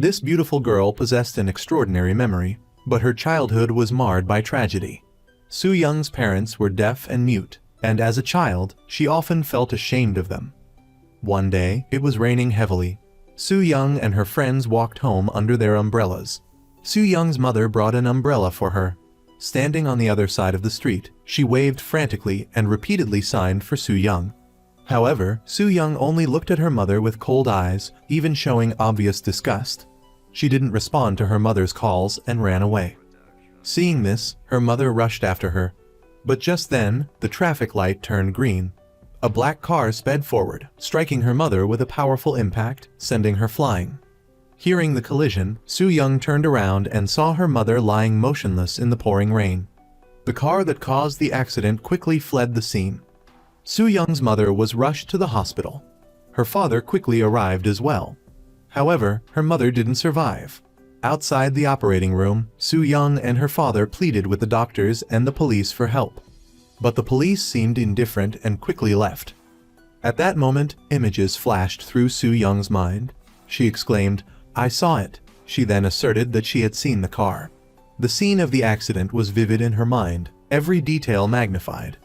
This beautiful girl possessed an extraordinary memory, but her childhood was marred by tragedy. Soo-young's parents were deaf and mute, and as a child, she often felt ashamed of them. One day, it was raining heavily. Soo-young and her friends walked home under their umbrellas. Soo-young's mother brought an umbrella for her. Standing on the other side of the street, she waved frantically and repeatedly signed for Soo-young. However, Soo-young only looked at her mother with cold eyes, even showing obvious disgust. She didn't respond to her mother's calls and ran away. Seeing this, her mother rushed after her. But just then, the traffic light turned green. A black car sped forward, striking her mother with a powerful impact, sending her flying. Hearing the collision, Soo-young turned around and saw her mother lying motionless in the pouring rain. The car that caused the accident quickly fled the scene. Soo-young's mother was rushed to the hospital. Her father quickly arrived as well. However, her mother didn't survive. Outside the operating room, Soo-young and her father pleaded with the doctors and the police for help. But the police seemed indifferent and quickly left. At that moment, images flashed through Soo-young's mind. She exclaimed, "I saw it." She then asserted that she had seen the car. The scene of the accident was vivid in her mind, every detail magnified.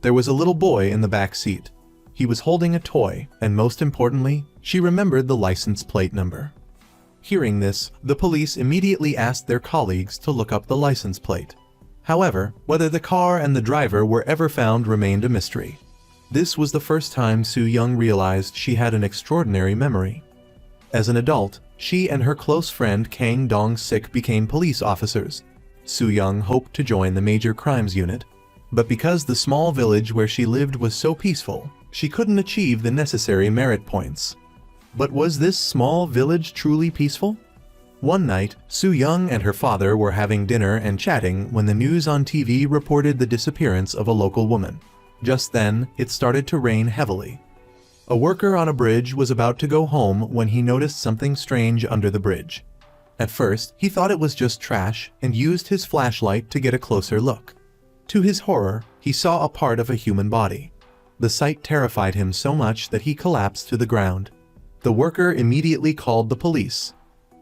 There was a little boy in the back seat. He was holding a toy, and most importantly, she remembered the license plate number. Hearing this, the police immediately asked their colleagues to look up the license plate. However, whether the car and the driver were ever found remained a mystery. This was the first time Soo-young realized she had an extraordinary memory. As an adult, she and her close friend Kang Dong-siik became police officers. Soo-young hoped to join the major crimes unit, but because the small village where she lived was so peaceful, she couldn't achieve the necessary merit points. But was this small village truly peaceful? One night, Soo-young and her father were having dinner and chatting when the news on TV reported the disappearance of a local woman. Just then, it started to rain heavily. A worker on a bridge was about to go home when he noticed something strange under the bridge. At first, he thought it was just trash and used his flashlight to get a closer look. To his horror, he saw a part of a human body. The sight terrified him so much that he collapsed to the ground. The worker immediately called the police.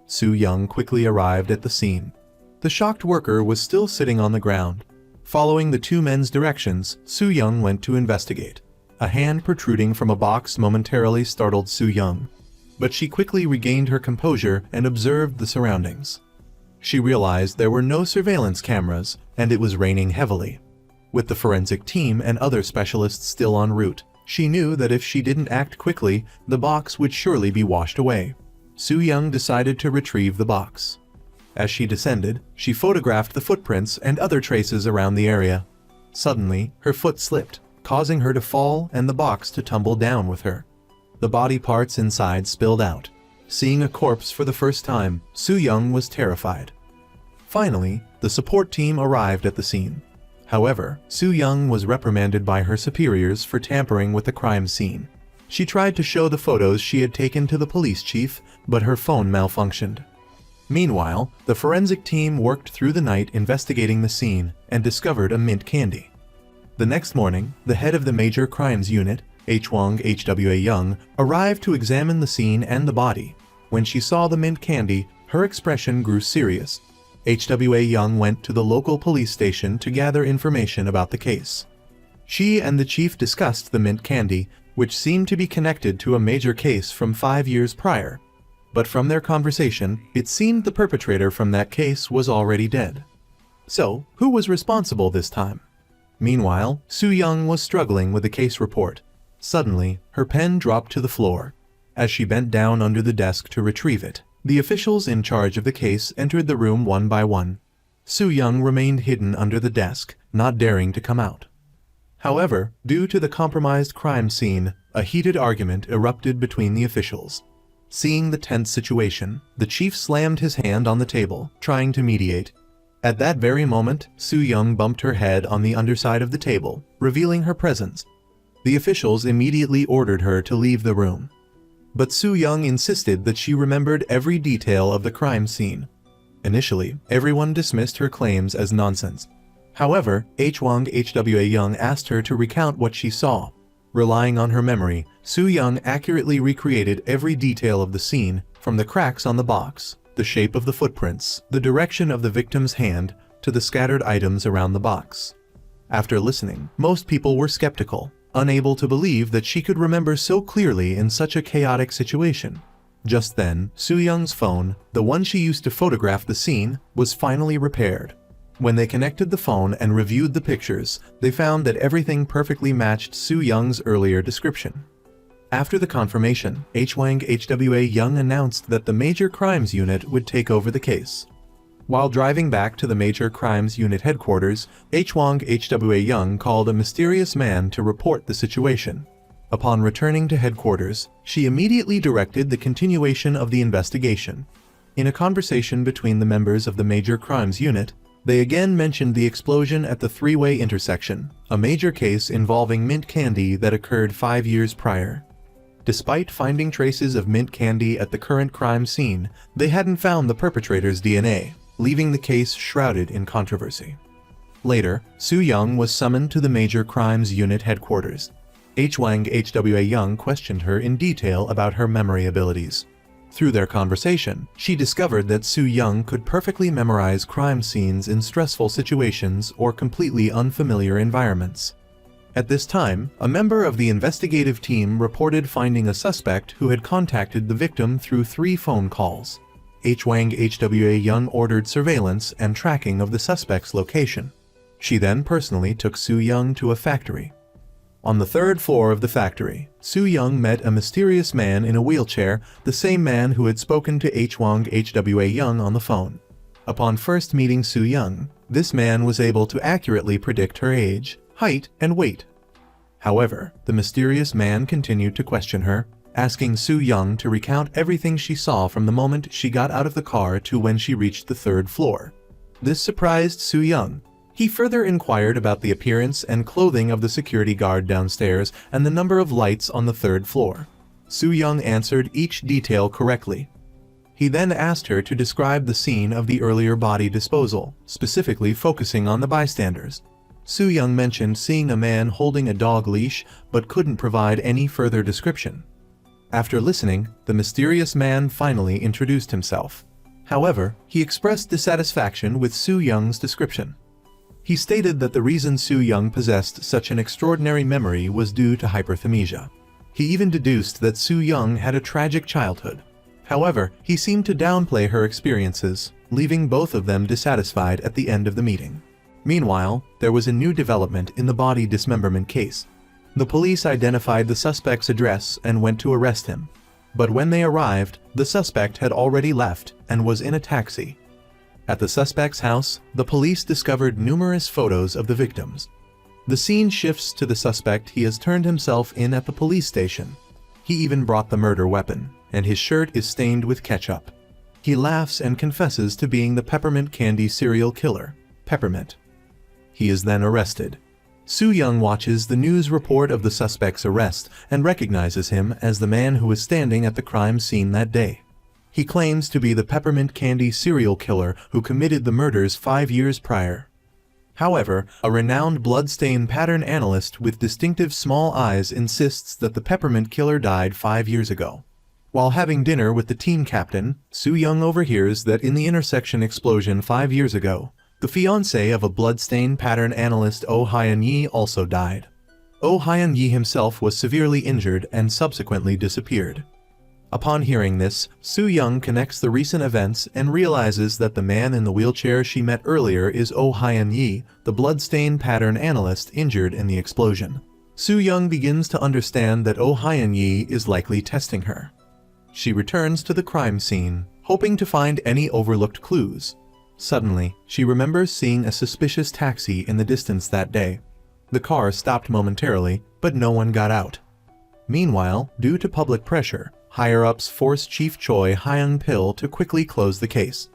Soo-young quickly arrived at the scene. The shocked worker was still sitting on the ground. Following the two men's directions, Soo-young went to investigate. A hand protruding from a box momentarily startled Soo-young, but she quickly regained her composure and observed the surroundings. She realized there were no surveillance cameras, and it was raining heavily. With the forensic team and other specialists still en route, she knew that if she didn't act quickly, the box would surely be washed away. Soo-young decided to retrieve the box. As she descended, she photographed the footprints and other traces around the area. Suddenly, her foot slipped, causing her to fall and the box to tumble down with her. The body parts inside spilled out. Seeing a corpse for the first time, Soo-young was terrified. Finally, the support team arrived at the scene. However, Soo-young was reprimanded by her superiors for tampering with the crime scene. She tried to show the photos she had taken to the police chief, but her phone malfunctioned. Meanwhile, the forensic team worked through the night investigating the scene and discovered a mint candy. The next morning, the head of the major crimes unit, Hwang Hwa-young, arrived to examine the scene and the body. When she saw the mint candy, her expression grew serious. Hwa-young went to the local police station to gather information about the case. She and the chief discussed the mint candy, which seemed to be connected to a major case from 5 years prior. But from their conversation, it seemed the perpetrator from that case was already dead. So, who was responsible this time? Meanwhile, Soo-young was struggling with the case report. Suddenly, her pen dropped to the floor. As she bent down under the desk to retrieve it, the officials in charge of the case entered the room one by one. Soo-young remained hidden under the desk, not daring to come out. However, due to the compromised crime scene, a heated argument erupted between the officials. Seeing the tense situation, the chief slammed his hand on the table, trying to mediate. At that very moment, Soo-young bumped her head on the underside of the table, revealing her presence. The officials immediately ordered her to leave the room. But Soo-young insisted that she remembered every detail of the crime scene. Initially, everyone dismissed her claims as nonsense. However, Hwang Hwa-young asked her to recount what she saw. Relying on her memory, Soo-young accurately recreated every detail of the scene, from the cracks on the box, the shape of the footprints, the direction of the victim's hand, to the scattered items around the box. After listening, most people were skeptical, unable to believe that she could remember so clearly in such a chaotic situation. Just then, Soo-young's phone, the one she used to photograph the scene, was finally repaired. When they connected the phone and reviewed the pictures, they found that everything perfectly matched Soo-young's earlier description. After the confirmation, Hwang Hwa-young announced that the Major Crimes Unit would take over the case. While driving back to the Major Crimes Unit headquarters, Hwang Hwa-young called a mysterious man to report the situation. Upon returning to headquarters, she immediately directed the continuation of the investigation. In a conversation between the members of the Major Crimes Unit, they again mentioned the explosion at the three-way intersection, a major case involving mint candy that occurred 5 years prior. Despite finding traces of mint candy at the current crime scene, they hadn't found the perpetrator's DNA, leaving the case shrouded in controversy. Later, Soo-young was summoned to the Major Crimes Unit headquarters. Hwang Hwa-young questioned her in detail about her memory abilities. Through their conversation, she discovered that Soo-young could perfectly memorize crime scenes in stressful situations or completely unfamiliar environments. At this time, a member of the investigative team reported finding a suspect who had contacted the victim through 3 phone calls. Hwang Hwa-young ordered surveillance and tracking of the suspect's location. She then personally took Soo-young to a factory. On the 3rd floor of the factory, Soo-young met a mysterious man in a wheelchair, the same man who had spoken to Hwang Hwa-young on the phone. Upon first meeting Soo-young, this man was able to accurately predict her age, height, and weight. However, the mysterious man continued to question her, asking Soo-young to recount everything she saw from the moment she got out of the car to when she reached the 3rd floor. This surprised Soo-young. He further inquired about the appearance and clothing of the security guard downstairs and the number of lights on the 3rd floor. Soo-young answered each detail correctly. He then asked her to describe the scene of the earlier body disposal, specifically focusing on the bystanders. Soo-young mentioned seeing a man holding a dog leash but couldn't provide any further description. After listening, the mysterious man finally introduced himself. However, he expressed dissatisfaction with Soo-young's description. He stated that the reason Soo-young possessed such an extraordinary memory was due to hyperthymesia. He even deduced that Soo-young had a tragic childhood. However, he seemed to downplay her experiences, leaving both of them dissatisfied at the end of the meeting. Meanwhile, there was a new development in the body dismemberment case. The police identified the suspect's address and went to arrest him. But when they arrived, the suspect had already left and was in a taxi. At the suspect's house, the police discovered numerous photos of the victims. The scene shifts to the suspect he has turned himself in at the police station. He even brought the murder weapon, and his shirt is stained with ketchup. He laughs and confesses to being the peppermint candy serial killer, Peppermint. He is then arrested. Soo-young watches the news report of the suspect's arrest and recognizes him as the man who was standing at the crime scene that day. He claims to be the peppermint candy serial killer who committed the murders 5 years prior. However, a renowned bloodstain pattern analyst with distinctive small eyes insists that the peppermint killer died 5 years ago. While having dinner with the team captain, Soo-young overhears that in the intersection explosion 5 years ago, the fiancé of a bloodstain pattern analyst Oh Hyun-ji also died. Oh Hyun-ji himself was severely injured and subsequently disappeared. Upon hearing this, Soo-young connects the recent events and realizes that the man in the wheelchair she met earlier is Oh Hyun-ji, the bloodstain pattern analyst injured in the explosion. Soo-young begins to understand that Oh Hyun-ji is likely testing her. She returns to the crime scene, hoping to find any overlooked clues. Suddenly, she remembers seeing a suspicious taxi in the distance that day. The car stopped momentarily, but no one got out. Meanwhile, due to public pressure, higher-ups force Chief Choy Hyang-pill to quickly close the case.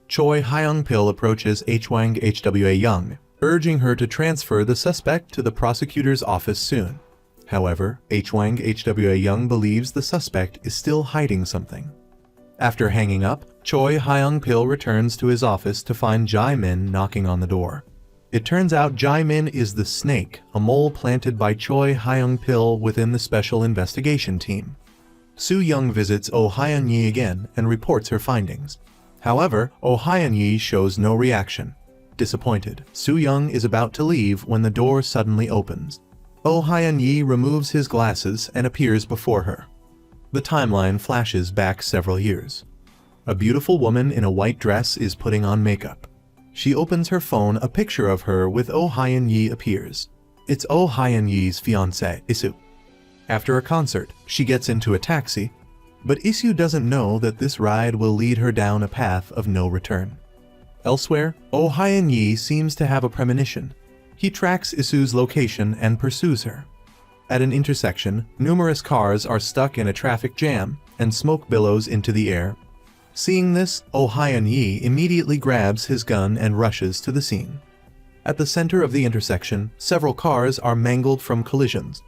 Choy Hyang-pill approaches Hwang Hwa-young, urging her to transfer the suspect to the prosecutor's office soon. However, Hwang Hwa-young believes the suspect is still hiding something. After hanging up, Choy Hyang-pill returns to his office to find Jae-min knocking on the door. It turns out Jae-min is the snake, a mole planted by Choy Hyang-pill within the Special Investigation Team. Soo-young visits Oh Hyun-ji again and reports her findings. However, Oh Hyun-yi shows no reaction. Disappointed, Soo-young is about to leave when the door suddenly opens. Oh Hyun-yi removes his glasses and appears before her. The timeline flashes back several years. A beautiful woman in a white dress is putting on makeup. She opens her phone, a picture of her with Oh Hyun-yi appears. It's Oh Hyun-yi's fiancé, Isu. After a concert, she gets into a taxi, but Isu doesn't know that this ride will lead her down a path of no return. Elsewhere, Oh Hyun-yi seems to have a premonition. He tracks Isu's location and pursues her. At an intersection, numerous cars are stuck in a traffic jam, and smoke billows into the air. Seeing this, Oh Hyun-yi immediately grabs his gun and rushes to the scene. At the center of the intersection, several cars are mangled from collisions.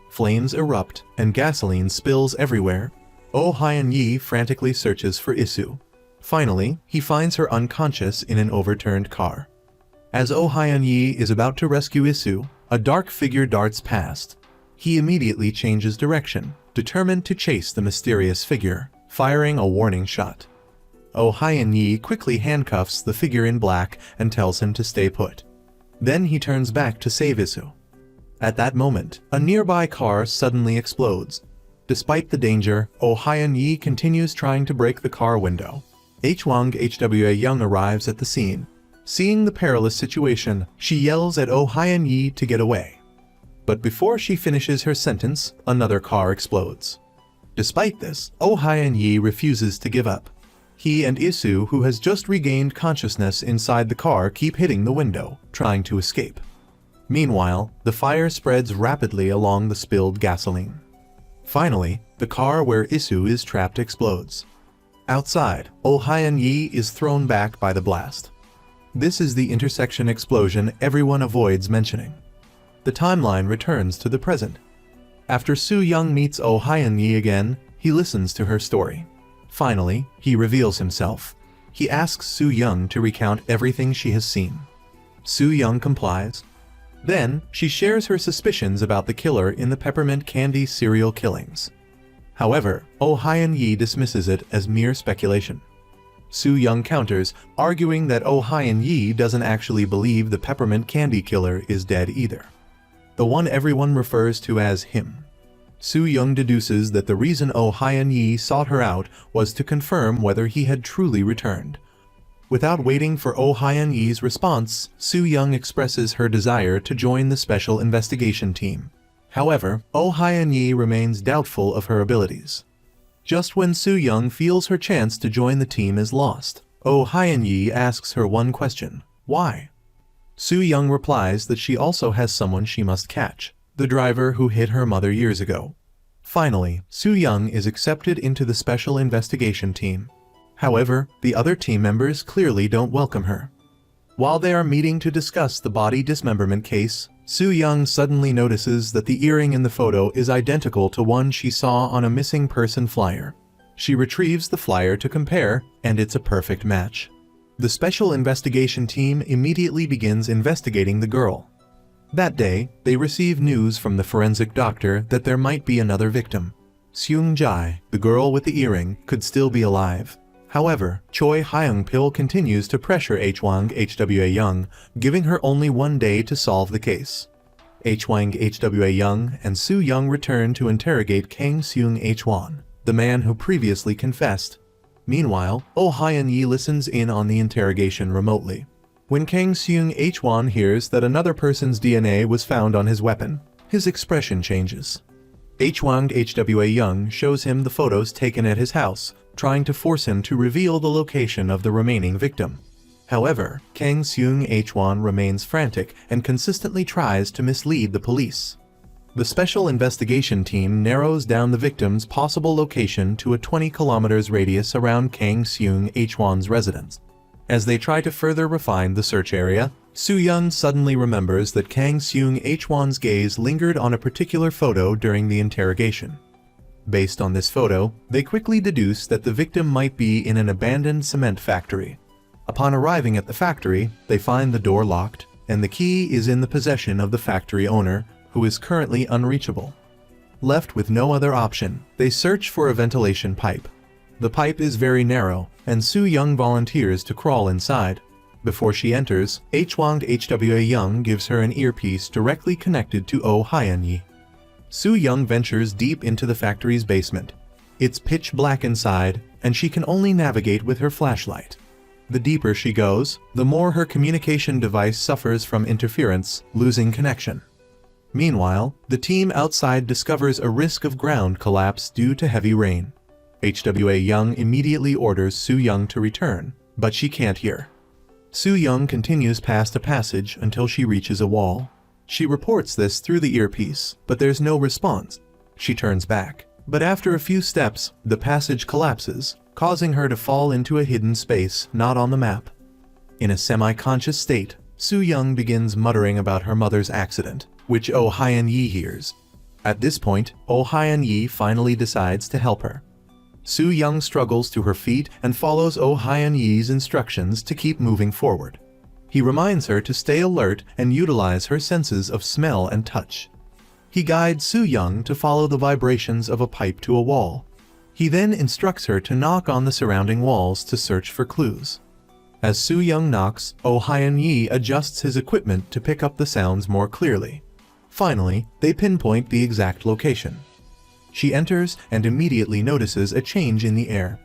Flames erupt, and gasoline spills everywhere. Oh Hyun-yi frantically searches for Isu. Finally, he finds her unconscious in an overturned car. As Oh Hyun-yi is about to rescue Isu, a dark figure darts past. He immediately changes direction, determined to chase the mysterious figure, firing a warning shot. Oh Hyun-yi quickly handcuffs the figure in black and tells him to stay put. Then he turns back to save Isu. At that moment, a nearby car suddenly explodes. Despite the danger, Oh Hyun-yi continues trying to break the car window. Hwang Hwa-young arrives at the scene. Seeing the perilous situation, she yells at Oh Hyun-yi to get away. But before she finishes her sentence, another car explodes. Despite this, Oh Hyun-yi refuses to give up. He and Isu, who has just regained consciousness inside the car, keep hitting the window, trying to escape. Meanwhile, the fire spreads rapidly along the spilled gasoline. Finally, the car where Isu is trapped explodes. Outside, Oh Hyun-yi is thrown back by the blast. This is the intersection explosion everyone avoids mentioning. The timeline returns to the present. After Soo-young meets Oh Hyun-yi again, he listens to her story. Finally, he reveals himself. He asks Soo-young to recount everything she has seen. Soo-young complies. Then, she shares her suspicions about the killer in the peppermint candy serial killings. However, Oh Hyun-yi dismisses it as mere speculation. Soo-young counters, arguing that Oh Hyun-yi doesn't actually believe the peppermint candy killer is dead either. The one everyone refers to as him. Soo-young deduces that the reason Oh Hyun-yi sought her out was to confirm whether he had truly returned. Without waiting for Oh Hyun-yi's response, Soo-young expresses her desire to join the special investigation team. However, Oh Hyun-yi remains doubtful of her abilities. Just when Soo-young feels her chance to join the team is lost, Oh Hyun-yi asks her one question: why? Soo-young replies that she also has someone she must catch, the driver who hit her mother years ago. Finally, Soo-young is accepted into the special investigation team. However, the other team members clearly don't welcome her. While they are meeting to discuss the body dismemberment case, Soo-young suddenly notices that the earring in the photo is identical to one she saw on a missing person flyer. She retrieves the flyer to compare, and it's a perfect match. The special investigation team immediately begins investigating the girl. That day, they receive news from the forensic doctor that there might be another victim. Seung-jae, the girl with the earring, could still be alive. However, Choy Hyang-pill continues to pressure Hwang Hwa-young, giving her only 1 day to solve the case. Hwang Hwa-young and Soo-young return to interrogate Kang Seung-hwan, the man who previously confessed. Meanwhile, Oh Hyun-yi listens in on the interrogation remotely. When Kang Seung-hwan hears that another person's DNA was found on his weapon, his expression changes. Hwang Hwa-young shows him the photos taken at his house, trying to force him to reveal the location of the remaining victim. However, Kang Seung-hwan remains frantic and consistently tries to mislead the police. The special investigation team narrows down the victim's possible location to a 20 km radius around Kang Seung-hwan's residence. As they try to further refine the search area, Soo-young suddenly remembers that Kang Seung-hwan's gaze lingered on a particular photo during the interrogation. Based on this photo, they quickly deduce that the victim might be in an abandoned cement factory. Upon arriving at the factory, they find the door locked, and the key is in the possession of the factory owner, who is currently unreachable. Left with no other option, they search for a ventilation pipe. The pipe is very narrow, and Soo-young volunteers to crawl inside. Before she enters, Hwang Hwa-young gives her an earpiece directly connected to Oh Hyun-yi. Soo-young ventures deep into the factory's basement. It's pitch black inside, and she can only navigate with her flashlight. The deeper she goes, the more her communication device suffers from interference, losing connection. Meanwhile, the team outside discovers a risk of ground collapse due to heavy rain. Hwa-young immediately orders Soo-young to return, but she can't hear. Soo-young continues past a passage until she reaches a wall. She reports this through the earpiece, but there's no response. She turns back, but after a few steps, the passage collapses, causing her to fall into a hidden space not on the map. In a semi-conscious state, Soo-young begins muttering about her mother's accident, which Oh Hyun-yi hears. At this point, Oh Hyun-yi finally decides to help her. Soo-young struggles to her feet and follows Oh Hyun-yi's instructions to keep moving forward. He reminds her to stay alert and utilize her senses of smell and touch. He guides Soo-young to follow the vibrations of a pipe to a wall. He then instructs her to knock on the surrounding walls to search for clues. As Soo-young knocks, Oh Hyun-yi adjusts his equipment to pick up the sounds more clearly. Finally, they pinpoint the exact location. She enters and immediately notices a change in the air.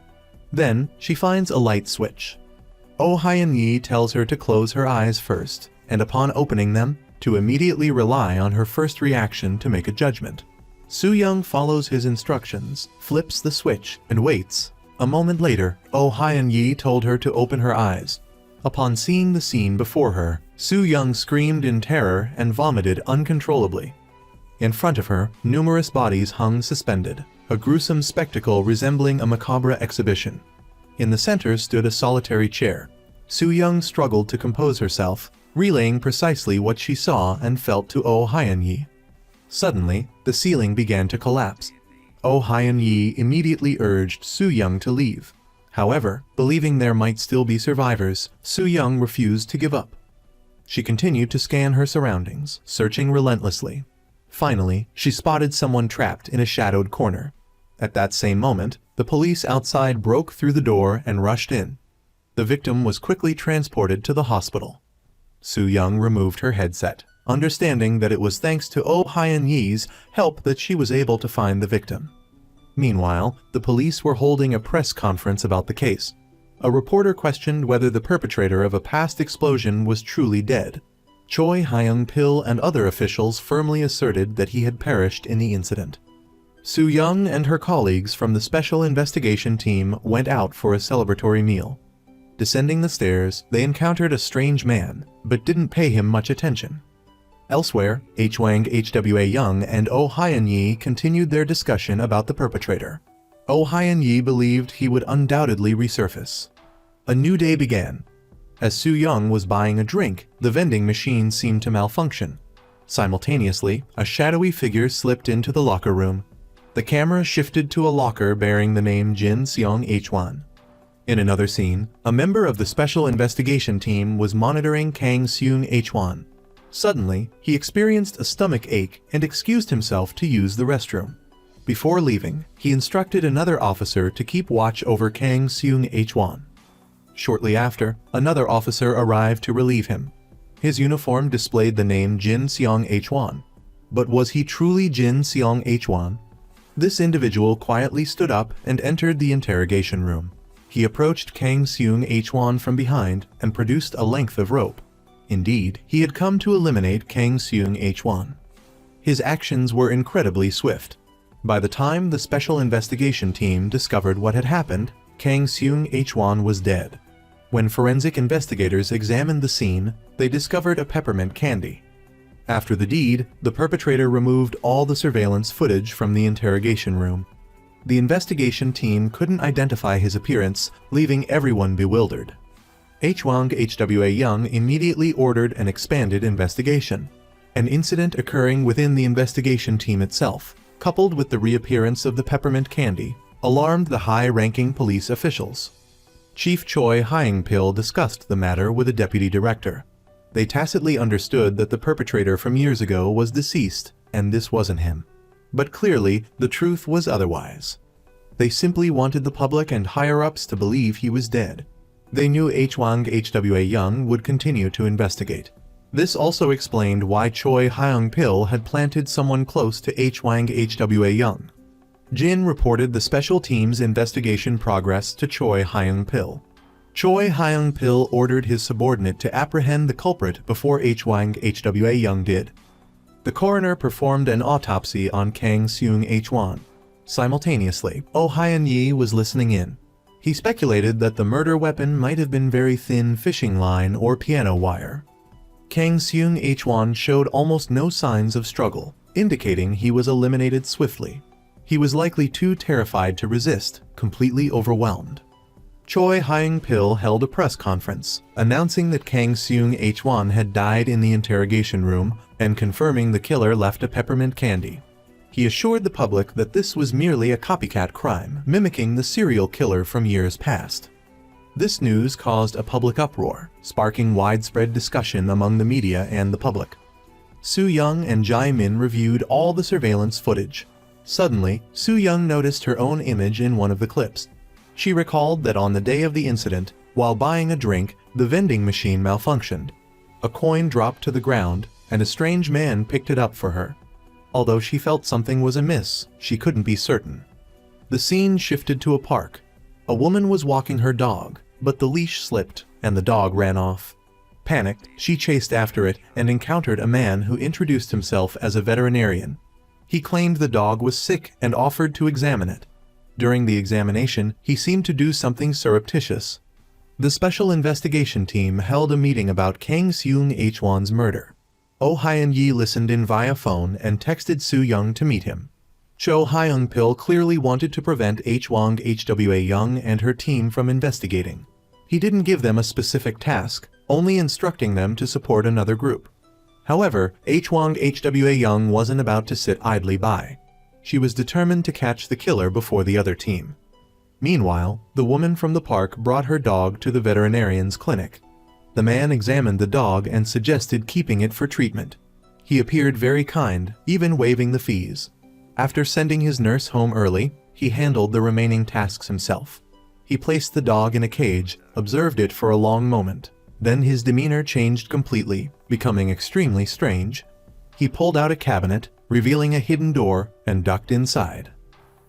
Then, she finds a light switch. Oh Hyun-yi tells her to close her eyes first, and upon opening them, to immediately rely on her first reaction to make a judgment. Soo-young follows his instructions, flips the switch, and waits. A moment later, Oh Hyun-yi told her to open her eyes. Upon seeing the scene before her, Soo-young screamed in terror and vomited uncontrollably. In front of her, numerous bodies hung suspended, a gruesome spectacle resembling a macabre exhibition. In the center stood a solitary chair. Soo-young struggled to compose herself, relaying precisely what she saw and felt to Oh Hyun-yi. Suddenly, the ceiling began to collapse. Oh Hyun-yi immediately urged Soo-young to leave. However, believing there might still be survivors, Soo-young refused to give up. She continued to scan her surroundings, searching relentlessly. Finally, she spotted someone trapped in a shadowed corner. At that same moment, the police outside broke through the door and rushed in. The victim was quickly transported to the hospital. Soo-young removed her headset, understanding that it was thanks to Oh Hyun-yi's help that she was able to find the victim. Meanwhile, the police were holding a press conference about the case. A reporter questioned whether the perpetrator of a past explosion was truly dead. Choy Hyang-pill and other officials firmly asserted that he had perished in the incident. Soo-young and her colleagues from the Special Investigation Team went out for a celebratory meal. Descending the stairs, they encountered a strange man, but didn't pay him much attention. Elsewhere, Hwang Hwa-young and Oh Hyun-yi continued their discussion about the perpetrator. Oh Hyun-yi believed he would undoubtedly resurface. A new day began. As Soo-young was buying a drink, the vending machine seemed to malfunction. Simultaneously, a shadowy figure slipped into the locker room. The camera shifted to a locker bearing the name Jin-seong-hwan. In another scene, a member of the Special Investigation Team was monitoring Kang Seung-hwan. Suddenly, he experienced a stomach ache and excused himself to use the restroom. Before leaving, he instructed another officer to keep watch over Kang Seung-hwan. Shortly after, another officer arrived to relieve him. His uniform displayed the name Jin-seong-hwan. But was he truly Jin-seong-hwan? This individual quietly stood up and entered the interrogation room. He approached Kang Seung-hwan from behind and produced a length of rope. Indeed, he had come to eliminate Kang Seung-hwan. His actions were incredibly swift. By the time the Special Investigation Team discovered what had happened, Kang Seung-hwan was dead. When forensic investigators examined the scene, they discovered a peppermint candy. After the deed, the perpetrator removed all the surveillance footage from the interrogation room. The investigation team couldn't identify his appearance, leaving everyone bewildered. Hwang Hwa-young immediately ordered an expanded investigation. An incident occurring within the investigation team itself, coupled with the reappearance of the peppermint candy, alarmed the high-ranking police officials. Chief Choy Hyang-pill discussed the matter with a deputy director. They tacitly understood that the perpetrator from years ago was deceased, and this wasn't him. But clearly, the truth was otherwise. They simply wanted the public and higher-ups to believe he was dead. They knew Hwang Hwa-young would continue to investigate. This also explained why Choy Hyang-pill had planted someone close to Hwang Hwa-young. Jin reported the special team's investigation progress to Choy Hyang-pill. Choy Hyang-pill ordered his subordinate to apprehend the culprit before Hwang Hwa-young did. The coroner performed an autopsy on Kang Seung-hwan. Simultaneously, Oh Hyun-yi was listening in. He speculated that the murder weapon might have been very thin fishing line or piano wire. Kang Seung-hwan showed almost no signs of struggle, indicating he was eliminated swiftly. He was likely too terrified to resist, completely overwhelmed. Choy Hyang-pill held a press conference, announcing that Kang Seung-hwan had died in the interrogation room and confirming the killer left a peppermint candy. He assured the public that this was merely a copycat crime, mimicking the serial killer from years past. This news caused a public uproar, sparking widespread discussion among the media and the public. Soo-young and Jae-min reviewed all the surveillance footage. Suddenly, Soo-young noticed her own image in one of the clips. She recalled that on the day of the incident, while buying a drink, the vending machine malfunctioned. A coin dropped to the ground, and a strange man picked it up for her. Although she felt something was amiss, she couldn't be certain. The scene shifted to a park. A woman was walking her dog, but the leash slipped, and the dog ran off. Panicked, she chased after it and encountered a man who introduced himself as a veterinarian. He claimed the dog was sick and offered to examine it. During the examination, he seemed to do something surreptitious. The special investigation team held a meeting about Kang Seung-hwan's murder. Oh Hyun-yi listened in via phone and texted Soo-young to meet him. Choy Hyang-pill clearly wanted to prevent Hwang Hwa-young and her team from investigating. He didn't give them a specific task, only instructing them to support another group. However, Hwang Hwa-young wasn't about to sit idly by. She was determined to catch the killer before the other team. Meanwhile, the woman from the park brought her dog to the veterinarian's clinic. The man examined the dog and suggested keeping it for treatment. He appeared very kind, even waiving the fees. After sending his nurse home early, he handled the remaining tasks himself. He placed the dog in a cage, observed it for a long moment. Then his demeanor changed completely, becoming extremely strange. He pulled out a cabinet, revealing a hidden door, and ducked inside.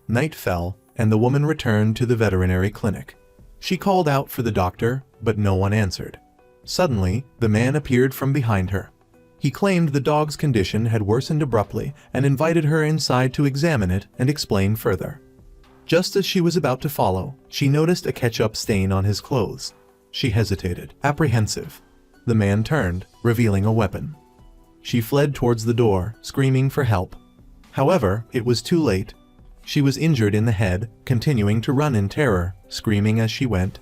Night fell, and the woman returned to the veterinary clinic. She called out for the doctor, but no one answered. Suddenly, the man appeared from behind her. He claimed the dog's condition had worsened abruptly and invited her inside to examine it and explain further. Just as she was about to follow, she noticed a ketchup stain on his clothes. She hesitated, apprehensive. The man turned, revealing a weapon. She fled towards the door, screaming for help. However, it was too late. She was injured in the head, continuing to run in terror, screaming as she went.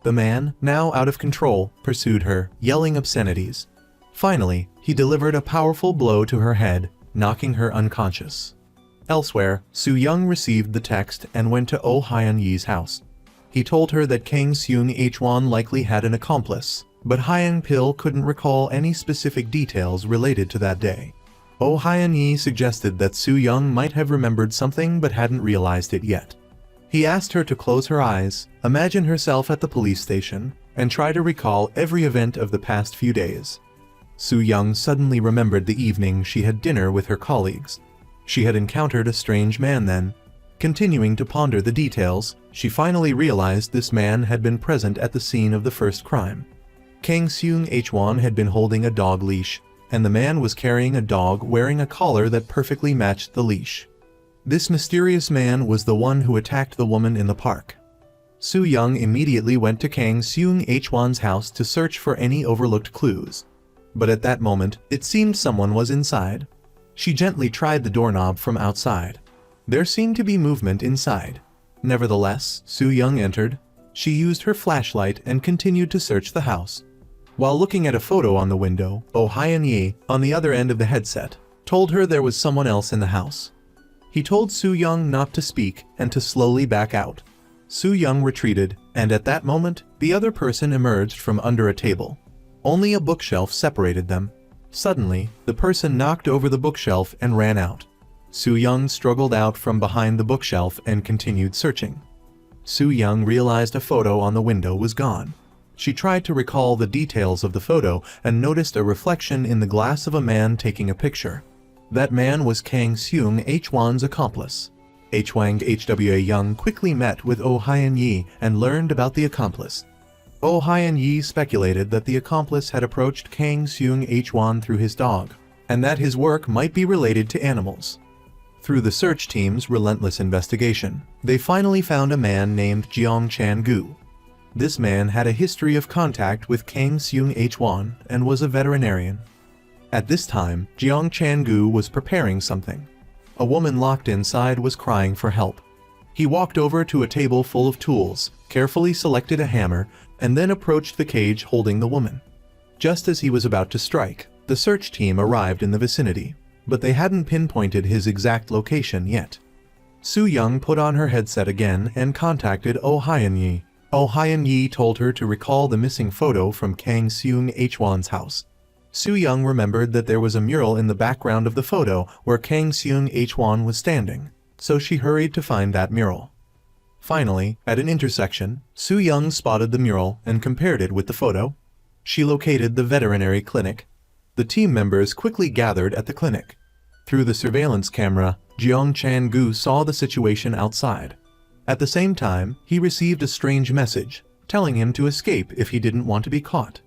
The man, now out of control, pursued her, yelling obscenities. Finally, he delivered a powerful blow to her head, knocking her unconscious. Elsewhere, Soo-young received the text and went to Oh Hyun-yi's house. He told her that Kang Seung-hwan likely had an accomplice, but Hyang-pill couldn't recall any specific details related to that day. Oh Hyun-yi suggested that Soo-young might have remembered something but hadn't realized it yet. He asked her to close her eyes, imagine herself at the police station, and try to recall every event of the past few days. Soo-young suddenly remembered the evening she had dinner with her colleagues. She had encountered a strange man then. Continuing to ponder the details, she finally realized this man had been present at the scene of the first crime. Kang Seung-hwan had been holding a dog leash, and the man was carrying a dog wearing a collar that perfectly matched the leash. This mysterious man was the one who attacked the woman in the park. Soo-young immediately went to Kang Seung-hwan's house to search for any overlooked clues. But at that moment, it seemed someone was inside. She gently tried the doorknob from outside. There seemed to be movement inside. Nevertheless, Soo-young entered. She used her flashlight and continued to search the house. While looking at a photo on the window, Oh Hyun-yi, on the other end of the headset, told her there was someone else in the house. He told Soo-young not to speak and to slowly back out. Soo-young retreated, and at that moment, the other person emerged from under a table. Only a bookshelf separated them. Suddenly, the person knocked over the bookshelf and ran out. Soo-young struggled out from behind the bookshelf and continued searching. Soo-young realized a photo on the window was gone. She tried to recall the details of the photo and noticed a reflection in the glass of a man taking a picture. That man was Kang Seung-hwan's accomplice. Hwang Hwa-young quickly met with Oh Hyun-yi and learned about the accomplice. Oh Hyun-yi speculated that the accomplice had approached Kang Seung-hwan through his dog, and that his work might be related to animals. Through the search team's relentless investigation, they finally found a man named Jeong Chan-gu. This man had a history of contact with Kang Seung-hwan and was a veterinarian. At this time, Jeong Chan-gu was preparing something. A woman locked inside was crying for help. He walked over to a table full of tools, carefully selected a hammer, and then approached the cage holding the woman. Just as he was about to strike, the search team arrived in the vicinity, but they hadn't pinpointed his exact location yet. Soo-young put on her headset again and contacted Oh Hyun-yi. Oh Hyun-yi told her to recall the missing photo from Kang Seung-hwan's house. Soo-young remembered that there was a mural in the background of the photo where Kang Seung-hwan was standing, so she hurried to find that mural. Finally, at an intersection, Soo-young spotted the mural and compared it with the photo. She located the veterinary clinic. The team members quickly gathered at the clinic. Through the surveillance camera, Jeong Chan-gu saw the situation outside. At the same time, he received a strange message, telling him to escape if he didn't want to be caught.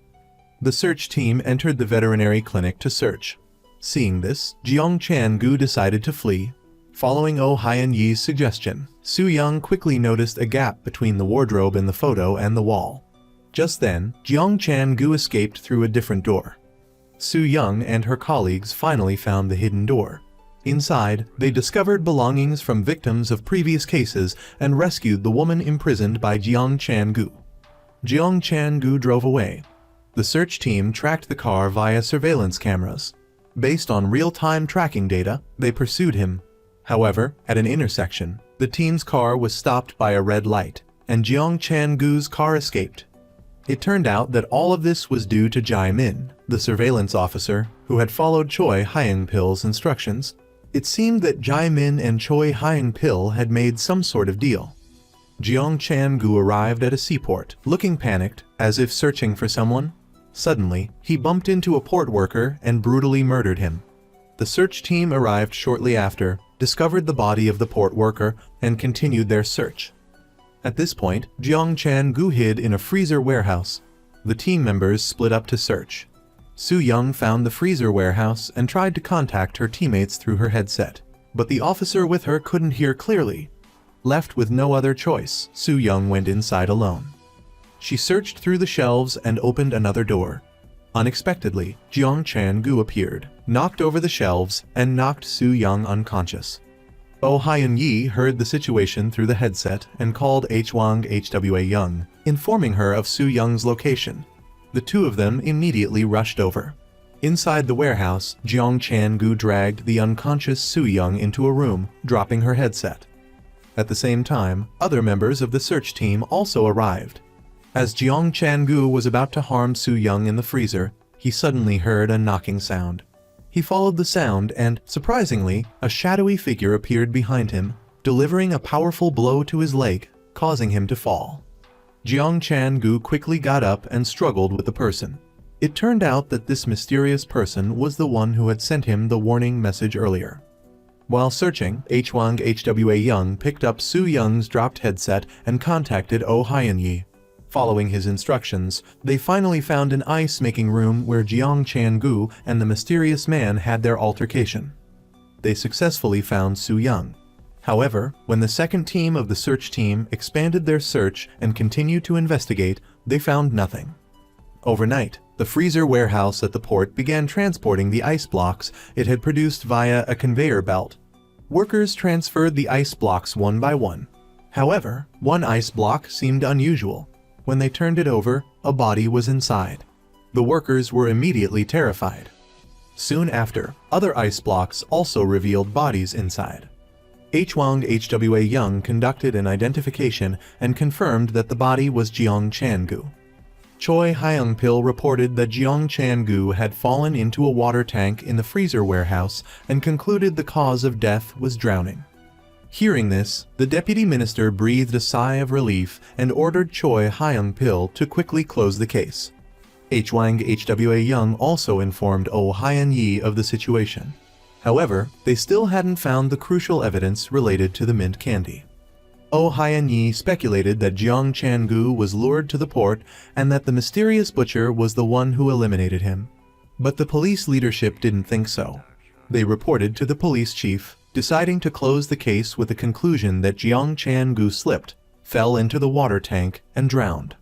The search team entered the veterinary clinic to search. Seeing this, Jeong Chan-gu decided to flee. Following Oh Hyun-yi's suggestion, Soo-young quickly noticed a gap between the wardrobe in the photo and the wall. Just then, Jeong Chan-gu escaped through a different door. Soo-young and her colleagues finally found the hidden door. Inside, they discovered belongings from victims of previous cases and rescued the woman imprisoned by Jeong Chan-gu. Jeong Chan-gu drove away. The search team tracked the car via surveillance cameras. Based on real-time tracking data, they pursued him. However, at an intersection, the team's car was stopped by a red light, and Jeong Chan-gu's car escaped. It turned out that all of this was due to Jae-min, the surveillance officer, who had followed Choy Hyang-pill's instructions. It seemed that Jae-min and Choy Hyang-pill had made some sort of deal. Jeong Chan-gu arrived at a seaport, looking panicked, as if searching for someone. Suddenly, he bumped into a port worker and brutally murdered him. The search team arrived shortly after, discovered the body of the port worker, and continued their search. At this point, Jeong Chan-gu hid in a freezer warehouse. The team members split up to search. Soo-young found the freezer warehouse and tried to contact her teammates through her headset, but the officer with her couldn't hear clearly. Left with no other choice, Soo-young went inside alone. She searched through the shelves and opened another door. Unexpectedly, Jeong Chan-gu appeared, knocked over the shelves, and knocked Soo-young unconscious. Oh Hyun-yi heard the situation through the headset and called Hwang Hwa-young, informing her of Soo-young's location. The two of them immediately rushed over. Inside the warehouse, Jeong Chan-gu dragged the unconscious Soo-young into a room, dropping her headset. At the same time, other members of the search team also arrived. As Jeong Chan-gu was about to harm Soo-young in the freezer, he suddenly heard a knocking sound. He followed the sound and, surprisingly, a shadowy figure appeared behind him, delivering a powerful blow to his leg, causing him to fall. Jeong Chan-gu quickly got up and struggled with the person. It turned out that this mysterious person was the one who had sent him the warning message earlier. While searching, Hwang Hwa-young picked up Soo-young's dropped headset and contacted Oh Hyun-yi. Following his instructions, they finally found an ice-making room where Jeong Chan-gu and the mysterious man had their altercation. They successfully found Soo-young. However, when the second team of the search team expanded their search and continued to investigate, they found nothing. Overnight, the freezer warehouse at the port began transporting the ice blocks it had produced via a conveyor belt. Workers transferred the ice blocks one by one. However, one ice block seemed unusual. When they turned it over, a body was inside. The workers were immediately terrified. Soon after, other ice blocks also revealed bodies inside. Hwang Hwa-young conducted an identification and confirmed that the body was Jeong Chan-gu. Choy Hyang-pill reported that Jeong Chan-gu had fallen into a water tank in the freezer warehouse and concluded the cause of death was drowning. Hearing this, the deputy minister breathed a sigh of relief and ordered Choy Hyang-pill to quickly close the case. Hwang Hwa-young also informed Oh Hyun-yi of the situation. However, they still hadn't found the crucial evidence related to the mint candy. Oh Hyun-yi speculated that Jeong Chan-gu was lured to the port and that the mysterious butcher was the one who eliminated him. But the police leadership didn't think so. They reported to the police chief, deciding to close the case with the conclusion that Jeong Chan-gu slipped, fell into the water tank, and drowned.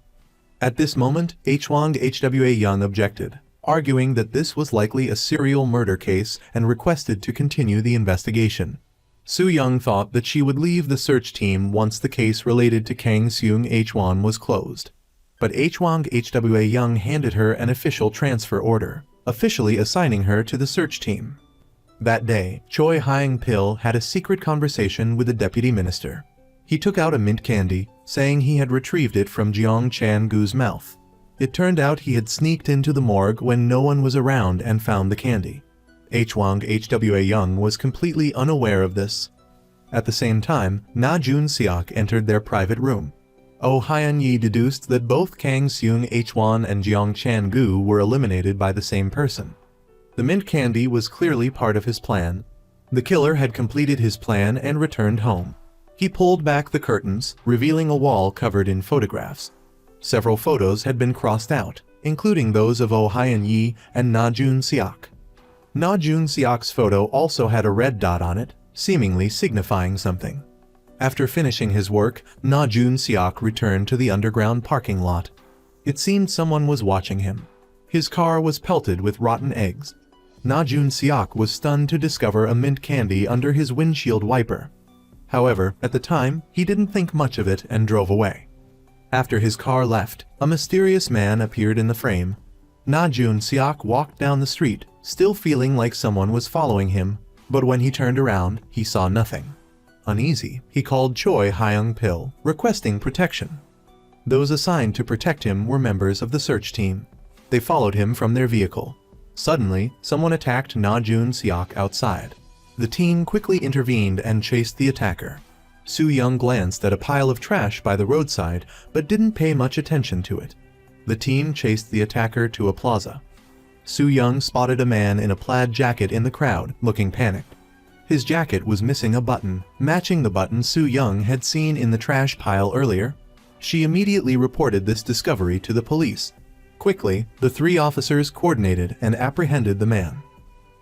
At this moment, Hwang Hwa-young objected, arguing that this was likely a serial murder case and requested to continue the investigation. Soo-young thought that she would leave the search team once the case related to Kang Seung-hwan was closed. But Hwang Hwa-young handed her an official transfer order, officially assigning her to the search team. That day, Choy Hyang-pill had a secret conversation with the deputy minister. He took out a mint candy, saying he had retrieved it from Jeong Chan-gu's mouth. It turned out he had sneaked into the morgue when no one was around and found the candy. Hwang Hwa-young was completely unaware of this. At the same time, Najun-seok entered their private room. Oh Hyun-yi deduced that both Kang Seung-hwan and Jeong Chan-gu were eliminated by the same person. The mint candy was clearly part of his plan. The killer had completed his plan and returned home. He pulled back the curtains, revealing a wall covered in photographs. Several photos had been crossed out, including those of Oh Hyun-yi and Najun-seok. Najun-seok's photo also had a red dot on it, seemingly signifying something. After finishing his work, Najun-seok returned to the underground parking lot. It seemed someone was watching him. His car was pelted with rotten eggs. Najun-seok was stunned to discover a mint candy under his windshield wiper. However, at the time, he didn't think much of it and drove away. After his car left, a mysterious man appeared in the frame. Najun-seok walked down the street, still feeling like someone was following him, but when he turned around, he saw nothing. Uneasy, he called Choy Hyang-pill, requesting protection. Those assigned to protect him were members of the search team. They followed him from their vehicle. Suddenly, someone attacked Najun-seok outside. The team quickly intervened and chased the attacker. Soo-young glanced at a pile of trash by the roadside, but didn't pay much attention to it. The team chased the attacker to a plaza. Soo-young spotted a man in a plaid jacket in the crowd, looking panicked. His jacket was missing a button, matching the button Soo-young had seen in the trash pile earlier. She immediately reported this discovery to the police. Quickly, the three officers coordinated and apprehended the man.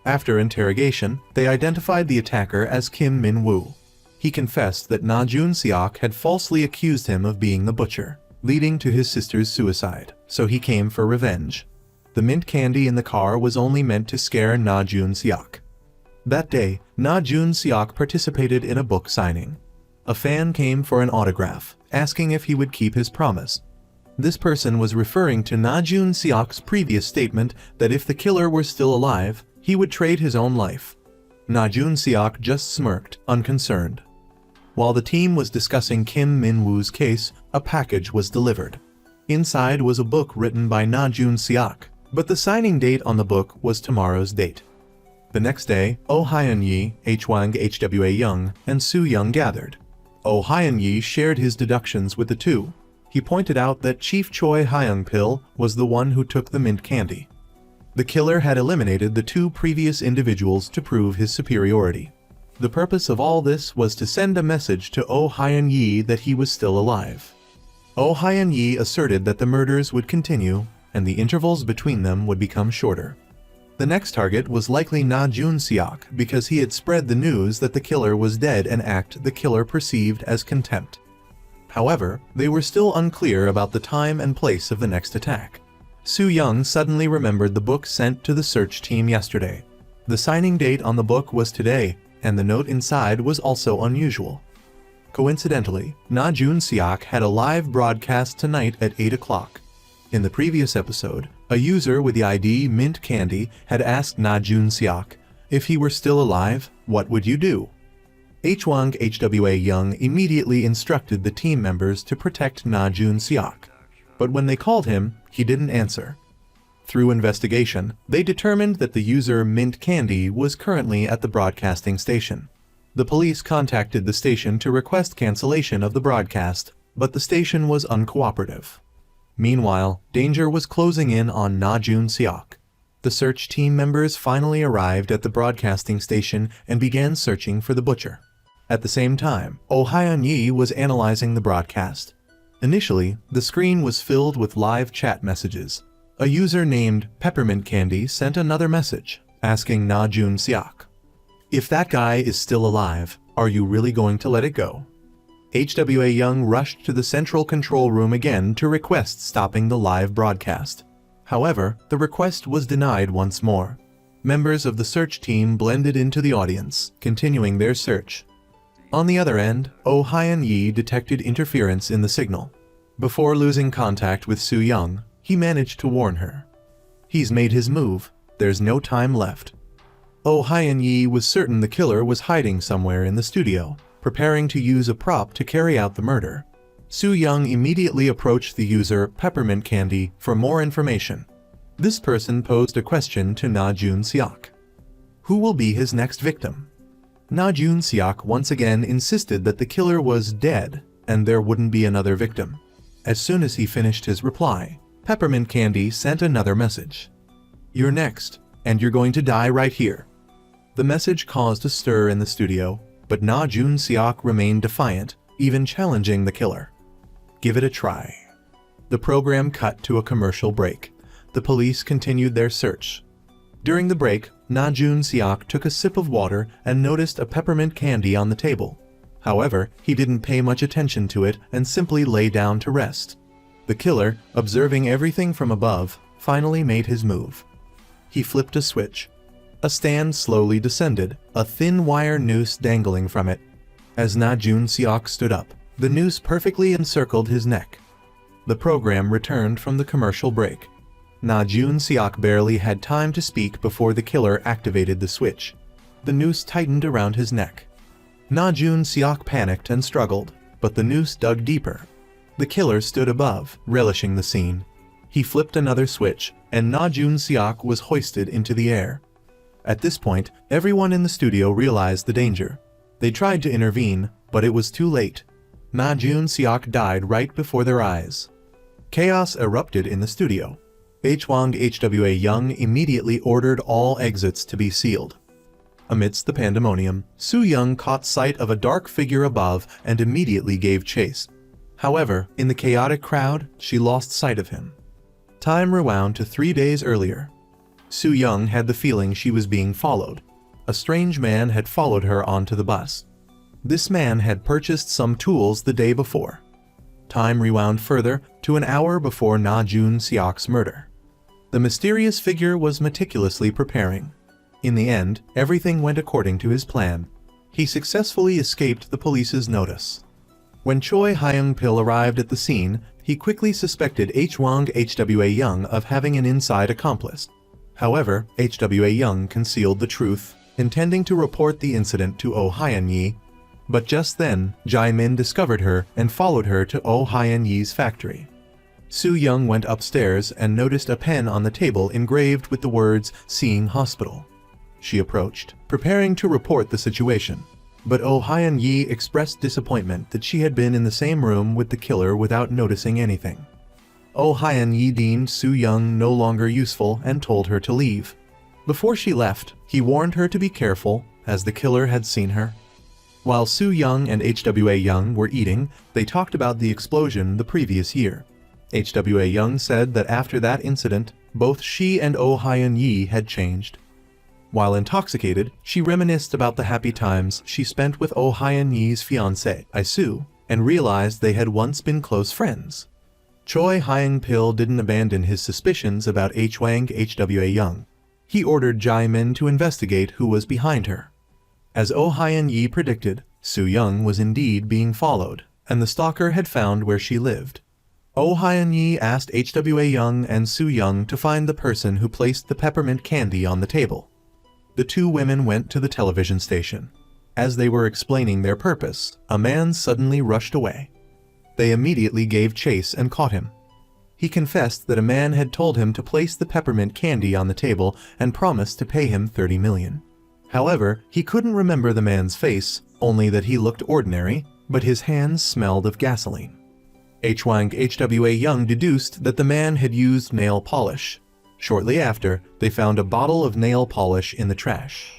After interrogation, they identified the attacker as Kim Min-woo. He confessed that Najun-seok had falsely accused him of being the butcher, leading to his sister's suicide, so he came for revenge. The mint candy in the car was only meant to scare Najun-seok. That day, Najun-seok participated in a book signing. A fan came for an autograph, asking if he would keep his promise. This person was referring to Najun-seok's previous statement that if the killer were still alive, he would trade his own life. Najun-seok just smirked, unconcerned. While the team was discussing Kim Min-woo's case, a package was delivered. Inside was a book written by Najun-seok, but the signing date on the book was tomorrow's date. The next day, Oh Hyun-yi, Hwang Hwa-young, and Soo-young gathered. Oh Hyun-yi shared his deductions with the two. He pointed out that Chief Choy Hyang-pill was the one who took the mint candy. The killer had eliminated the two previous individuals to prove his superiority. The purpose of all this was to send a message to Oh Hyun-yi that he was still alive. Oh Hyun-yi asserted that the murders would continue, and the intervals between them would become shorter. The next target was likely Najun-seok because he had spread the news that the killer was dead, an act the killer perceived as contempt. However, they were still unclear about the time and place of the next attack. Soo-young suddenly remembered the book sent to the search team yesterday. The signing date on the book was today, and the note inside was also unusual. Coincidentally, Najun-seok had a live broadcast tonight at 8 o'clock. In the previous episode, a user with the ID Mint Candy had asked Najun-seok, if he were still alive, what would you do? Hwang Hwa-young immediately instructed the team members to protect Najun-seok. but when they called him, he didn't answer. Through investigation, they determined that the user Mint Candy was currently at the broadcasting station. The police contacted the station to request cancellation of the broadcast, but the station was uncooperative. Meanwhile, danger was closing in on Najun-seok. The search team members finally arrived at the broadcasting station and began searching for the butcher. At the same time, Hwayang-ju was analyzing the broadcast. Initially, the screen was filled with live chat messages. A user named Peppermint Candy sent another message, asking Najun-seok, "If that guy is still alive, are you really going to let it go?" Hwang rushed to the central control room again to request stopping the live broadcast. However, the request was denied once more. Members of the search team blended into the audience, continuing their search. On the other end, Hwayang detected interference in the signal. Before losing contact with Soo-young, he managed to warn her. "He's made his move. There's no time left." Hwayang was certain the killer was hiding somewhere in the studio, preparing to use a prop to carry out the murder. Soo-young immediately approached the user Peppermint Candy for more information. This person posed a question to Najun-seok. Who will be his next victim? Najun-seok once again insisted that the killer was dead and there wouldn't be another victim. As soon as he finished his reply, Peppermint Candy sent another message. "You're next, and you're going to die right here." The message caused a stir in the studio, but Najun-seok remained defiant, even challenging the killer. "Give it a try." The program cut to a commercial break. The police continued their search. During the break, Najun-seok took a sip of water and noticed a peppermint candy on the table. However, he didn't pay much attention to it and simply lay down to rest. The killer, observing everything from above, finally made his move. He flipped a switch. A stand slowly descended, a thin wire noose dangling from it. As Najun-seok stood up, the noose perfectly encircled his neck. The program returned from the commercial break. Najun-seok barely had time to speak before the killer activated the switch. The noose tightened around his neck. Najun-seok panicked and struggled, but the noose dug deeper. The killer stood above, relishing the scene. He flipped another switch, and Najun-seok was hoisted into the air. At this point, everyone in the studio realized the danger. They tried to intervene, but it was too late. Najun-seok died right before their eyes. Chaos erupted in the studio. Hwang Hwa-young immediately ordered all exits to be sealed. Amidst the pandemonium, Soo-young caught sight of a dark figure above and immediately gave chase. However, in the chaotic crowd, she lost sight of him. Time rewound to 3 days earlier. Soo-young had the feeling she was being followed. A strange man had followed her onto the bus. This man had purchased some tools the day before. Time rewound further to an hour before Najun-seok's murder. The mysterious figure was meticulously preparing. In the end, everything went according to his plan. He successfully escaped the police's notice. When Choy Hyang-pill arrived at the scene, he quickly suspected Hwang Hwa-young of having an inside accomplice. However, Hwa-young concealed the truth, intending to report the incident to Hwayang-ju. But just then, Jae-min discovered her and followed her to Hwayang-ju's factory. Soo-young went upstairs and noticed a pen on the table engraved with the words "Seeing Hospital." She approached, preparing to report the situation. But Hwayang-ju expressed disappointment that she had been in the same room with the killer without noticing anything. Hwayang-ju deemed Soo-young no longer useful and told her to leave. Before she left, he warned her to be careful, as the killer had seen her. While Soo-young and Hwa-young were eating, they talked about the explosion the previous year. Hwa-young said that after that incident, both she and Hwayang-ju had changed. While intoxicated, she reminisced about the happy times she spent with Hwayang-ju's fiancée, Ai-soo, and realized they had once been close friends. Choy Hyang-pill didn't abandon his suspicions about Hwang Hwa-young. He ordered Jae-min to investigate who was behind her. As Hwayang-ju predicted, Soo-young was indeed being followed, and the stalker had found where she lived. Hwayang-ju asked Hwa-young and Soo-young to find the person who placed the peppermint candy on the table. The two women went to the television station. As they were explaining their purpose, a man suddenly rushed away. They immediately gave chase and caught him. He confessed that a man had told him to place the peppermint candy on the table and promised to pay him 30 million. However, he couldn't remember the man's face, only that he looked ordinary, but his hands smelled of gasoline. Hwang Hwa-young deduced that the man had used nail polish. Shortly after, they found a bottle of nail polish in the trash.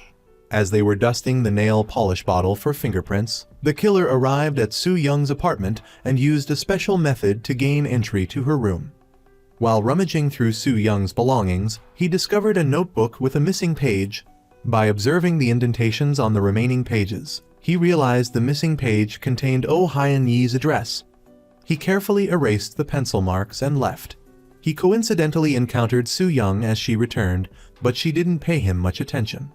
As they were dusting the nail polish bottle for fingerprints, the killer arrived at Soo-young's apartment and used a special method to gain entry to her room. While rummaging through Soo-young's belongings, he discovered a notebook with a missing page. By observing the indentations on the remaining pages, he realized the missing page contained Oh Hyun-yee's address. He carefully erased the pencil marks and left. He coincidentally encountered Soo-young as she returned, but she didn't pay him much attention.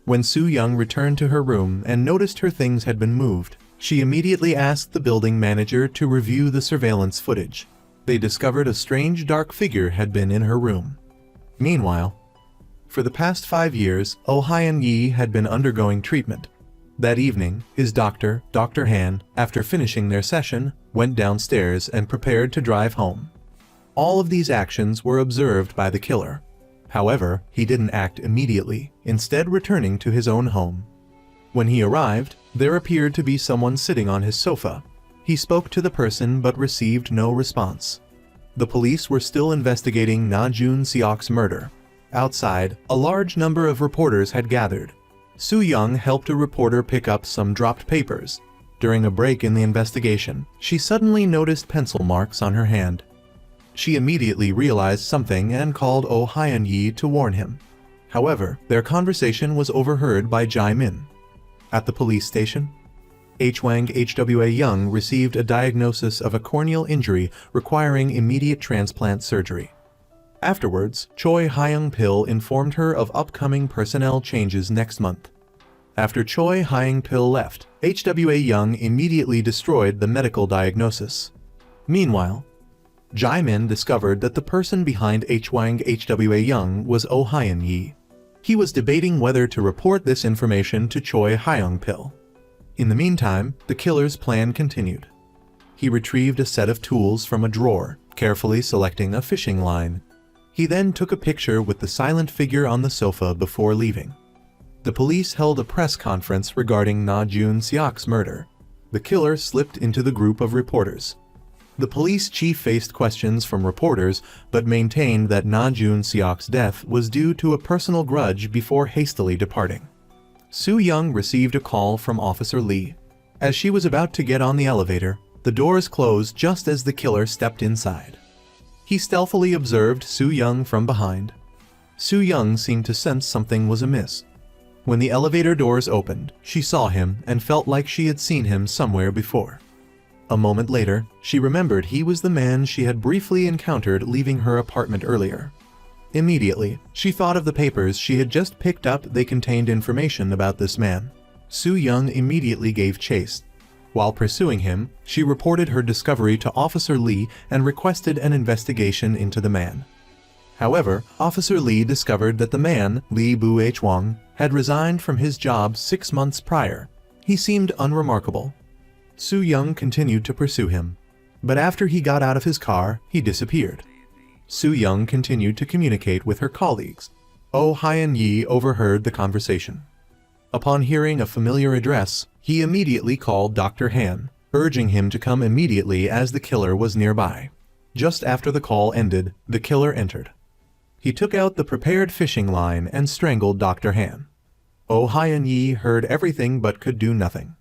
When Soo-young returned to her room and noticed her things had been moved, she immediately asked the building manager to review the surveillance footage. They discovered a strange dark figure had been in her room. Meanwhile, for the past 5 years, Oh Hyun-yee had been undergoing treatment. That evening, his doctor, Dr. Han, after finishing their session, went downstairs and prepared to drive home. All of these actions were observed by the killer. However, he didn't act immediately, instead returning to his own home. When he arrived, there appeared to be someone sitting on his sofa. He spoke to the person but received no response. The police were still investigating Najun-seok's murder. Outside, a large number of reporters had gathered. Soo-young helped a reporter pick up some dropped papers. During a break in the investigation, she suddenly noticed pencil marks on her hand. She immediately realized something and called Oh Hyun-yee to warn him. However, their conversation was overheard by Jae-min. At the police station, Hwang Hwa-young received a diagnosis of a corneal injury requiring immediate transplant surgery. Afterwards, Choy Hyang-pill informed her of upcoming personnel changes next month. After Choy Hyang-pill left, Hwa-young immediately destroyed the medical diagnosis. Meanwhile, Jae-min discovered that the person behind Hwang Hwa-young was Oh Hyun-yee. He was debating whether to report this information to Choy Hyang-pill. In the meantime, the killer's plan continued. He retrieved a set of tools from a drawer, carefully selecting a fishing line. He then took a picture with the silent figure on the sofa before leaving. The police held a press conference regarding Najun-seok's murder. The killer slipped into the group of reporters. The police chief faced questions from reporters but maintained that Najun-seok's death was due to a personal grudge before hastily departing. Soo-young received a call from Officer Lee. As she was about to get on the elevator, the doors closed just as the killer stepped inside. He stealthily observed Soo-young from behind. Soo-young seemed to sense something was amiss. When the elevator doors opened, she saw him and felt like she had seen him somewhere before. A moment later, she remembered he was the man she had briefly encountered leaving her apartment earlier. Immediately, she thought of the papers she had just picked up. They contained information about this man. Soo-young immediately gave chase. While pursuing him, she reported her discovery to Officer Lee and requested an investigation into the man. However, Officer Lee discovered that the man, Lee Bu-hwang, had resigned from his job 6 months prior. He seemed unremarkable. Soo-young continued to pursue him, but after he got out of his car, he disappeared. Soo-young continued to communicate with her colleagues. Oh Hyun-yee overheard the conversation. Upon hearing a familiar address, he immediately called Dr. Han, urging him to come immediately as the killer was nearby. Just after the call ended, the killer entered. He took out the prepared fishing line and strangled Dr. Han. Oh Hyun-yee heard everything but could do nothing.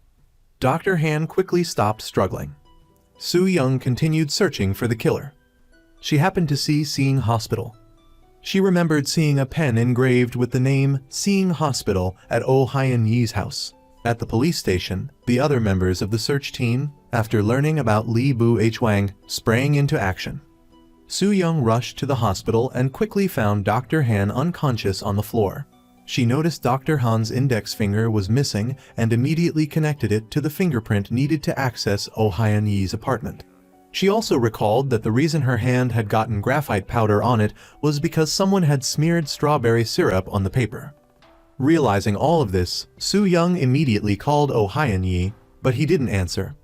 Dr. Han quickly stopped struggling. Soo-young continued searching for the killer. She happened to see Seeing Hospital. She remembered seeing a pen engraved with the name Seeing Hospital at Oh Hyun-yee's house. At the police station, the other members of the search team, after learning about Lee Bu-hwang, sprang into action. Soo-young rushed to the hospital and quickly found Dr. Han unconscious on the floor. She noticed Dr. Han's index finger was missing and immediately connected it to the fingerprint needed to access Oh Hyun-yee's apartment. She also recalled that the reason her hand had gotten graphite powder on it was because someone had smeared strawberry syrup on the paper. Realizing all of this, Soo-young immediately called Oh Hyun-yee, but he didn't answer.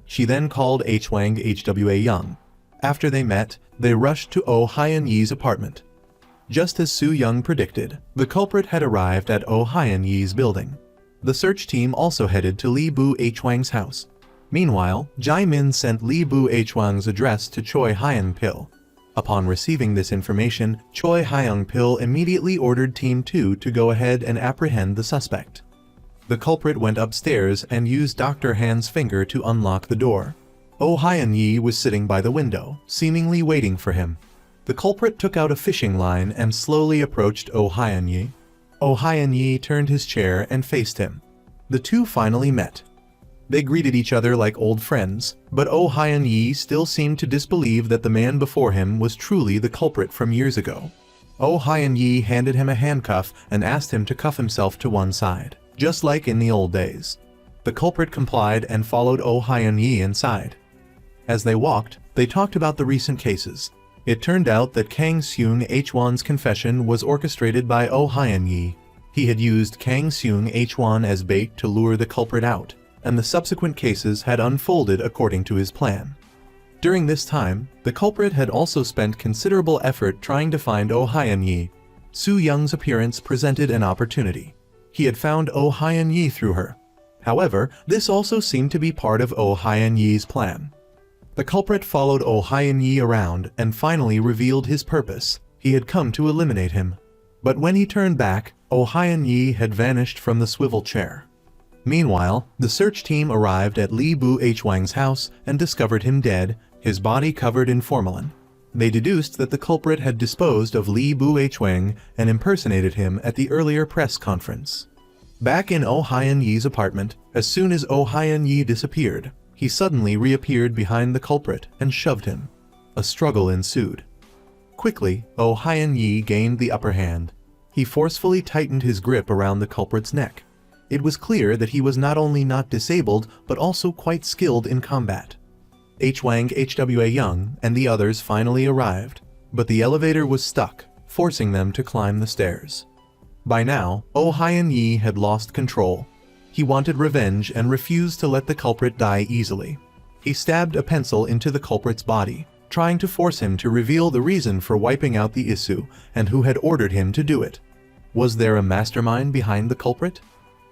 She then called Hwang Hwa-young. After they met, they rushed to Oh Hwang-yu's apartment. Just as Soo-young predicted, the culprit had arrived at Oh Hwang-yu's building. The search team also headed to Lee Bu-hwang's house. Meanwhile, Jae-min sent Lee Bu-hwang's address to Choy Hyang-pill. Upon receiving this information, Choy Hyang-pill immediately ordered Team 2 to go ahead and apprehend the suspect. The culprit went upstairs and used Dr. Han's finger to unlock the door. Oh Hwang-yu was sitting by the window, seemingly waiting for him. The culprit took out a fishing line and slowly approached Oh Hwang-yu. Oh Hwang-yu turned his chair and faced him. The two finally met. They greeted each other like old friends, but Oh Hwang-yu still seemed to disbelieve that the man before him was truly the culprit from years ago. Oh Hwang-yu handed him a handcuff and asked him to cuff himself to one side, just like in the old days. The culprit complied and followed Oh Hwang-yu inside. As they walked, they talked about the recent cases. It turned out that Kang Seung-hwan's confession was orchestrated by Oh Hwang-yu. He had used Kang Seung-hwan as bait to lure the culprit out, and the subsequent cases had unfolded according to his plan. During this time, the culprit had also spent considerable effort trying to find Oh Hwang-yu. Soo-young's appearance presented an opportunity. He had found Oh Hwang-yu through her. However, this also seemed to be part of Oh Hwang-yu's plan. The culprit followed Oh Hwang-yu around and finally revealed his purpose. He had come to eliminate him. But when he turned back, Oh Hwang-yu had vanished from the swivel chair. Meanwhile, the search team arrived at Lee Bu-hwang's house and discovered him dead, his body covered in formalin. They deduced that the culprit had disposed of Lee Bu-hwang and impersonated him at the earlier press conference. Back in Oh Hwang-yu's apartment, as soon as Oh Hwang-yu disappeared, he suddenly reappeared behind the culprit and shoved him. A struggle ensued. Quickly, Oh Hwang-yu gained the upper hand. He forcefully tightened his grip around the culprit's neck. It was clear that he was not only not disabled, but also quite skilled in combat. Hwang Hwa-young and the others finally arrived, but the elevator was stuck, forcing them to climb the stairs. By now, Oh Hwang-yu had lost control. He wanted revenge and refused to let the culprit die easily. He stabbed a pencil into the culprit's body, trying to force him to reveal the reason for wiping out the issue and who had ordered him to do it. Was there a mastermind behind the culprit?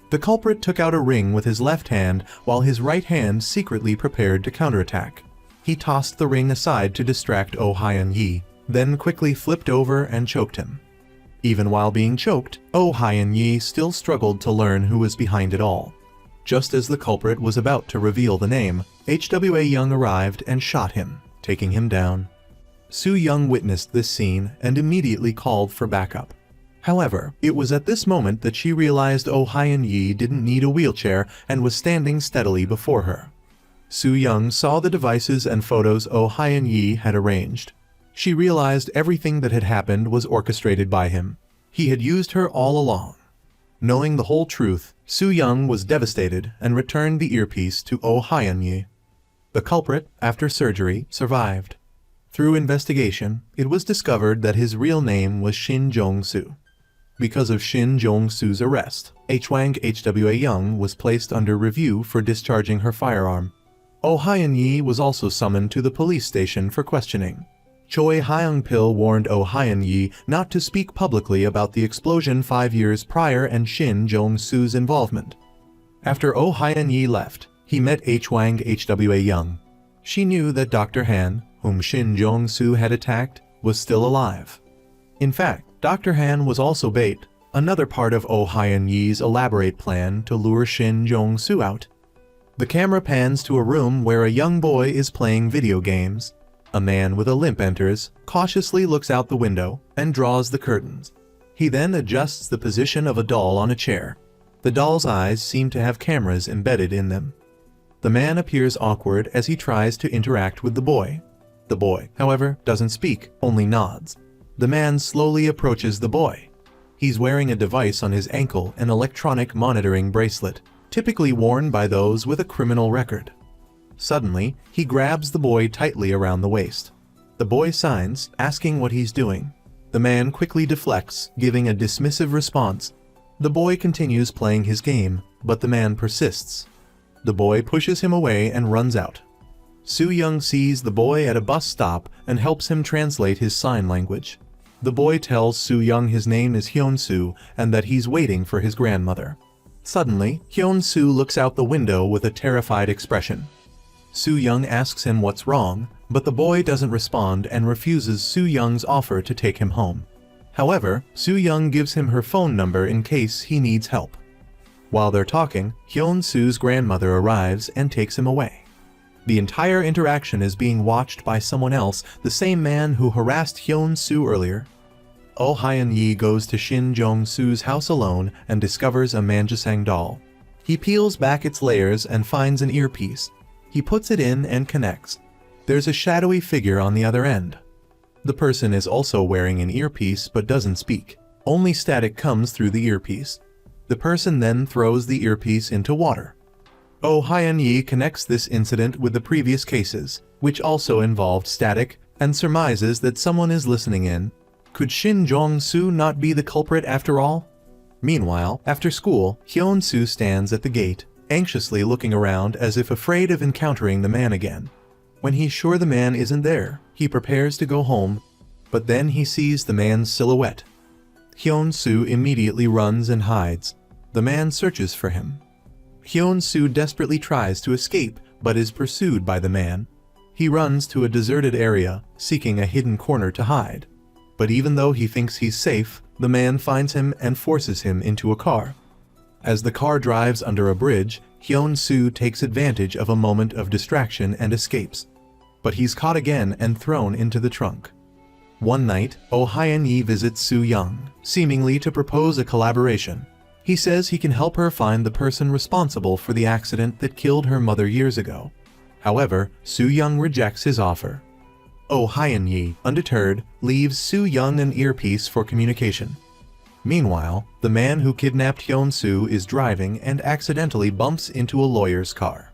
The culprit took out a ring with his left hand while his right hand secretly prepared to counterattack. He tossed the ring aside to distract Oh Hwang-yu, then quickly flipped over and choked him. Even while being choked, Oh Hwang-yu still struggled to learn who was behind it all. Just as the culprit was about to reveal the name, Hwa-young arrived and shot him, taking him down. Soo-young witnessed this scene and immediately called for backup. However, it was at this moment that she realized Oh Hwang-yu didn't need a wheelchair and was standing steadily before her. Soo-young saw the devices and photos Oh Hwang-yu had arranged. She realized everything that had happened was orchestrated by him. He had used her all along. Knowing the whole truth, Soo-young was devastated and returned the earpiece to Oh Hwang-yu. The culprit, after surgery, survived. Through investigation, it was discovered that his real name was Shin Jong-soo. Because of Shin Jong-soo's arrest, Hwang Hwa-young was placed under review for discharging her firearm. Oh Hwang-yu was also summoned to the police station for questioning. Choy Hyang-pill warned Oh Hwang-yu not to speak publicly about the explosion 5 years prior and Shin Jong-soo's involvement. After Oh Hwang-yu left, he met Hwang Hwa-young. She knew that Dr. Han, whom Shin Jong-soo had attacked, was still alive. In fact, Dr. Han was also bait, another part of Oh Hwang-yu's elaborate plan to lure Shin Jong-soo out. The camera pans to a room where a young boy is playing video games. A man with a limp enters, cautiously looks out the window, and draws the curtains. He then adjusts the position of a doll on a chair. The doll's eyes seem to have cameras embedded in them. The man appears awkward as he tries to interact with the boy. The boy, however, doesn't speak, only nods. The man slowly approaches the boy. He's wearing a device on his ankle, an electronic monitoring bracelet, typically worn by those with a criminal record. Suddenly, he grabs the boy tightly around the waist. The boy signs, asking what he's doing. The man quickly deflects, giving a dismissive response. The boy continues playing his game, but the man persists. The boy pushes him away and runs out. Soo-young sees the boy at a bus stop and helps him translate his sign language. The boy tells Soo-young his name is Hon-su and that he's waiting for his grandmother. Suddenly, Hon-su looks out the window with a terrified expression. Soo-young asks him what's wrong, but the boy doesn't respond and refuses Soo-young's offer to take him home. However, Soo-young gives him her phone number in case he needs help. While they're talking, Hon-su's grandmother arrives and takes him away. The entire interaction is being watched by someone else, the same man who harassed Hon-su earlier. Oh Hyun-yi goes to Shin Jong-soo's house alone and discovers a Manjusang doll. He peels back its layers and finds an earpiece. He puts it in and connects. There's a shadowy figure on the other end. The person is also wearing an earpiece but doesn't speak. Only static comes through the earpiece. The person then throws the earpiece into water. Oh Hyun-yi connects this incident with the previous cases, which also involved static, and surmises that someone is listening in. Could Shin Jong-soo not be the culprit after all? Meanwhile, after school, Hon-su stands at the gate, anxiously looking around as if afraid of encountering the man again. When he's sure the man isn't there, he prepares to go home, but then he sees the man's silhouette. Hon-su immediately runs and hides. The man searches for him. Hon-su desperately tries to escape, but is pursued by the man. He runs to a deserted area, seeking a hidden corner to hide. But even though he thinks he's safe, the man finds him and forces him into a car. As the car drives under a bridge, Hon-su takes advantage of a moment of distraction and escapes. But he's caught again and thrown into the trunk. One night, Oh Hyun-yi visits Soo-young, seemingly to propose a collaboration. He says he can help her find the person responsible for the accident that killed her mother years ago. However, Soo-young rejects his offer. Oh Hyun-yi, undeterred, leaves Soo-young an earpiece for communication. Meanwhile, the man who kidnapped Hon-su is driving and accidentally bumps into a lawyer's car.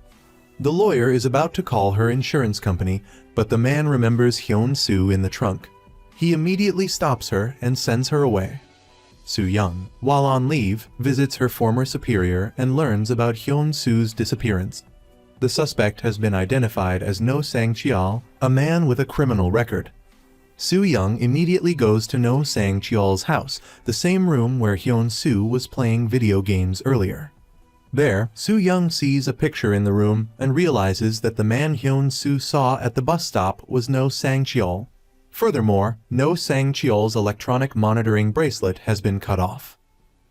The lawyer is about to call her insurance company, but the man remembers Hon-su in the trunk. He immediately stops her and sends her away. Soo-young, while on leave, visits her former superior and learns about Hon-su's disappearance. The suspect has been identified as No Sang-cheol, a man with a criminal record. Soo-young immediately goes to No Sang-cheol's house, the same room where Hon-su was playing video games earlier. There, Soo-young sees a picture in the room and realizes that the man Hon-su saw at the bus stop was No Sang-cheol. Furthermore, No Sang-cheol's electronic monitoring bracelet has been cut off.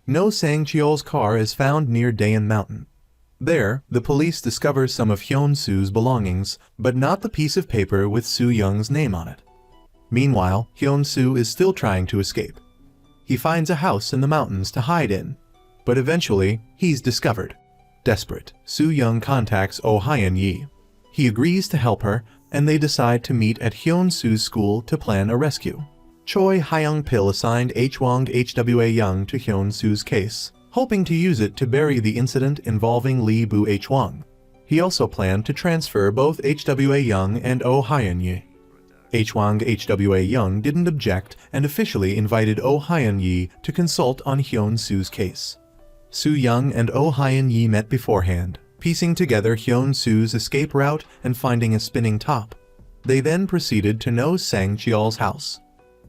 No Sang-cheol's car is found near Daean Mountain. There, the police discover some of Hon-su's belongings, but not the piece of paper with Soo-young's name on it. Meanwhile, Hon-su is still trying to escape. He finds a house in the mountains to hide in, but eventually, he's discovered. Desperate, Soo-young contacts Oh Hyun-yi. He agrees to help her, and they decide to meet at Hon-su's school to plan a rescue. Choy Hyang-pill assigned Hwang Hwa-young to Hon-su's case, hoping to use it to bury the incident involving Lee Bu-hwang. He also planned to transfer both Hwa-young and Oh Hyun-yi. Hwang Hwa-young didn't object and officially invited Oh Hyun-yi to consult on Hon-su's case. Soo-young and Oh Hyun-yi met beforehand, piecing together Hon-su's escape route and finding a spinning top. They then proceeded to No Sang-cheol's house.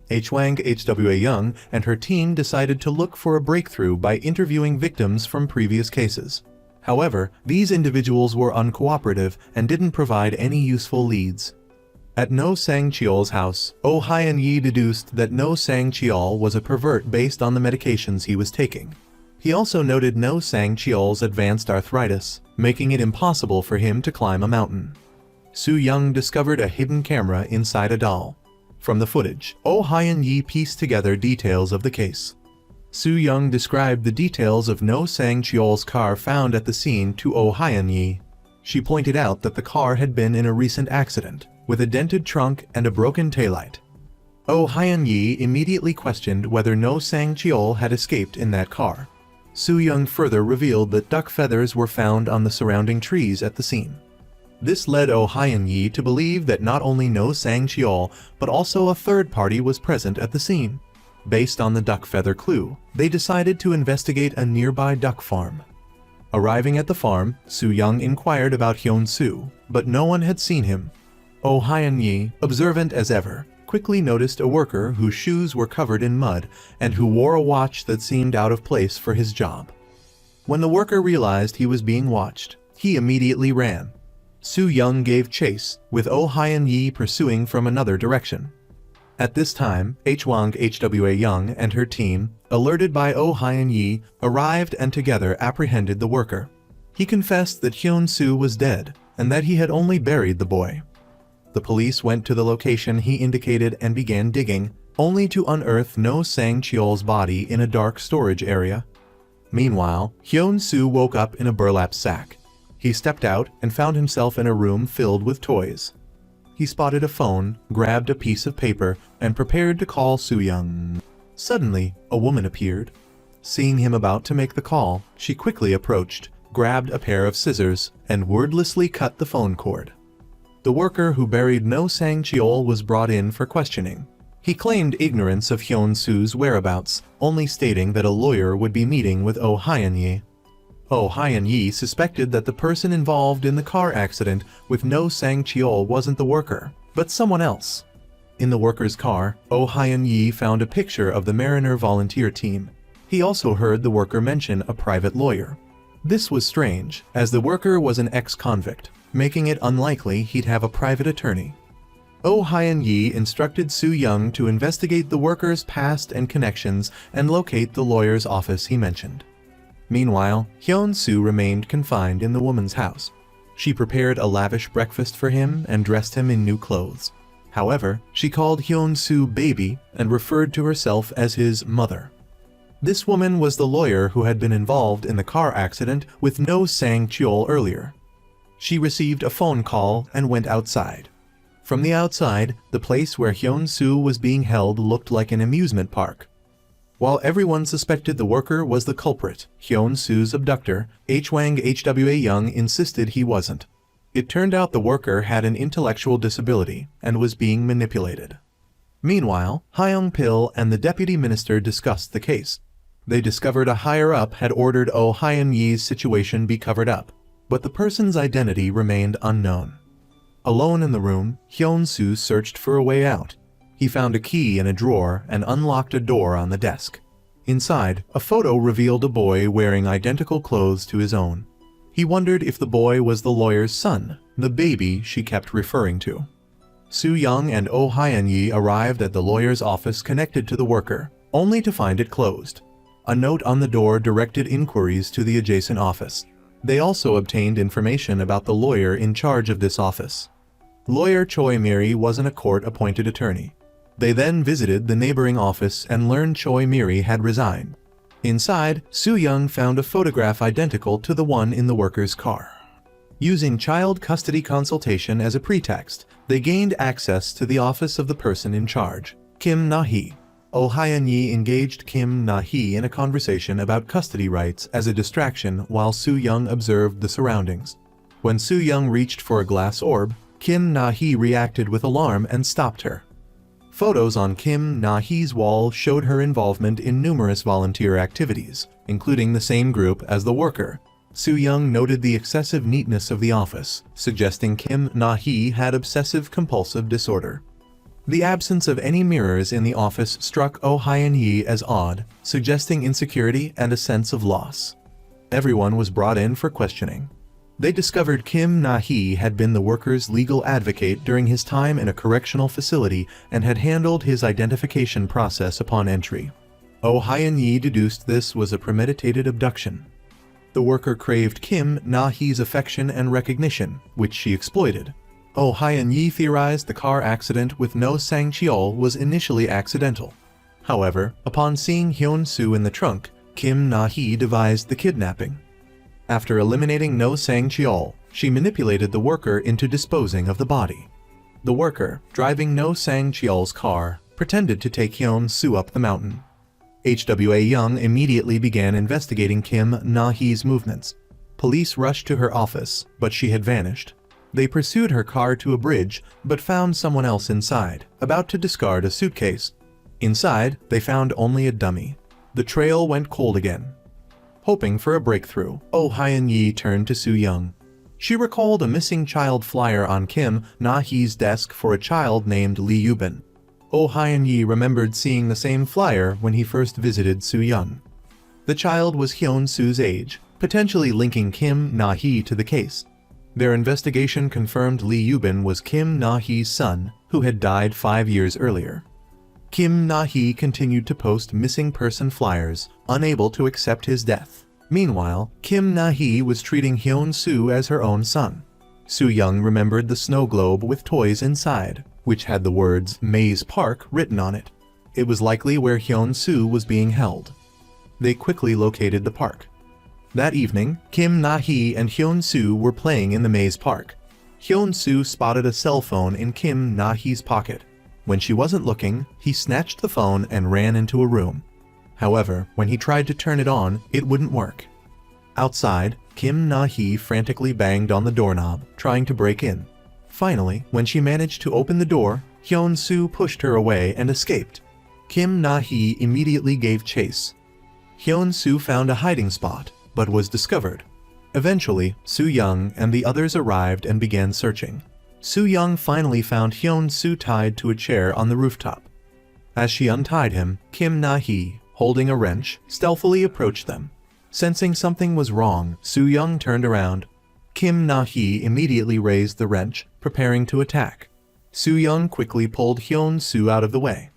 Hwang Hwa-young and her team decided to look for a breakthrough by interviewing victims from previous cases. However, these individuals were uncooperative and didn't provide any useful leads. At No Sang-cheol's house, Oh Hyun-yi deduced that No Sang-cheol was a pervert based on the medications he was taking. He also noted No Sang-cheol's advanced arthritis, making it impossible for him to climb a mountain. Soo-young discovered a hidden camera inside a doll. From the footage, Oh Hyun-yi pieced together details of the case. Soo-young described the details of No Sang-cheol's car found at the scene to Oh Hyun-yi. She pointed out that the car had been in a recent accident, with a dented trunk and a broken taillight. Oh Hyun-yi immediately questioned whether No Sang-cheol had escaped in that car. Soo-young further revealed that duck feathers were found on the surrounding trees at the scene. This led Oh Hyun-yi to believe that not only No Sang-cheol, but also a third party was present at the scene. Based on the duck feather clue, they decided to investigate a nearby duck farm. Arriving at the farm, Soo-young inquired about Hon-su, but no one had seen him. Oh Hyun-yi, observant as ever, quickly noticed a worker whose shoes were covered in mud and who wore a watch that seemed out of place for his job. When the worker realized he was being watched, he immediately ran. Soo-young gave chase, with Oh Hyun-yi pursuing from another direction. At this time, Hwang Hwa-young and her team, alerted by Oh Hyun-yi, arrived and together apprehended the worker. He confessed that Hon-su was dead, and that he had only buried the boy. The police went to the location he indicated and began digging, only to unearth No Sang-cheol's body in a dark storage area. Meanwhile, Hon-su woke up in a burlap sack. He stepped out and found himself in a room filled with toys. He spotted a phone, grabbed a piece of paper, and prepared to call Soo-young. Suddenly, a woman appeared. Seeing him about to make the call, she quickly approached, grabbed a pair of scissors, and wordlessly cut the phone cord. The worker who buried No Sang-cheol was brought in for questioning. He claimed ignorance of Hon-su's whereabouts, only stating that a lawyer would be meeting with Oh Hyun-yi. Oh Hyun-yi suspected that the person involved in the car accident with No Sang-cheol wasn't the worker, but someone else. In the worker's car, Oh Hyun-yi found a picture of the Mariner volunteer team. He also heard the worker mention a private lawyer. This was strange, as the worker was an ex-convict, making it unlikely he'd have a private attorney. Oh Hyun-yi instructed Soo-young to investigate the worker's past and connections and locate the lawyer's office he mentioned. Meanwhile, Hon-su remained confined in the woman's house. She prepared a lavish breakfast for him and dressed him in new clothes. However, she called Hon-su baby and referred to herself as his mother. This woman was the lawyer who had been involved in the car accident with No Sang-cheol earlier. She received a phone call and went outside. From the outside, the place where Hon-su was being held looked like an amusement park. While everyone suspected the worker was the culprit, Hon-su's abductor, Hwang Hwa-young, insisted he wasn't. It turned out the worker had an intellectual disability and was being manipulated. Meanwhile, Hyang-pill and the deputy minister discussed the case. They discovered a higher-up had ordered Oh Hyun-yi's situation be covered up, but the person's identity remained unknown. Alone in the room, Hon-su searched for a way out. He found a key in a drawer and unlocked a door on the desk. Inside, a photo revealed a boy wearing identical clothes to his own. He wondered if the boy was the lawyer's son, the baby she kept referring to. Soo-young and Oh Hyun-yi arrived at the lawyer's office connected to the worker, only to find it closed. A note on the door directed inquiries to the adjacent office. They also obtained information about the lawyer in charge of this office. Lawyer Choy Miri wasn't a court-appointed attorney. They then visited the neighboring office and learned Choy Miri had resigned. Inside, Soo-young found a photograph identical to the one in the worker's car. Using child custody consultation as a pretext, they gained access to the office of the person in charge, Kim Na-hee. Oh Hyun-yi engaged Kim Na-hee in a conversation about custody rights as a distraction while Soo-young observed the surroundings. When Soo-young reached for a glass orb, Kim Na-hee reacted with alarm and stopped her. Photos on Kim Na-hee's wall showed her involvement in numerous volunteer activities, including the same group as the worker. Soo-young noted the excessive neatness of the office, suggesting Kim Na-hee had obsessive-compulsive disorder. The absence of any mirrors in the office struck Oh Hyun-yi as odd, suggesting insecurity and a sense of loss. Everyone was brought in for questioning. They discovered Kim Na-hee had been the worker's legal advocate during his time in a correctional facility and had handled his identification process upon entry. Oh Hyun-yi deduced this was a premeditated abduction. The worker craved Kim Na-hee's affection and recognition, which she exploited. Oh Hyun-yi theorized the car accident with No Sang-cheol was initially accidental. However, upon seeing Hon-su in the trunk, Kim Na-hee devised the kidnapping. After eliminating No Sang-cheol, she manipulated the worker into disposing of the body. The worker, driving No Sang-cheol's car, pretended to take Hon-su up the mountain. Hwa-young immediately began investigating Kim Na-hee's movements. Police rushed to her office, but she had vanished. They pursued her car to a bridge, but found someone else inside, about to discard a suitcase. Inside, they found only a dummy. The trail went cold again. hoping for a breakthrough. Oh Hyun-yi turned to Soo-young. She recalled a missing child flyer on Kim Na-hee's desk for a child named Lee Yubin. Oh Hyun-yi remembered seeing the same flyer when he first visited Soo-young. The child was Hyun-su's age, potentially linking Kim Na-hee to the case. Their investigation confirmed Lee Yubin was Kim Na-hee's son, who had died 5 years earlier. Kim Na-hee continued to post missing person flyers, unable to accept his death. Meanwhile, Kim Na-hee was treating Hyun-su as her own son. Soo-young remembered the snow globe with toys inside, which had the words Maze Park written on it. It was likely where Hyun-su was being held. They quickly located the park. That evening, Kim Na-hee and Hyun-su were playing in the maze park. Hyun-su spotted a cell phone in Kim Na-hee's pocket. When she wasn't looking, he snatched the phone and ran into a room. However, when he tried to turn it on, it wouldn't work. Outside, Kim Na-hee frantically banged on the doorknob, trying to break in. Finally, when she managed to open the door, Hyun-su pushed her away and escaped. Kim Na-hee immediately gave chase. Hyun-su found a hiding spot, but was discovered. Eventually, Soo-young and the others arrived and began searching. Soo-young finally found Hyun-su tied to a chair on the rooftop. As she untied him, Kim Na-hee, holding a wrench, stealthily approached them. Sensing something was wrong, Soo-young turned around. Kim Na-hee immediately raised the wrench, preparing to attack. Soo-young quickly pulled Hyun-su out of the way.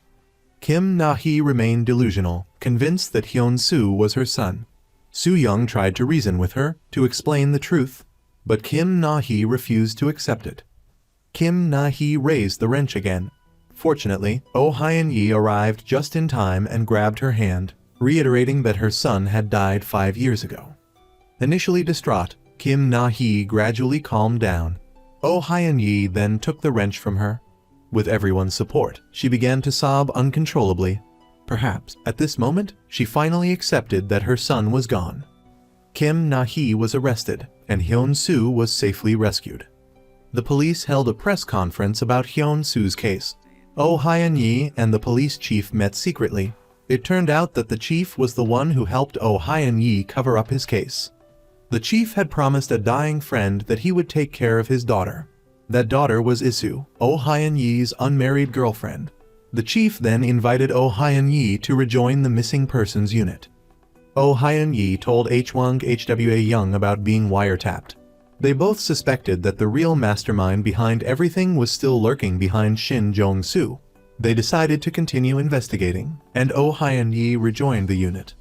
Kim Na-hee remained delusional, convinced that Hyun-su was her son. Soo-young tried to reason with her, to explain the truth, but Kim Na-hee refused to accept it. Kim Na-hee raised the wrench again. Fortunately, Oh Hyun-yi arrived just in time and grabbed her hand, reiterating that her son had died 5 years ago. Initially distraught, Kim Na-hee gradually calmed down. Oh Hyun-yi then took the wrench from her. With everyone's support, she began to sob uncontrollably. Perhaps, at this moment, she finally accepted that her son was gone. Kim Na-hee was arrested, and Hyun-su was safely rescued. The police held a press conference about Hyun-su's case. Oh Hyun-yi and the police chief met secretly. It turned out that the chief was the one who helped Oh Hyun-yi cover up his case. The chief had promised a dying friend that he would take care of his daughter. That daughter was Isu, Oh Hyun-yi's unmarried girlfriend. The chief then invited Oh Hyun-yi to rejoin the missing persons unit. Oh Hyun-yi told Hwang Hwa-young about being wiretapped. They both suspected that the real mastermind behind everything was still lurking behind Shin Jong-soo. They decided to continue investigating, and Oh Hyun-yi rejoined the unit.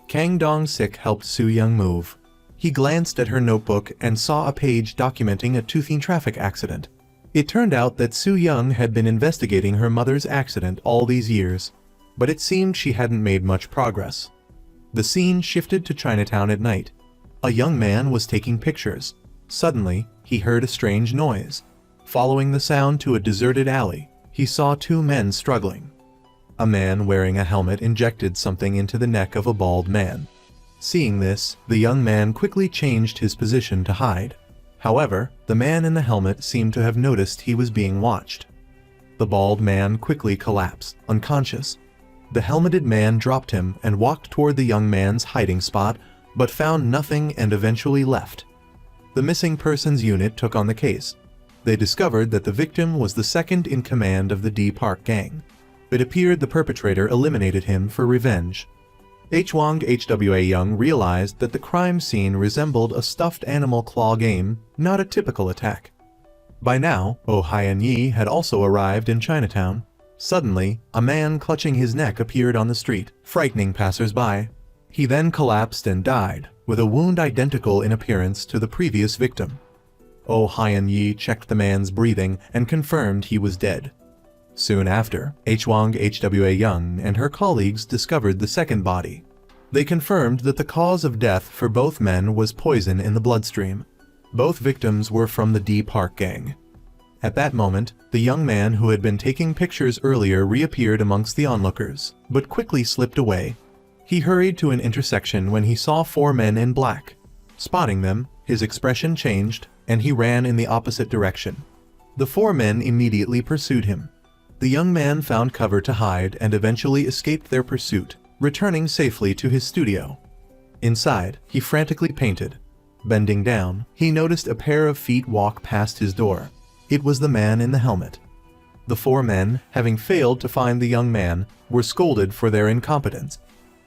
Kang Dong-siik helped Soo-young move. He glanced at her notebook and saw a page documenting a toothy traffic accident. It turned out that Soo-young had been investigating her mother's accident all these years, but it seemed she hadn't made much progress. The scene shifted to Chinatown at night. A young man was taking pictures. Suddenly, he heard a strange noise. Following the sound to a deserted alley, he saw 2 men struggling. A man wearing a helmet injected something into the neck of a bald man. Seeing this, the young man quickly changed his position to hide. However, the man in the helmet seemed to have noticed he was being watched. The bald man quickly collapsed, unconscious. The helmeted man dropped him and walked toward the young man's hiding spot, but found nothing and eventually left. The missing persons unit took on the case. They discovered that the victim was the second in command of the D Park gang. It appeared the perpetrator eliminated him for revenge. Hwang Hwa-young realized that the crime scene resembled a stuffed animal claw game, not a typical attack. By now, Oh Hyun-yi had also arrived in Chinatown. Suddenly, a man clutching his neck appeared on the street, frightening passers-by. He then collapsed and died, with a wound identical in appearance to the previous victim. Oh Hyun-yi checked the man's breathing and confirmed he was dead. Soon after, Hwang Hwa-young and her colleagues discovered the second body. They confirmed that the cause of death for both men was poison in the bloodstream. Both victims were from the D Park gang. At that moment, the young man who had been taking pictures earlier reappeared amongst the onlookers, but quickly slipped away. He hurried to an intersection when he saw 4 men in black. Spotting them, his expression changed, and he ran in the opposite direction. The 4 men immediately pursued him. The young man found cover to hide and eventually escaped their pursuit, returning safely to his studio. Inside, he frantically painted. Bending down, he noticed a pair of feet walk past his door. It was the man in the helmet. The four men, having failed to find the young man, were scolded for their incompetence.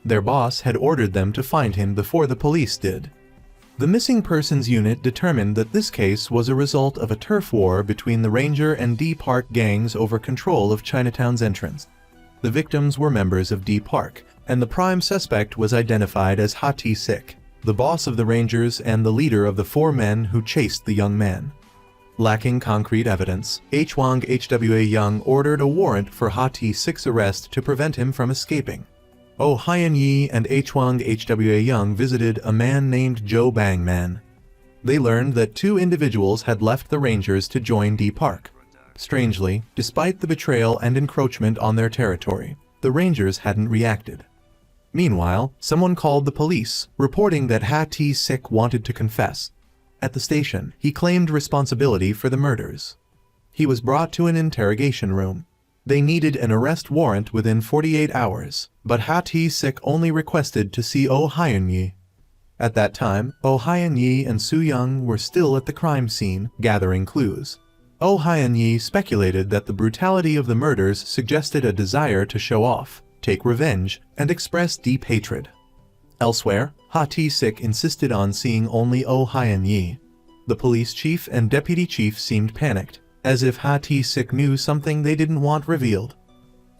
Their boss had ordered them to find him before the police did. The missing persons unit determined that this case was a result of a turf war between the Ranger and D Park gangs over control of Chinatown's entrance. The victims were members of D Park, and the prime suspect was identified as Ha-ti-sik, the boss of the Rangers and the leader of the four men who chased the young man. Lacking concrete evidence, Hwang Hwa-young ordered a warrant for Ha-ti-sik's arrest to prevent him from escaping. Oh Hyun-yi and Hwang Hwa-young visited a man named Jo Bang-man. They learned that two individuals had left the Rangers to join D Park. Strangely, despite the betrayal and encroachment on their territory, the Rangers hadn't reacted. Meanwhile, someone called the police, reporting that Ha-ti-sik wanted to confess. At the station, he claimed responsibility for the murders. He was brought to an interrogation room. They needed an arrest warrant within 48 hours, but Ha-ti-sik only requested to see Oh Hyun-yi. At that time, Oh Hyun-yi and Soo-young were still at the crime scene, gathering clues. Oh Hyun-yi speculated that the brutality of the murders suggested a desire to show off, take revenge, and express deep hatred. Elsewhere, Ha-ti-sik insisted on seeing only Oh Hyun-yi. The police chief and deputy chief seemed panicked, as if Ha-ti-sik knew something they didn't want revealed.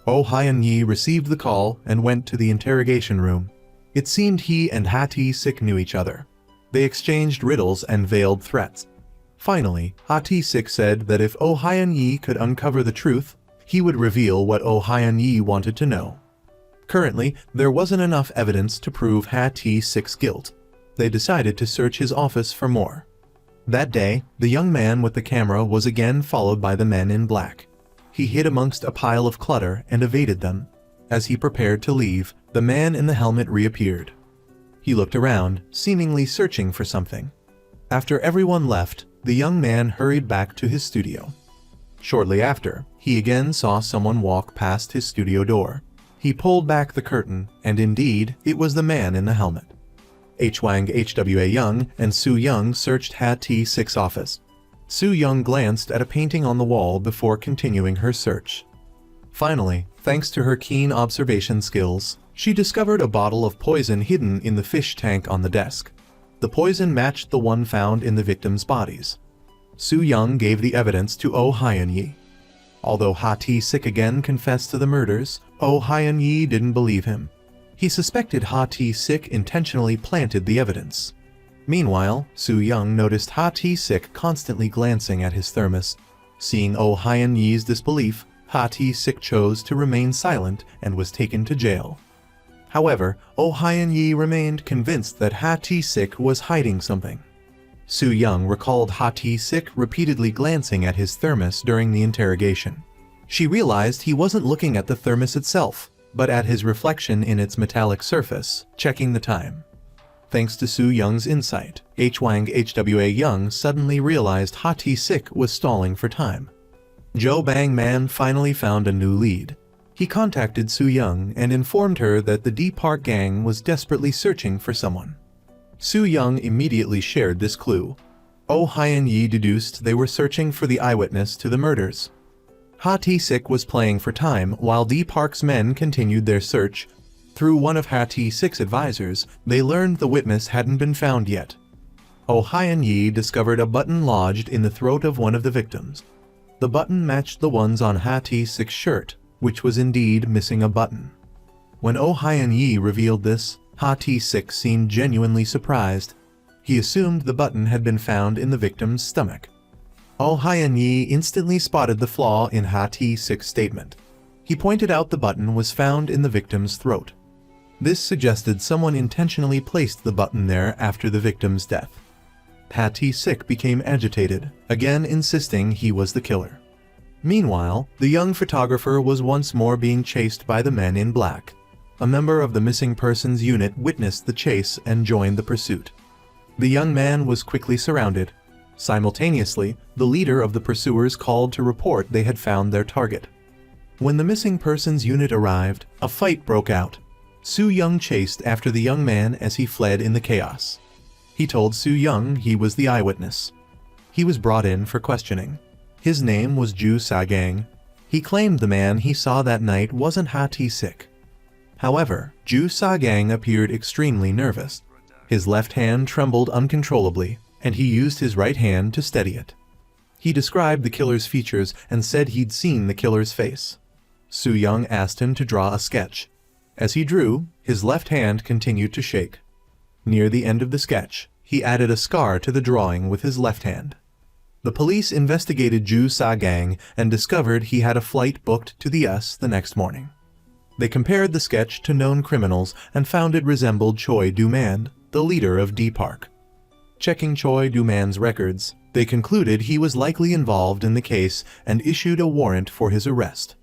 Oh Hyun-yi received the call and went to the interrogation room. It seemed he and Ha-ti-sik knew each other. They exchanged riddles and veiled threats. Finally, Ha-ti-sik said that if Oh Hyun-yi could uncover the truth, he would reveal what Oh Hyun-yi wanted to know. Currently, there wasn't enough evidence to prove Ha-ti-sik's guilt. They decided to search his office for more. That day, the young man with the camera was again followed by the men in black. He hid amongst a pile of clutter and evaded them. As he prepared to leave, the man in the helmet reappeared. He looked around, seemingly searching for something. After everyone left, the young man hurried back to his studio. Shortly after, he again saw someone walk past his studio door. He pulled back the curtain, and indeed, it was the man in the helmet. Hwang Hwa-young and Soo-young searched Ha-ti-sik's office. Soo-young glanced at a painting on the wall before continuing her search. Finally, thanks to her keen observation skills, she discovered a bottle of poison hidden in the fish tank on the desk. The poison matched the one found in the victims' bodies. Soo-young gave the evidence to Oh Hyun-yi. Although Ha-ti-sik again confessed to the murders, Oh Hyun-yi didn't believe him. He suspected Ha-ti-sik intentionally planted the evidence. Meanwhile, Soo-young noticed Ha-ti-sik constantly glancing at his thermos. Seeing Oh Hyun-yi's disbelief, Ha-ti-sik chose to remain silent and was taken to jail. However, Oh Hyun-yi remained convinced that Ha-ti-sik was hiding something. Soo-young recalled Ha-ti-sik repeatedly glancing at his thermos during the interrogation. She realized he wasn't looking at the thermos itself, but at his reflection in its metallic surface, checking the time. Thanks to Soo-young's insight, Hwang Hwa-young suddenly realized Ha-ti-sik was stalling for time. Jo Bang-man finally found a new lead. He contacted Soo-young and informed her that the D Park gang was desperately searching for someone. Soo-young immediately shared this clue. Oh Hyun-yi deduced they were searching for the eyewitness to the murders. Ha-ti-sik was playing for time while D Park's men continued their search. Through one of Ha-ti-sik's advisors, they learned the witness hadn't been found yet. Oh Hyun-yi discovered a button lodged in the throat of one of the victims. The button matched the ones on Ha-ti-sik's shirt, which was indeed missing a button. When Oh Hyun-yi revealed this, Ha-ti-sik seemed genuinely surprised. He assumed the button had been found in the victim's stomach. Oh Hyun-yi instantly spotted the flaw in Ha-ti-sik's statement. He pointed out the button was found in the victim's throat. This suggested someone intentionally placed the button there after the victim's death. Ha-ti-sik became agitated, again insisting he was the killer. Meanwhile, the young photographer was once more being chased by the men in black. A member of the missing persons unit witnessed the chase and joined the pursuit. The young man was quickly surrounded. Simultaneously, the leader of the pursuers called to report they had found their target. When the missing persons unit arrived, a fight broke out. Soo-young chased after the young man as he fled in the chaos. He told Soo-young he was the eyewitness. He was brought in for questioning. His name was Ju Sa-gang. He claimed the man he saw that night wasn't Dong-siik. However, Ju Sa-gang appeared extremely nervous. His left hand trembled uncontrollably, and he used his right hand to steady it. He described the killer's features and said he'd seen the killer's face. Soo-young asked him to draw a sketch. As he drew, his left hand continued to shake. Near the end of the sketch, he added a scar to the drawing with his left hand. The police investigated Ju Sa-gang and discovered he had a flight booked to the US the next morning. They compared the sketch to known criminals and found it resembled Choi Do-man, the leader of D-Park. Checking Choi Do-man's records, they concluded he was likely involved in the case and issued a warrant for his arrest.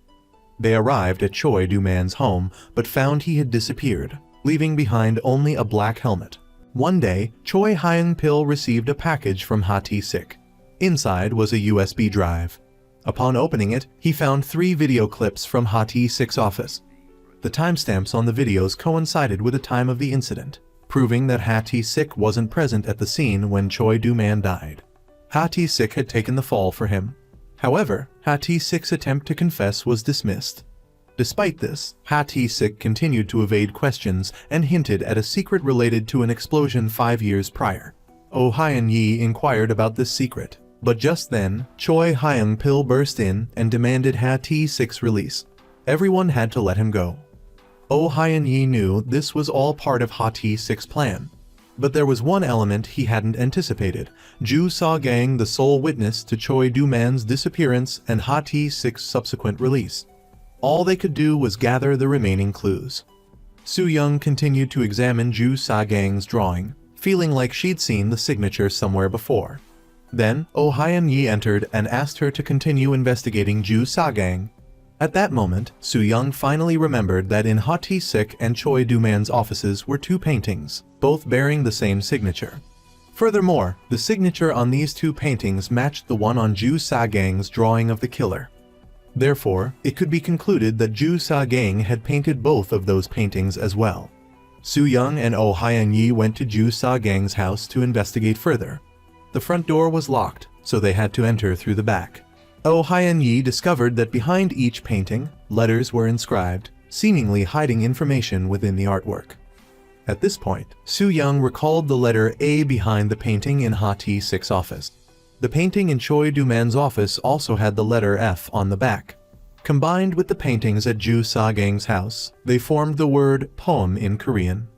They arrived at Choi Do-man's home but found he had disappeared, leaving behind only a black helmet. One day, Choy Hyang-pill received a package from Dong-siik. Inside was a USB drive. Upon opening it, he found 3 video clips from Dong-siik's office. The timestamps on the videos coincided with the time of the incident, proving that Dong-siik wasn't present at the scene when Choi Do-man died. Dong-siik had taken the fall for him. However, Dong-siik's attempt to confess was dismissed. Despite this, Dong-siik continued to evade questions and hinted at a secret related to an explosion 5 years prior. Oh Hyun-yi inquired about this secret, but just then, Choy Hyang-pill burst in and demanded Dong-siik's release. Everyone had to let him go. Oh Hyun-yi knew this was all part of Dong-siik's plan. But there was one element he hadn't anticipated: Ju Sa-gang, the sole witness to Choi Do-man's disappearance and Dong-siik's subsequent release. All they could do was gather the remaining clues. Soo-young continued to examine Ju Sa-gang's drawing, feeling like she'd seen the signature somewhere before. Then, Oh Hyun-yi entered and asked her to continue investigating Ju Sa-gang. At that moment, Soo-young finally remembered that in Dong-siik and Choi Do-man's offices were 2 paintings, both bearing the same signature. Furthermore, the signature on these 2 paintings matched the one on Ju Sa-gang's drawing of the killer. Therefore, it could be concluded that Ju Sa-gang had painted both of those paintings as well. Soo-young and Oh Hyun-yi went to Ju Sa-gang's house to investigate further. The front door was locked, so they had to enter through the back. Oh Hyun-yi discovered that behind each painting, letters were inscribed, seemingly hiding information within the artwork. At this point, Soo-young recalled the letter A behind the painting in Dong-siik's office. The painting in Choi Do-man's office also had the letter F on the back. Combined with the paintings at Ju Sa-gang's house, they formed the word poem in Korean.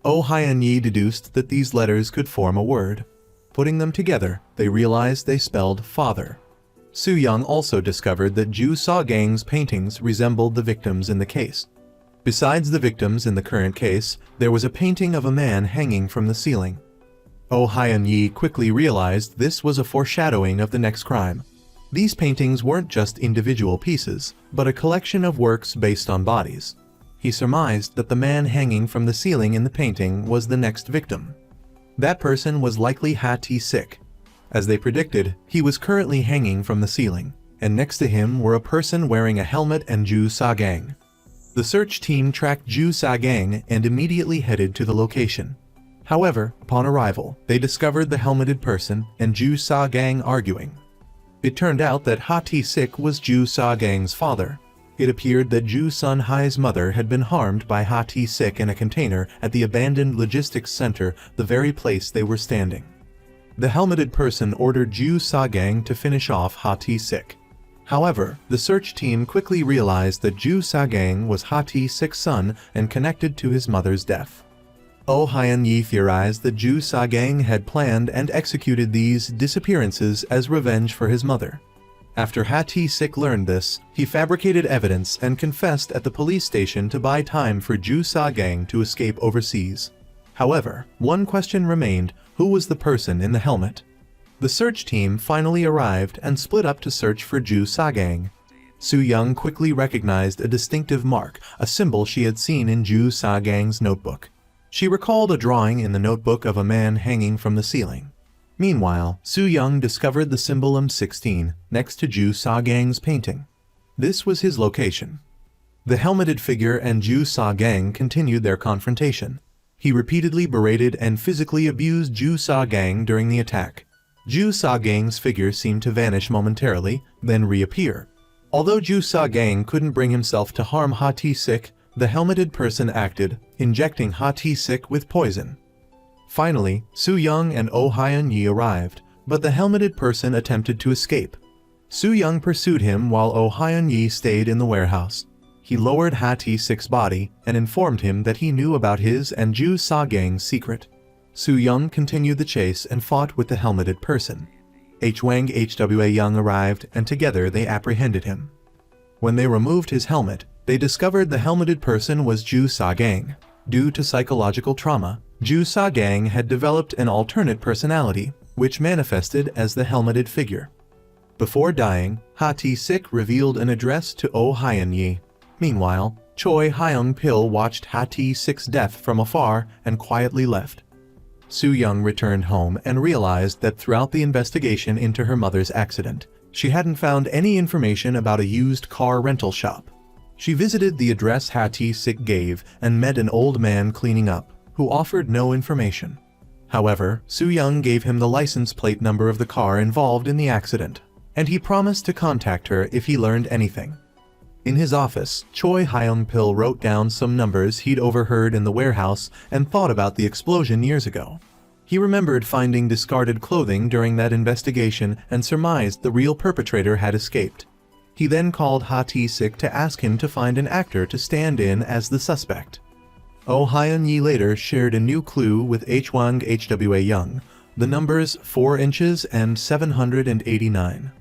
Oh Hyun-yi deduced that these letters could form a word. Putting them together, they realized they spelled father. Soo-young also discovered that Ju Sa-gang's paintings resembled the victims in the case. Besides the victims in the current case, there was a painting of a man hanging from the ceiling. Oh Hyun-yi quickly realized this was a foreshadowing of the next crime. These paintings weren't just individual pieces, but a collection of works based on bodies. He surmised that the man hanging from the ceiling in the painting was the next victim. That person was likely Dong-siik. As they predicted, he was currently hanging from the ceiling, and next to him were a person wearing a helmet and Ju Sa-gang. The search team tracked Ju Sa-gang and immediately headed to the location. However, upon arrival, they discovered the helmeted person and Ju Sa-gang arguing. It turned out that Dong-siik was Ju Sa-gang's father. It appeared that Ju Sun-hai's mother had been harmed by Dong-siik in a container at the abandoned logistics center, the very place they were standing. The helmeted person ordered Ju Sa-gang to finish off Dong-siik. However, the search team quickly realized that Ju Sa-gang was Dong-siik's son and connected to his mother's death. Oh Hyun-yi theorized that Ju Sa-gang had planned and executed these disappearances as revenge for his mother. After Dong-siik learned this, he fabricated evidence and confessed at the police station to buy time for Ju Sa-gang to escape overseas. However, one question remained: who was the person in the helmet? The search team finally arrived and split up to search for Ju Sa-gang. Soo-young quickly recognized a distinctive mark, a symbol she had seen in Ju Sa-gang's notebook. She recalled a drawing in the notebook of a man hanging from the ceiling. Meanwhile, Soo-young discovered the symbol M16 next to Ju Sa-gang's painting. This was his location. The helmeted figure and Ju Sa-gang continued their confrontation. He repeatedly berated and physically abused Ju Sa-gang during the attack. Ju Sa-gang's figure seemed to vanish momentarily, then reappear. Although Ju Sa-gang couldn't bring himself to harm Ha-ti-sik, the helmeted person acted, injecting Ha-ti-sik with poison. Finally, Soo-young and Oh Hyun-yi arrived, but the helmeted person attempted to escape. Soo-young pursued him while Oh Hyun-yi stayed in the warehouse. He lowered Ha-ti-sik's body and informed him that he knew about his and Ju Sa-gang's secret. Soo-young continued the chase and fought with the helmeted person. Hwang Hwa-young arrived and together they apprehended him. When they removed his helmet, they discovered the helmeted person was Ju Sa-gang. Due to psychological trauma, Ju Sa-gang had developed an alternate personality, which manifested as the helmeted figure. Before dying, Ha-ti-sik revealed an address to Oh Hyun-yi. Meanwhile, Choy Hyang-pill watched Ha-ti-sik's death from afar and quietly left. Soo-young returned home and realized that throughout the investigation into her mother's accident, she hadn't found any information about a used car rental shop. She visited the address Ha-ti-sik gave and met an old man cleaning up, who offered no information. However, Soo-young gave him the license plate number of the car involved in the accident, and he promised to contact her if he learned anything. In his office, Choy Hyang-pill wrote down some numbers he'd overheard in the warehouse and thought about the explosion years ago. He remembered finding discarded clothing during that investigation and surmised the real perpetrator had escaped. He then called Ha-ti-sik to ask him to find an actor to stand in as the suspect. Oh Hyun-yi later shared a new clue with Hwang Hwa-young, the numbers 4 inches and 789.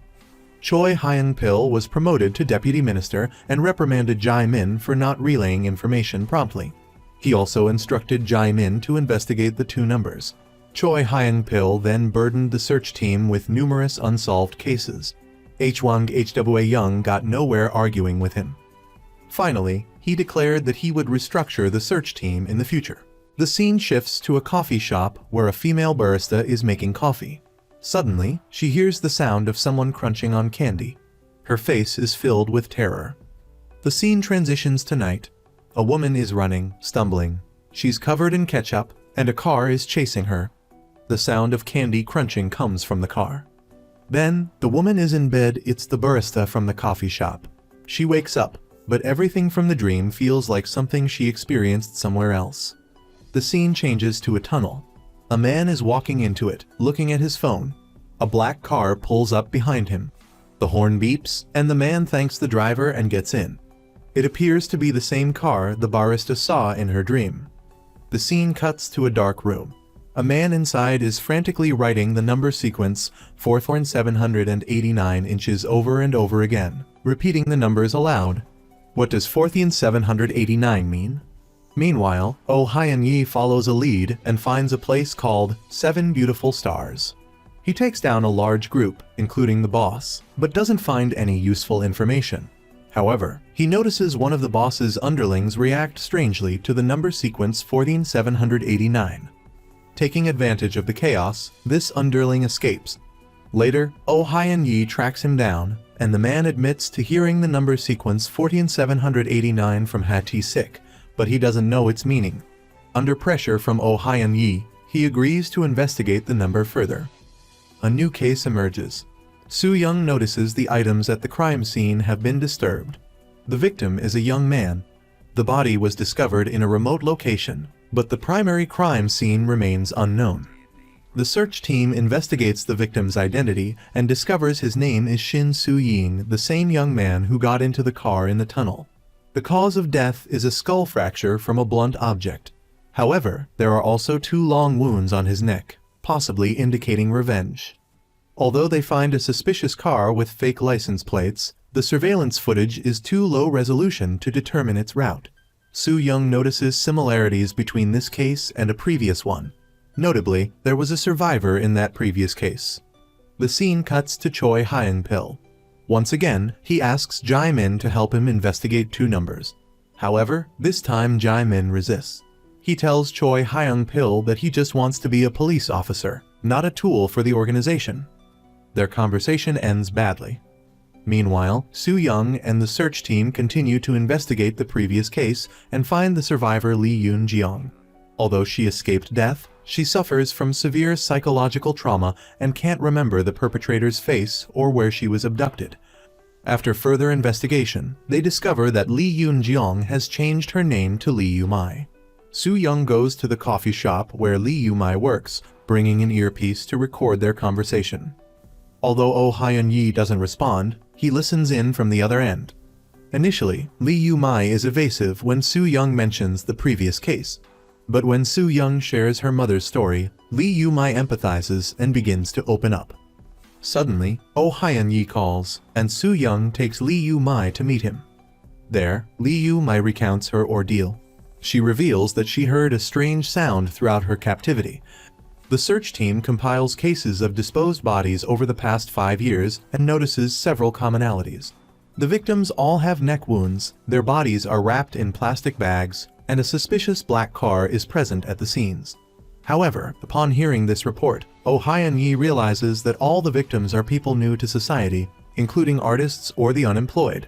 Choy Hyang-pill was promoted to deputy minister and reprimanded Jae-min for not relaying information promptly. He also instructed Jae-min to investigate the two numbers. Choy Hyang-pill then burdened the search team with numerous unsolved cases. Hwang Hwa-young got nowhere arguing with him. Finally, he declared that he would restructure the search team in the future. The scene shifts to a coffee shop where a female barista is making coffee. Suddenly, she hears the sound of someone crunching on candy. Her face is filled with terror. The scene transitions to night. A woman is running, stumbling. She's covered in ketchup, and a car is chasing her. The sound of candy crunching comes from the car. Then, the woman is in bed. It's the barista from the coffee shop. She wakes up, but everything from the dream feels like something she experienced somewhere else. The scene changes to a tunnel. A man is walking into it, looking at his phone. A black car pulls up behind him. The horn beeps, and the man thanks the driver and gets in. It appears to be the same car the barista saw in her dream. The scene cuts to a dark room. A man inside is frantically writing the number sequence 4,789 inches over and over again, repeating the numbers aloud. What does 4,789 mean? Meanwhile, Oh Hyun-yi follows a lead and finds a place called 7 Beautiful Stars. He takes down a large group, including the boss, but doesn't find any useful information. However, he notices one of the boss's underlings react strangely to the number sequence 4,789. Taking advantage of the chaos, this underling escapes. Later, Oh Hyun-yi tracks him down, and the man admits to hearing the number sequence 4,789 from Ha-ti-sik, but he doesn't know its meaning. Under pressure from Oh Hyun-yi, he agrees to investigate the number further. A new case emerges. Soo-young notices the items at the crime scene have been disturbed. The victim is a young man. The body was discovered in a remote location, but the primary crime scene remains unknown. The search team investigates the victim's identity and discovers his name is Shin Soo-ying, the same young man who got into the car in the tunnel. The cause of death is a skull fracture from a blunt object. However, there are also 2 long wounds on his neck, possibly indicating revenge. Although they find a suspicious car with fake license plates, the surveillance footage is too low resolution to determine its route. Soo-young notices similarities between this case and a previous one. Notably, there was a survivor in that previous case. The scene cuts to Choy Hyang-pill. Once again, he asks Jae-min to help him investigate 2 numbers. However, this time Jae-min resists. He tells Choy Hyang-pill that he just wants to be a police officer, not a tool for the organization. Their conversation ends badly. Meanwhile, Soo-young and the search team continue to investigate the previous case and find the survivor Lee Yun-jang. Although she escaped death, she suffers from severe psychological trauma and can't remember the perpetrator's face or where she was abducted. After further investigation, they discover that Lee Yun-jang has changed her name to Lee Yu-mai. Soo-young goes to the coffee shop where Lee Yu-mai works, bringing an earpiece to record their conversation. Although Oh Hyun-yi doesn't respond, he listens in from the other end. Initially, Lee Yu-mai is evasive when Soo-young mentions the previous case. But when Soo-young shares her mother's story, Lee Yu-mai empathizes and begins to open up. Suddenly, Oh Hyun-yi calls, and Soo-young takes Lee Yu-mai to meet him. There, Lee Yu-mai recounts her ordeal. She reveals that she heard a strange sound throughout her captivity. The search team compiles cases of disposed bodies over the past 5 years and notices several commonalities. The victims all have neck wounds, their bodies are wrapped in plastic bags, and a suspicious black car is present at the scenes. However, upon hearing this report, Oh Hyun-yi realizes that all the victims are people new to society, including artists or the unemployed.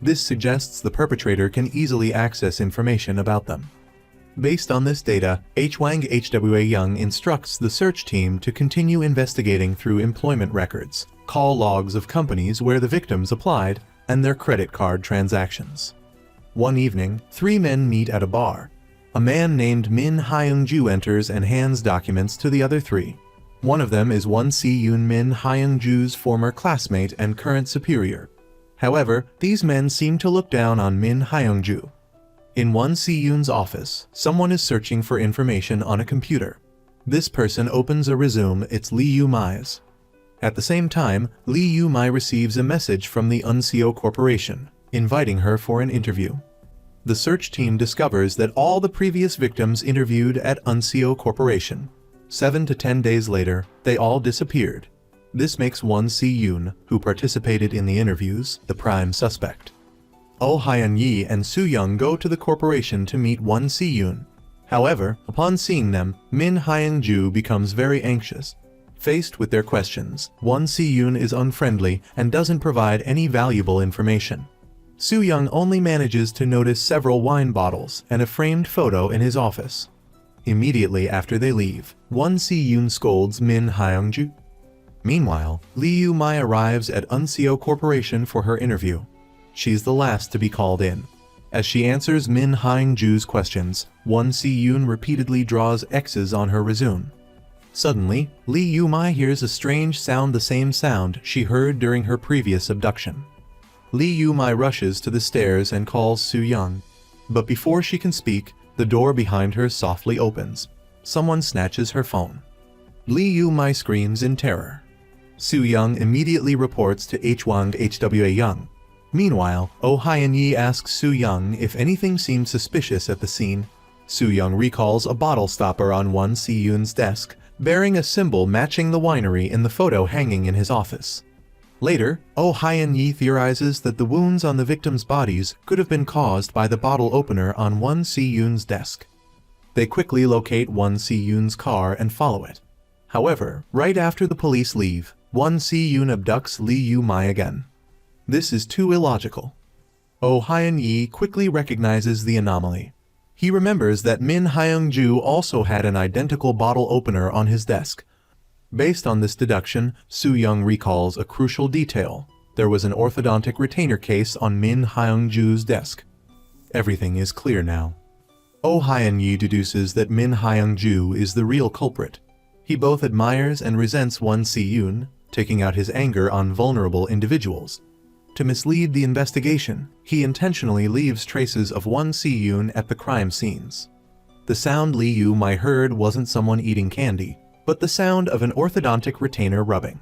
This suggests the perpetrator can easily access information about them. Based on this data, Hwang Hwa-young instructs the search team to continue investigating through employment records, call logs of companies where the victims applied, and their credit card transactions. One evening, 3 men meet at a bar. A man named Hwayang-ju enters and hands documents to the other 3. One of them is Won-si-yoon Hwayang-ju's former classmate and current superior. However, these men seem to look down on Hwayang-ju. In Won-si-yoon's office, someone is searching for information on a computer. This person opens a resume, it's Lee Yu-mai's. At the same time, Lee Yu-mai receives a message from the Unraveling Corporation, inviting her for an interview. The search team discovers that all the previous victims interviewed at Unraveling Corporation. 7 to 10 days later, they all disappeared. This makes Won-si-yoon, who participated in the interviews, the prime suspect. Oh Hyun-yi and Soo-young go to the corporation to meet Won-si-yoon. However, upon seeing them, Hwayang-ju becomes very anxious. Faced with their questions, Won-si-yoon is unfriendly and doesn't provide any valuable information. Soo-young only manages to notice several wine bottles and a framed photo in his office. Immediately after they leave, Won-si-yoon scolds Hwayang-ju. Meanwhile, Lee Yu-mai arrives at Unraveling Corporation for her interview. She's the last to be called in. As she answers Hwayang-ju's questions, Won-si-yoon repeatedly draws X's on her resume. Suddenly, Lee Yu-mai hears a strange sound, the same sound she heard during her previous abduction. Lee Yu-mai rushes to the stairs and calls Soo-young. But before she can speak, the door behind her softly opens. Someone snatches her phone. Lee Yu-mai screams in terror. Soo-young immediately reports to Hwang Hwa-young. Meanwhile, Oh Hyun-yi asks Soo-young if anything seems suspicious at the scene. Soo-young recalls a bottle stopper on Won-si-yoon's desk, bearing a symbol matching the winery in the photo hanging in his office. Later, Oh Hyun-yi theorizes that the wounds on the victims' bodies could have been caused by the bottle opener on Won-si-yoon's desk. They quickly locate Won-si-yoon's car and follow it. However, right after the police leave, Won-si-yoon abducts Lee Yu-mai again. This is too illogical. Oh Hyun-yi quickly recognizes the anomaly. He remembers that Hwayang-ju also had an identical bottle opener on his desk. Based on this deduction, Soo-young recalls a crucial detail. There was an orthodontic retainer case on Hwayang-ju's desk. Everything is clear now. Oh Hyun-yi deduces that Hwayang-ju is the real culprit. He both admires and resents Won-si-yoon, taking out his anger on vulnerable individuals. To mislead the investigation, he intentionally leaves traces of Won-si-yoon at the crime scenes. The sound Lee Yu-mai heard wasn't someone eating candy, but the sound of an orthodontic retainer rubbing.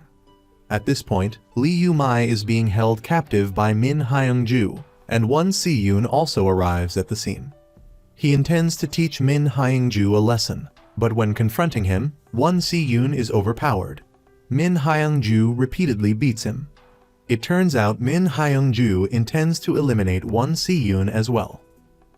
At this point, Lee Yu-mai is being held captive by Hwayang-ju, and Won-si-yoon also arrives at the scene. He intends to teach Hwayang-ju a lesson, but when confronting him, Won-si-yoon is overpowered. Hwayang-ju repeatedly beats him. It turns out Hwayang-ju intends to eliminate Won-si-yoon as well.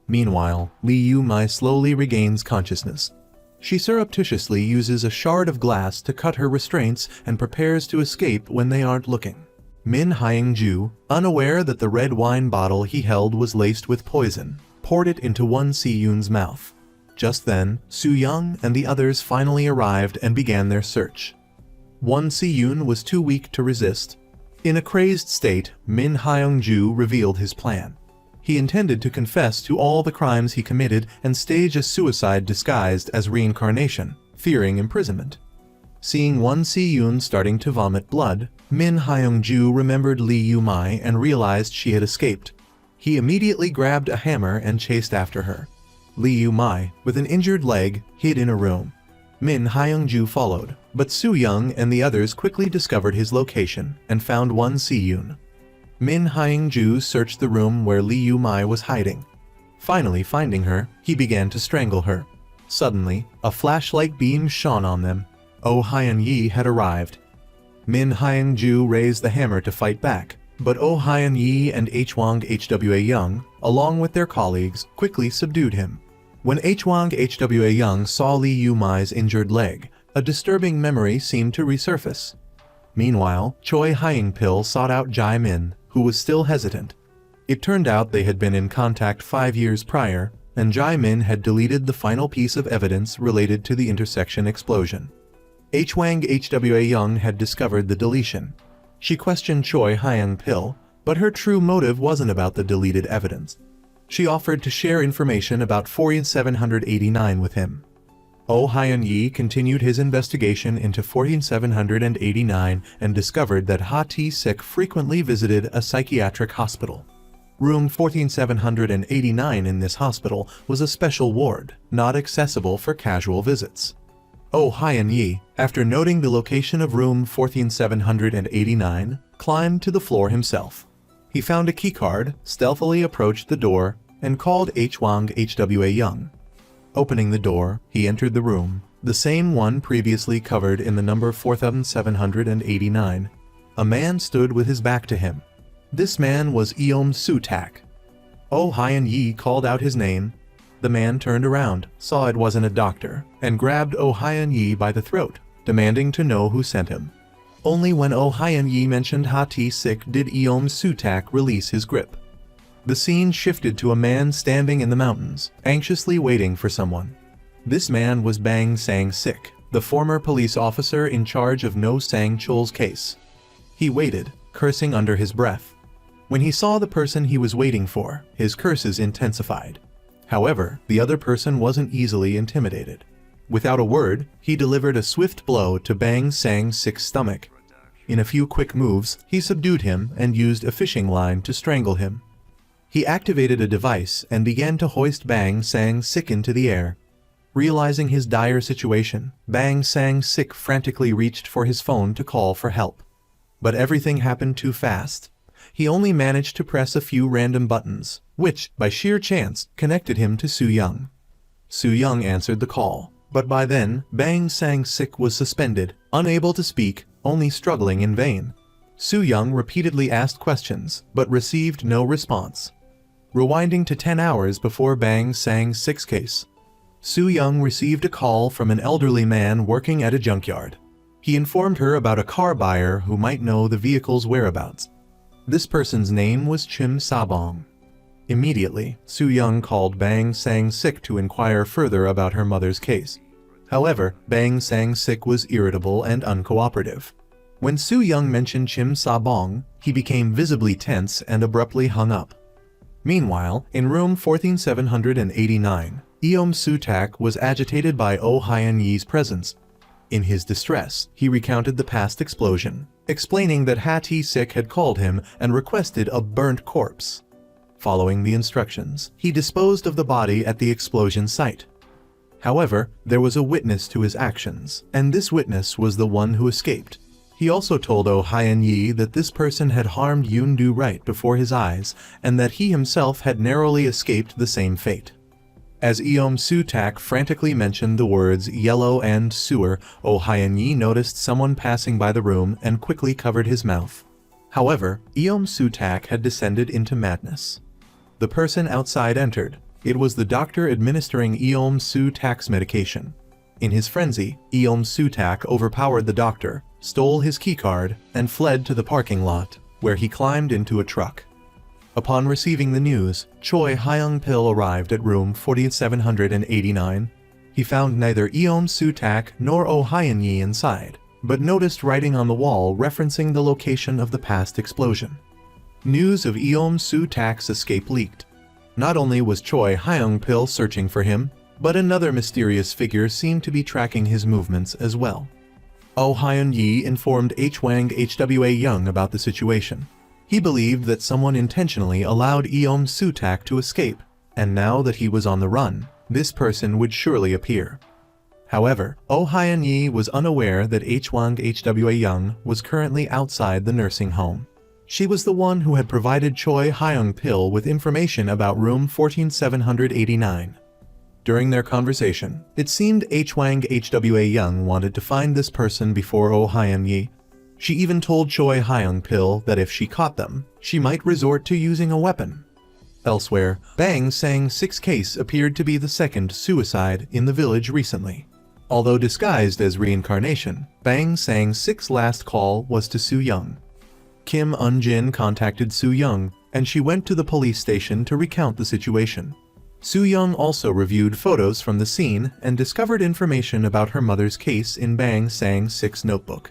Meanwhile, Lee Yu-mai slowly regains consciousness. She surreptitiously uses a shard of glass to cut her restraints and prepares to escape when they aren't looking. Min Hwayang-ju, unaware that the red wine bottle he held was laced with poison, poured it into Won Si-yoon's mouth. Just then, Soo-young and the others finally arrived and began their search. Won Si-yoon was too weak to resist. In a crazed state, Min Hwayang-ju revealed his plan. He intended to confess to all the crimes he committed and stage a suicide disguised as reincarnation, fearing imprisonment. Seeing Won Si-yoon starting to vomit blood, Min Hwayang-ju remembered Lee Yu-mai and realized she had escaped. He immediately grabbed a hammer and chased after her. Lee Yu-mai, with an injured leg, hid in a room. Min Hwayang-ju followed, but Soo-young and the others quickly discovered his location and found Won Si-yoon. Min Hwayang-ju searched the room where Lee Yu-mai was hiding. Finally finding her, he began to strangle her. Suddenly, a flashlight beam shone on them. Oh Hyun-yi had arrived. Min Hwayang-ju raised the hammer to fight back, but Oh Hyun-yi and Hwang Hwa-young, along with their colleagues, quickly subdued him. When Hwang Hwa-young saw Lee Yu-mai's injured leg, a disturbing memory seemed to resurface. Meanwhile, Choy Hyang-pill sought out Jae-min, who was still hesitant. It turned out they had been in contact 5 years prior, and Jae-min had deleted the final piece of evidence related to the intersection explosion. Hwang Hwa-young had discovered the deletion. She questioned Choy Hyang-pill, but her true motive wasn't about the deleted evidence. She offered to share information about 4789 with him. Oh Hyun-yi continued his investigation into 4789 and discovered that Ha-ti-sik frequently visited a psychiatric hospital. Room 14789 in this hospital was a special ward, not accessible for casual visits. Oh Hyun-yi, after noting the location of room 14789, climbed to the floor himself. He found a keycard, stealthily approached the door, and called Hwang Hwa-young. Opening the door, he entered the room, the same one previously covered in the number 4789. A man stood with his back to him. This man was Eom Suac. Oh Hyun-yi called out his name. The man turned around, saw it wasn't a doctor, and grabbed Oh Hyun-yi by the throat, demanding to know who sent him. Only when Oh Hyun-yi mentioned Ha-ti-sik did Eom Suac release his grip. The scene shifted to a man standing in the mountains, anxiously waiting for someone. This man was Bang Sang-sik, the former police officer in charge of No Sang-chul's case. He waited, cursing under his breath. When he saw the person he was waiting for, his curses intensified. However, the other person wasn't easily intimidated. Without a word, he delivered a swift blow to Bang Sang-sik's stomach. In a few quick moves, he subdued him and used a fishing line to strangle him. He activated a device and began to hoist Bang Sang-sik into the air. Realizing his dire situation, Bang Sang-sik frantically reached for his phone to call for help. But everything happened too fast. He only managed to press a few random buttons, which, by sheer chance, connected him to Soo-young. Soo-young answered the call, but by then, Bang Sang-sik was suspended, unable to speak, only struggling in vain. Soo-young repeatedly asked questions, but received no response. Rewinding to 10 hours before Bang Sang-sik's case, Soo-young received a call from an elderly man working at a junkyard. He informed her about a car buyer who might know the vehicle's whereabouts. This person's name was Chim Sabong. Immediately, Soo-young called Bang Sang-sik to inquire further about her mother's case. However, Bang Sang-sik was irritable and uncooperative. When Soo-young mentioned Chim Sabong, he became visibly tense and abruptly hung up. Meanwhile, in room 14789, Eom Suac was agitated by Oh Hyun-yi's presence. In his distress, he recounted the past explosion, explaining that Ha-ti-sik had called him and requested a burnt corpse. Following the instructions, he disposed of the body at the explosion site. However, there was a witness to his actions, and this witness was the one who escaped. He also told Oh Hyun-yi that this person had harmed Yun-du right before his eyes, and that he himself had narrowly escaped the same fate. As Eom Suac frantically mentioned the words yellow and sewer, Oh Hyun-yi noticed someone passing by the room and quickly covered his mouth. However, Eom Suac had descended into madness. The person outside entered. It was the doctor administering Eom Suac's medication. In his frenzy, Eom Suac overpowered the doctor, stole his keycard, and fled to the parking lot. where he climbed into a truck. Upon receiving the news, Choy Hyang-pill arrived at room 4789. He found neither Eom Suac nor Oh Hyun-yi inside, but noticed writing on the wall referencing the location of the past explosion. News of Eom Suac's escape leaked. Not only was Choy Hyang-pill searching for him, but another mysterious figure seemed to be tracking his movements as well. Oh Hyun-yi informed Hwang Hwa-young about the situation. He believed that someone intentionally allowed Eom Suac to escape, and now that he was on the run, this person would surely appear. However, Oh Hyun-yi was unaware that Hwang Hwa-young was currently outside the nursing home. She was the one who had provided Choy Hyang-pill with information about room 14789. During their conversation, it seemed Hwang Hwa-young wanted to find this person before Oh Hyun-yi. She even told Choy Hyang-pill that if she caught them, she might resort to using a weapon. Elsewhere, Bang Sang-sik's case appeared to be the second suicide in the village recently. Although disguised as reincarnation, Bang Sang-sik's last call was to Soo-young. Kim Eun-jin contacted Soo-young, and she went to the police station to recount the situation. Soo-young also reviewed photos from the scene and discovered information about her mother's case in Bang Sang-sik's notebook.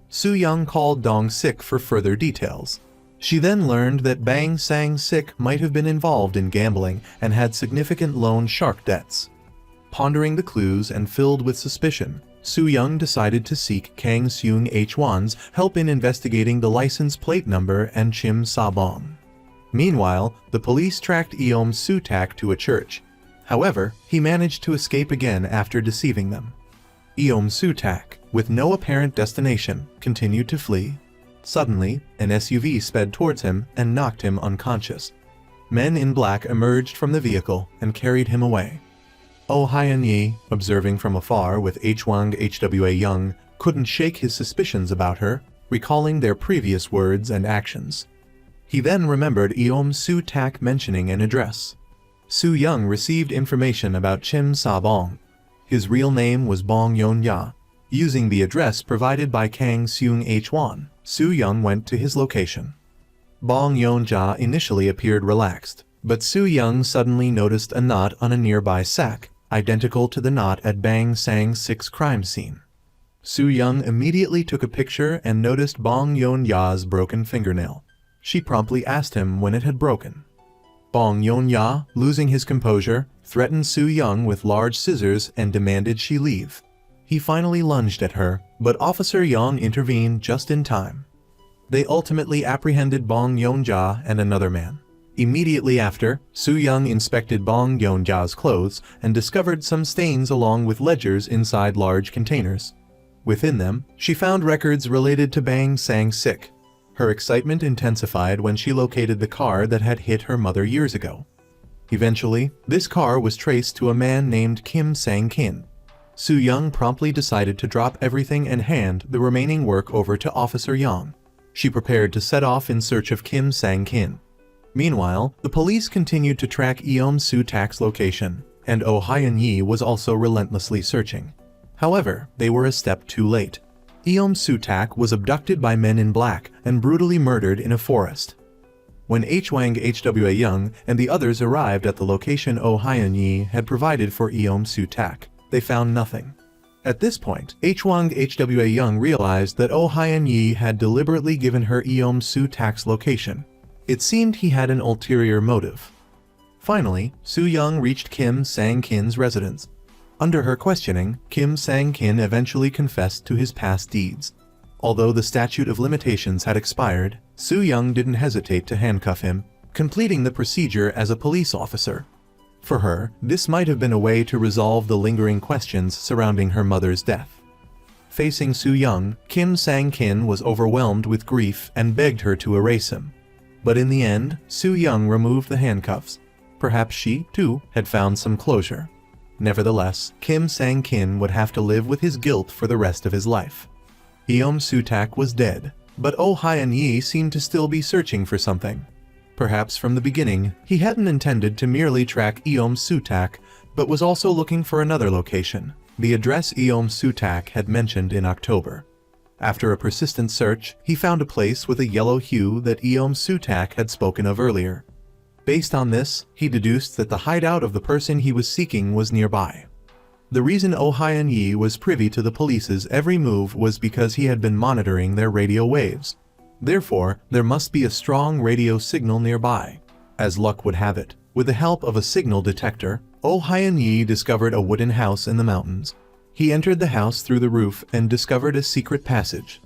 Soo-young called Dong-siik for further details. She then learned that Bang Sang-sik might have been involved in gambling and had significant loan shark debts. Pondering the clues and filled with suspicion, Soo-young decided to seek Kang Seung-hwan's help in investigating the license plate number and Chim Sa-bong. Meanwhile, the police tracked Eom Suac to a church. However, he managed to escape again after deceiving them. Eom Suac, with no apparent destination, continued to flee. Suddenly, an SUV sped towards him and knocked him unconscious. Men in black emerged from the vehicle and carried him away. Oh Hyun-yi, observing from afar with Hwang Hwa-young, couldn't shake his suspicions about her, recalling their previous words and actions. He then remembered Eom Suac mentioning an address. Soo-young received information about Chim Sa-bong. His real name was Bong Yeon-ya. Using the address provided by Kang Seung-hwan, Soo-young went to his location. Bong Yeon-ja initially appeared relaxed, but Soo-young suddenly noticed a knot on a nearby sack, identical to the knot at Bang Sang-sik's crime scene. Soo-young immediately took a picture and noticed Bong Yeon-ya's broken fingernail. She promptly asked him when it had broken. Bong Yeon-ya, losing his composure, threatened Soo-young with large scissors and demanded she leave. He finally lunged at her, but Officer Young intervened just in time. They ultimately apprehended Bong Yeon-ja and another man. Immediately after, Soo-young inspected Bong Yeon-ja's clothes and discovered some stains along with ledgers inside large containers. Within them, she found records related to Bang Sang-sik. Her excitement intensified when she located the car that had hit her mother years ago. Eventually, this car was traced to a man named Kim Sang-kin. Soo-young promptly decided to drop everything and hand the remaining work over to Officer Young. She prepared to set off in search of Kim Sang-kin. Meanwhile, the police continued to track Eom Suac's location, and Oh Hyun-yi was also relentlessly searching. However, they were a step too late. Eom Suac was abducted by men in black and brutally murdered in a forest. When Hwang Hwa-young and the others arrived at the location Oh Hyun-yi had provided for Eom Suac, they found nothing. At this point, Hwang Hwa-young realized that Oh Hyun-yi had deliberately given her Eom Suac's location. It seemed he had an ulterior motive. Finally, Soo-young reached Kim Sang-kin's residence. Under her questioning, Kim Sang-kin eventually confessed to his past deeds. Although the statute of limitations had expired, Soo-young didn't hesitate to handcuff him, completing the procedure as a police officer. For her, this might have been a way to resolve the lingering questions surrounding her mother's death. Facing Soo-young, Kim Sang-kin was overwhelmed with grief and begged her to erase him. But in the end, Soo-young removed the handcuffs. Perhaps she, too, had found some closure. Nevertheless, Kim Sang-kin would have to live with his guilt for the rest of his life. Eom Suac was dead, but Oh Hyun-yi seemed to still be searching for something. Perhaps from the beginning, he hadn't intended to merely track Eom Suac, but was also looking for another location, the address Eom Suac had mentioned in October. After a persistent search, he found a place with a yellow hue that Eom Suac had spoken of earlier. Based on this, he deduced that the hideout of the person he was seeking was nearby. The reason Oh Hyun-yi was privy to the police's every move was because he had been monitoring their radio waves. Therefore, there must be a strong radio signal nearby. As luck would have it, with the help of a signal detector, Oh Hyun-yi discovered a wooden house in the mountains. He entered the house through the roof and discovered a secret passage.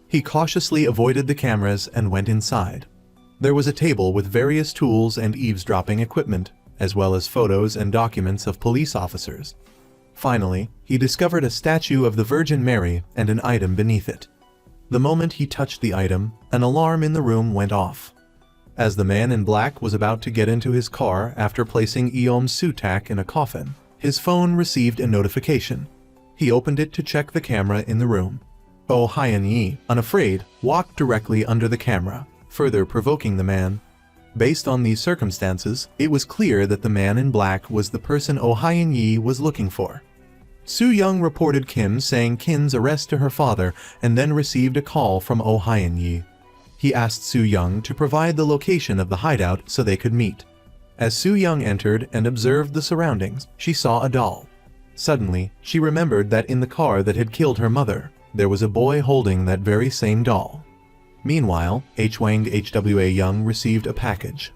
He cautiously avoided the cameras and went inside. There was a table with various tools and eavesdropping equipment, as well as photos and documents of police officers. Finally, he discovered a statue of the Virgin Mary and an item beneath it. The moment he touched the item, an alarm in the room went off. As the man in black was about to get into his car after placing Eom Suac in a coffin, his phone received a notification. He opened it to check the camera in the room. Oh Hyun-yi, unafraid, walked directly under the camera, further provoking the man. Based on these circumstances, it was clear that the man in black was the person Oh Hyun-yi was looking for. Soo-young reported Kim saying Kin's arrest to her father and then received a call from Oh Hyun-yi. He asked Soo-young to provide the location of the hideout so they could meet. As Soo-young entered and observed the surroundings, she saw a doll. Suddenly, she remembered that in the car that had killed her mother, there was a boy holding that very same doll. Meanwhile, Hwang Hwa-young received a package.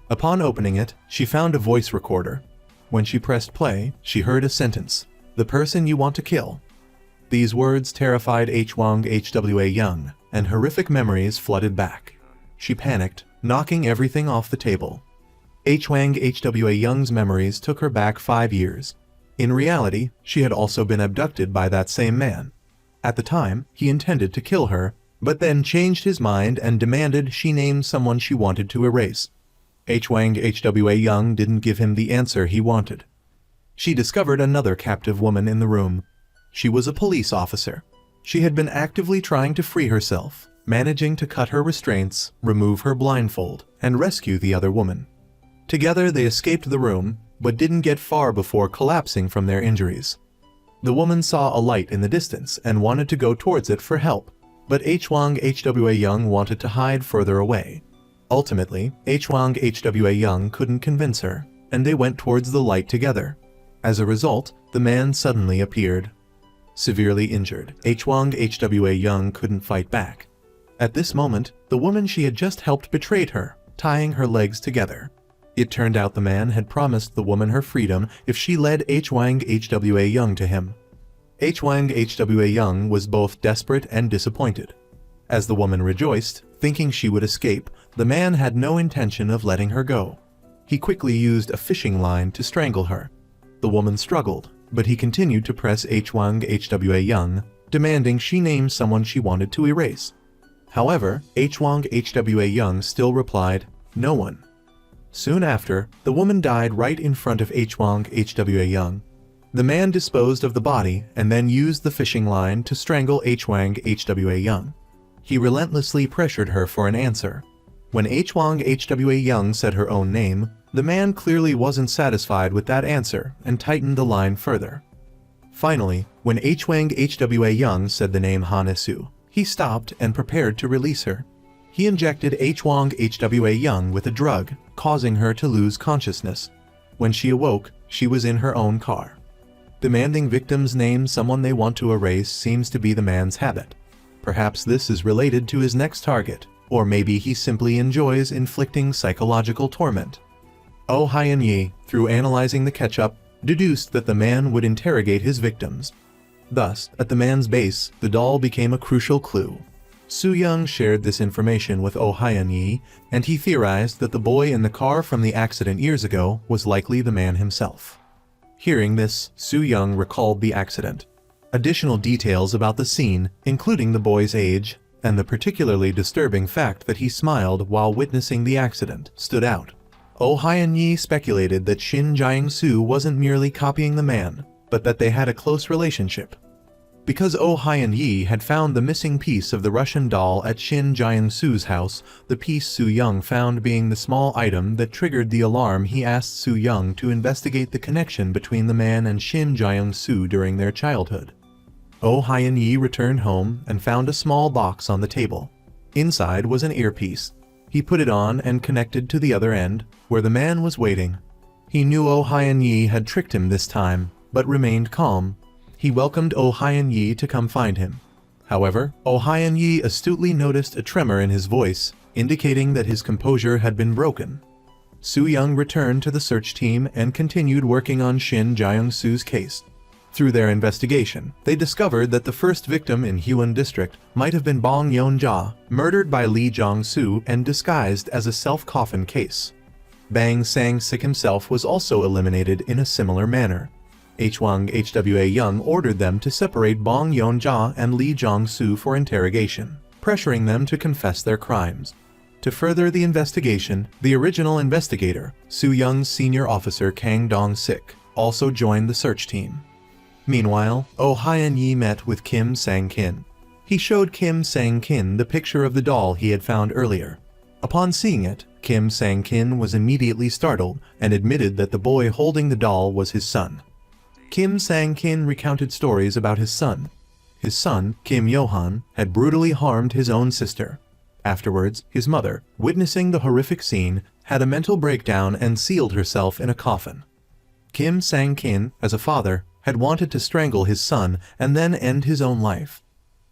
Upon opening it, she found a voice recorder. When she pressed play, she heard a sentence, "The person you want to kill." These words terrified Hwang Hwa-young, and horrific memories flooded back. She panicked, knocking everything off the table. Hwang Hwa-young's memories took her back 5 years. In reality, she had also been abducted by that same man. At the time, he intended to kill her, but then changed his mind and demanded she name someone she wanted to erase. Hwang Hwa-young didn't give him the answer he wanted. She discovered another captive woman in the room. She was a police officer. She had been actively trying to free herself, managing to cut her restraints, remove her blindfold, and rescue the other woman. Together they escaped the room, but didn't get far before collapsing from their injuries. The woman saw a light in the distance and wanted to go towards it for help, but Hwang Hwa-young wanted to hide further away. Ultimately, Hwang Hwa-young couldn't convince her, and they went towards the light together. As a result, the man suddenly appeared. Severely injured, Hwang Hwa-young couldn't fight back. At this moment, the woman she had just helped betrayed her, tying her legs together. It turned out the man had promised the woman her freedom if she led Hwang Hwa-young to him. Hwang Hwa-young was both desperate and disappointed. As the woman rejoiced, thinking she would escape, the man had no intention of letting her go. He quickly used a fishing line to strangle her. The woman struggled, but he continued to press Hwang Hwa-young, demanding she name someone she wanted to erase. However, Hwang Hwa-young still replied, "No one." Soon after, the woman died right in front of Hwang Hwa-young. The man disposed of the body and then used the fishing line to strangle Hwang Hwa-young. He relentlessly pressured her for an answer. When Hwang Hwa-young said her own name, the man clearly wasn't satisfied with that answer and tightened the line further. Finally, when Hwang Hwa-young said the name Hon-su, he stopped and prepared to release her. He injected Hwang Hwa-young with a drug, causing her to lose consciousness. When she awoke, she was in her own car. Demanding victims name someone they want to erase seems to be the man's habit. Perhaps this is related to his next target, or maybe he simply enjoys inflicting psychological torment. Oh Hyun-yi, through analyzing the ketchup, deduced that the man would interrogate his victims. Thus, at the man's base, the doll became a crucial clue. Soo-young shared this information with Oh Hyun-yi, and he theorized that the boy in the car from the accident years ago was likely the man himself. Hearing this, Soo-young recalled the accident. Additional details about the scene, including the boy's age, and the particularly disturbing fact that he smiled while witnessing the accident, stood out. Oh Hyun-yi speculated that Shin Jae-soo wasn't merely copying the man, but that they had a close relationship. Because Oh Hyun-yi had found the missing piece of the Russian doll at Shin Jae-soo's house, the piece Soo-young found being the small item that triggered the alarm, he asked Soo-young to investigate the connection between the man and Shin Jae-soo during their childhood. Oh Hyun-yi returned home and found a small box on the table. Inside was an earpiece. He put it on and connected to the other end, where the man was waiting. He knew Oh Hyun-yi had tricked him this time, but remained calm. He welcomed Oh Hyun-yi to come find him. However, Oh Hyun-yi astutely noticed a tremor in his voice, indicating that his composure had been broken. Soo-young returned to the search team and continued working on Shin Jae-young-soo's case. Through their investigation, they discovered that the first victim in Hyun District might have been Bong Yeon-ja, murdered by Lee Jong-soo and disguised as a self-coffin case. Bang Sang-sik himself was also eliminated in a similar manner. Hwang Hwa-young ordered them to separate Bong Yeon-ja and Lee Jong-soo for interrogation, pressuring them to confess their crimes. To further the investigation, the original investigator, Soo-young's senior officer Kang Dong-siik, also joined the search team. Meanwhile, Oh Hyun-yi met with Kim Sang-kin. He showed Kim Sang-kin the picture of the doll he had found earlier. Upon seeing it, Kim Sang-kin was immediately startled and admitted that the boy holding the doll was his son. Kim Sang-kin recounted stories about his son. His son, Kim Yohan, had brutally harmed his own sister. Afterwards, his mother, witnessing the horrific scene, had a mental breakdown and sealed herself in a coffin. Kim Sang-kin, as a father, had wanted to strangle his son and then end his own life.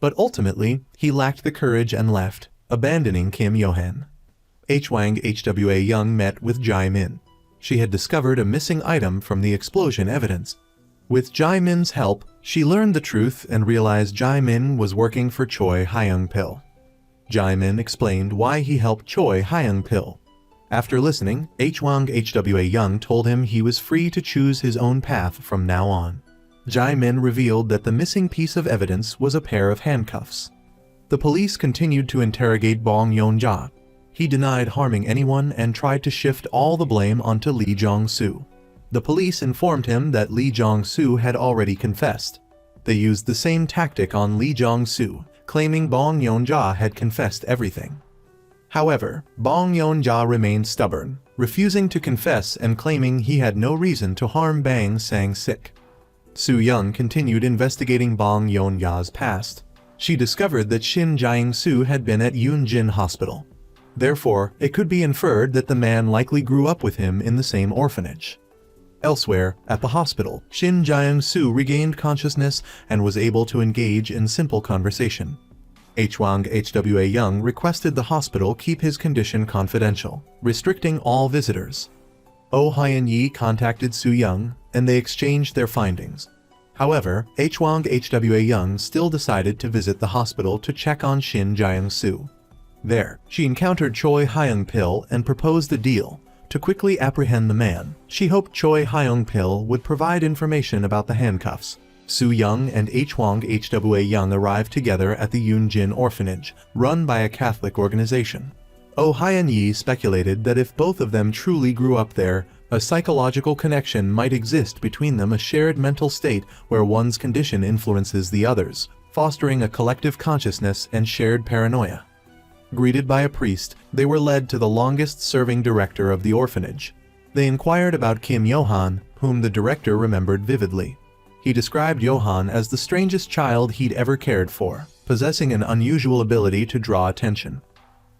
But ultimately, he lacked the courage and left, abandoning Kim Yohan. Hwang Hwa-young met with Jae-min. She had discovered a missing item from the explosion evidence. With Jae-min's help, she learned the truth and realized Jae-min was working for Choy Hyang-pill. Jae-min explained why he helped Choy Hyang-pill. After listening, Hwang Hwa-young told him he was free to choose his own path from now on. Jae-min revealed that the missing piece of evidence was a pair of handcuffs. The police continued to interrogate Bong Yeon-ja. He denied harming anyone and tried to shift all the blame onto Lee Jong-soo. The police informed him that Lee Jong-soo had already confessed. They used the same tactic on Lee Jong-soo, claiming Bong Yeon-ja had confessed everything. However, Bong Yeon-ja remained stubborn, refusing to confess and claiming he had no reason to harm Bang Sang-sik. Soo-young continued investigating Bong Yeon-ja's past. She discovered that Shin Jae-young-soo had been at Yun-jin Hospital. Therefore, it could be inferred that the man likely grew up with him in the same orphanage. Elsewhere, at the hospital, Shin Jae-young-soo regained consciousness and was able to engage in simple conversation. Hwang Hwa-young requested the hospital keep his condition confidential, restricting all visitors. Oh Hyun-yi contacted Soo-young, and they exchanged their findings. However, Hwang Hwa-young still decided to visit the hospital to check on Shin Jae-young-soo. There, she encountered Choy Hyang-pill and proposed a deal. To quickly apprehend the man, she hoped Choy Hyang-pill would provide information about the handcuffs. Soo-young and Hwang Hwa-young arrived together at the Yun-jin Orphanage, run by a Catholic organization. Oh Hyun-yi speculated that if both of them truly grew up there, a psychological connection might exist between them, a shared mental state where one's condition influences the other's, fostering a collective consciousness and shared paranoia. Greeted by a priest, they were led to the longest-serving director of the orphanage. They inquired about Kim Yohan, whom the director remembered vividly. He described Yohan as the strangest child he'd ever cared for, possessing an unusual ability to draw attention.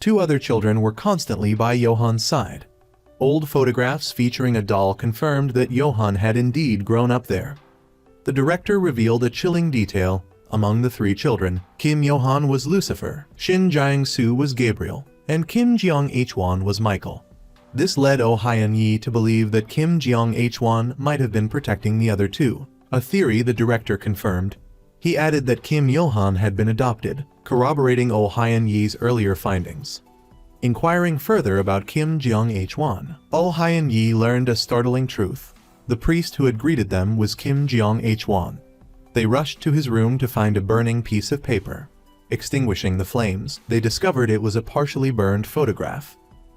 Two other children were constantly by Yohan's side. Old photographs featuring a doll confirmed that Yohan had indeed grown up there. The director revealed a chilling detail. Among the three children, Kim Yohan was Lucifer, Shin Jae-young-soo was Gabriel, and Kim Jeong-hwan was Michael. This led Oh Hyun-yi to believe that Kim Jeong-hwan might have been protecting the other two, a theory the director confirmed. He added that Kim Yohan had been adopted, corroborating Oh Hyun-yi's earlier findings. Inquiring further about Kim Jeong-hwan, Oh Hyun-yi learned a startling truth. The priest who had greeted them was Kim Jeong-hwan. They rushed to his room to find a burning piece of paper. Extinguishing the flames, they discovered it was a partially burned photograph.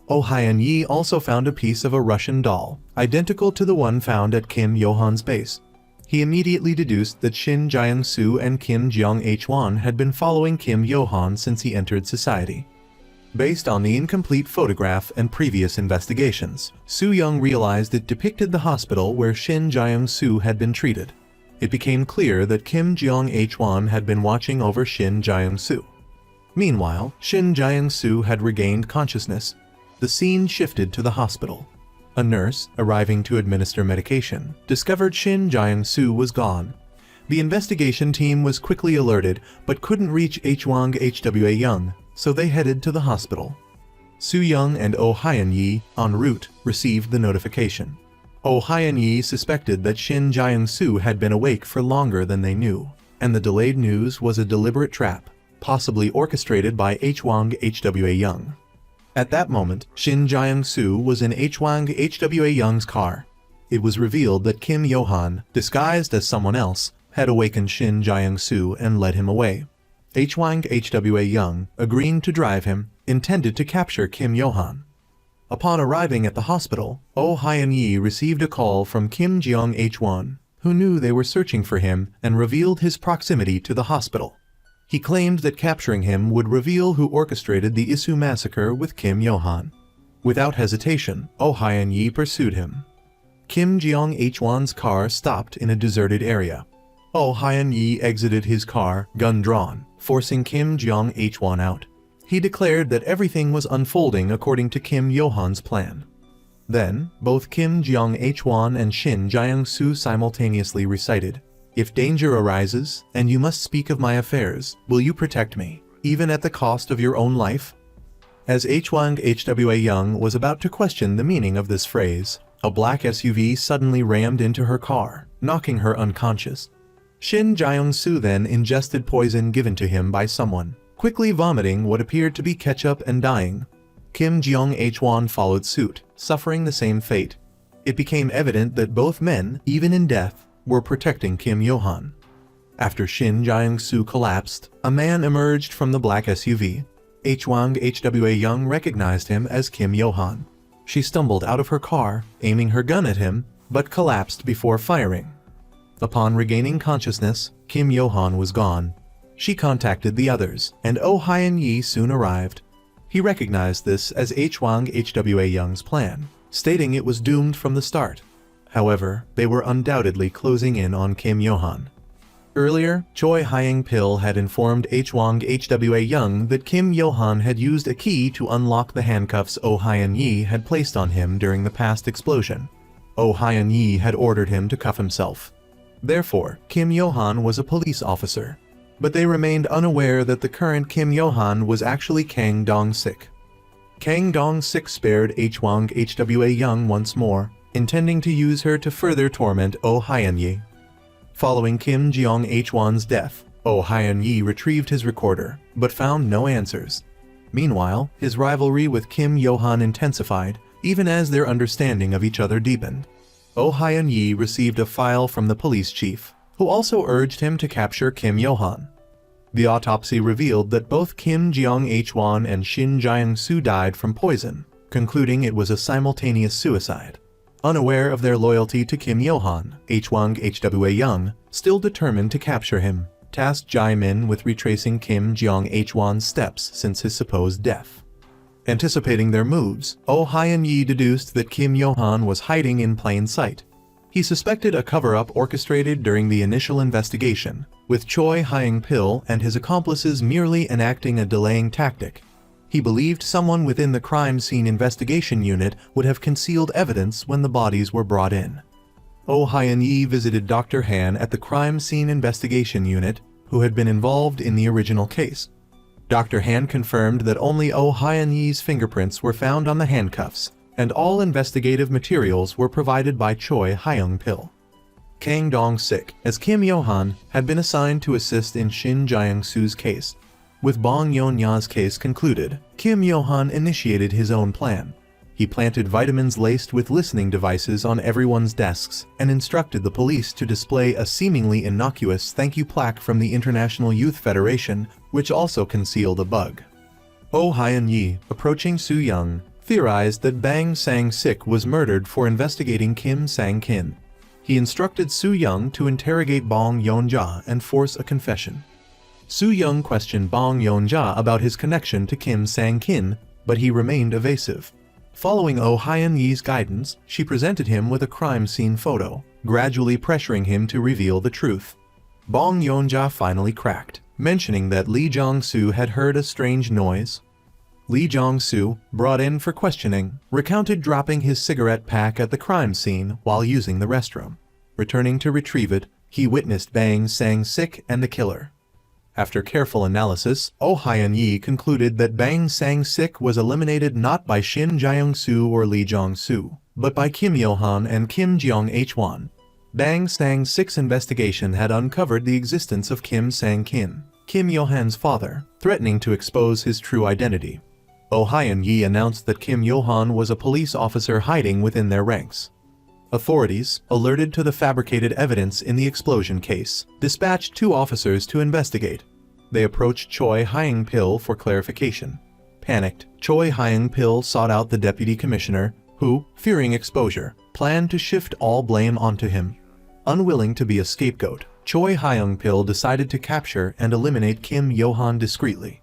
Oh Hyun-yi also found a piece of a Russian doll, identical to the one found at Kim Yohan's base. He immediately deduced that Shin Jae-young-soo and Kim Jeong-hwan had been following Kim Yohan since he entered society. Based on the incomplete photograph and previous investigations, Soo-young realized it depicted the hospital where Shin Jae-young-soo had been treated. it became clear that Kim Jong-hwan had been watching over Shin Jae-soo. Meanwhile, Shin Jae-soo had regained consciousness. The scene shifted to the hospital. A nurse, arriving to administer medication, discovered Shin Jae-soo was gone. The investigation team was quickly alerted but couldn't reach Hwang Hwa-young, so they headed to the hospital. Soo-young and Oh Hyun-yi, en route, received the notification. Oh Hyun-yi suspected that Shin Jae-soo had been awake for longer than they knew, and the delayed news was a deliberate trap, possibly orchestrated by Hwang Hwa-young. At that moment, Shin Jae-soo was in Hwang Hwa-young's car. It was revealed that Kim Yohan, disguised as someone else, had awakened Shin Jae-soo and led him away. Hwang Hwa-young, agreeing to drive him, intended to capture Kim Yohan. Upon arriving at the hospital, Oh Hyun-yi received a call from Kim Jong-hwan, who knew they were searching for him and revealed his proximity to the hospital. He claimed that capturing him would reveal who orchestrated the Isu massacre with Kim Yohan. Without hesitation, Oh Hyun-yi pursued him. Kim Jong-hwan's car stopped in a deserted area. Oh Hyun-yi exited his car, gun drawn, forcing Kim Jong-hwan out. He declared that everything was unfolding according to Kim Yohan's plan. Then, both Kim Jong-hwan and Shin Jae-soo simultaneously recited, "If danger arises, and you must speak of my affairs, will you protect me, even at the cost of your own life?" As Hwang Hwa-young was about to question the meaning of this phrase, a black SUV suddenly rammed into her car, knocking her unconscious. Shin Jae-soo then ingested poison given to him by someone, quickly vomiting what appeared to be ketchup and dying. Kim Jong-hwan followed suit, suffering the same fate. It became evident that both men, even in death, were protecting Kim Yohan. After Shin Jae-soo collapsed, a man emerged from the black SUV. Hwang Hwa-young recognized him as Kim Yohan. She stumbled out of her car, aiming her gun at him, but collapsed before firing. Upon regaining consciousness, Kim Yohan was gone. She contacted the others, and Oh Hyun-yi soon arrived. He recognized this as Hwang Hwa-young's plan, stating it was doomed from the start. However, they were undoubtedly closing in on Kim Yohan. Earlier, Choy Hyang-pill had informed Hwang Hwa-young that Kim Yohan had used a key to unlock the handcuffs Oh Hyun-yi had placed on him during the past explosion. Oh Hyun-yi had ordered him to cuff himself. Therefore, Kim Yohan was a police officer. But they remained unaware that the current Kim Yohan was actually Kang Dong-siik. Kang Dong-siik spared Hwang Hwa-young once more, intending to use her to further torment Oh Hyun-yi. Following Kim Jong-hwan's death, Oh Hyun-yi retrieved his recorder, but found no answers. Meanwhile, his rivalry with Kim Yohan intensified, even as their understanding of each other deepened. Oh Hyun-yi received a file from the police chief, who also urged him to capture Kim Yohan. The autopsy revealed that both Kim Jong-hwan and Shin Jae-soo died from poison, concluding it was a simultaneous suicide. Unaware of their loyalty to Kim Yohan, Hwang Hwa-young, still determined to capture him, tasked Jae-min with retracing Kim Jong-hwan's steps since his supposed death. Anticipating their moves, Oh Hyun-yi deduced that Kim Yohan was hiding in plain sight. He suspected a cover-up orchestrated during the initial investigation, with Choy Hyang-pill and his accomplices merely enacting a delaying tactic. He believed someone within the crime scene investigation unit would have concealed evidence when the bodies were brought in. Oh Hyun-yi visited Dr. Han at the crime scene investigation unit, who had been involved in the original case. Dr. Han confirmed that only Oh Hyun-yi's fingerprints were found on the handcuffs, and all investigative materials were provided by Choy Hyang-pill. Kang Dong-siik, as Kim Yohan, had been assigned to assist in Shin Jae-soo's case. With Bong Yeon-ya's case concluded, Kim Yohan initiated his own plan. He planted vitamins laced with listening devices on everyone's desks and instructed the police to display a seemingly innocuous thank you plaque from the International Youth Federation, which also concealed a bug. Oh Hyun-yi, approaching Soo-young, theorized that Bang Sang-sik was murdered for investigating Kim Sang-kin. He instructed Soo-young to interrogate Bong Yeon-ja and force a confession. Soo-young questioned Bong Yeon-ja about his connection to Kim Sang-kin, but he remained evasive. Following Oh Hyun-yi's guidance, she presented him with a crime scene photo, gradually pressuring him to reveal the truth. Bong Yeon-ja finally cracked, mentioning that Lee Jong-soo had heard a strange noise. Lee Jong-soo, brought in for questioning, recounted dropping his cigarette pack at the crime scene while using the restroom. Returning to retrieve it, he witnessed Bang Sang-sik and the killer. After careful analysis, Oh Hyun-yi concluded that Bang Sang-sik was eliminated not by Shin Jae-young-soo or Lee Jong-soo, but by Kim Yohan and Kim Jeong-hwan. Bang Sang-sik's investigation had uncovered the existence of Kim Sang-kin, Kim Yohan's father, threatening to expose his true identity. Oh Hyun-yi announced that Kim Yohan was a police officer hiding within their ranks. Authorities, alerted to the fabricated evidence in the explosion case, dispatched 2 officers to investigate. They approached Choy Hyang-pill for clarification. Panicked, Choy Hyang-pill sought out the deputy commissioner, who, fearing exposure, planned to shift all blame onto him. Unwilling to be a scapegoat, Choy Hyang-pill decided to capture and eliminate Kim Yohan discreetly.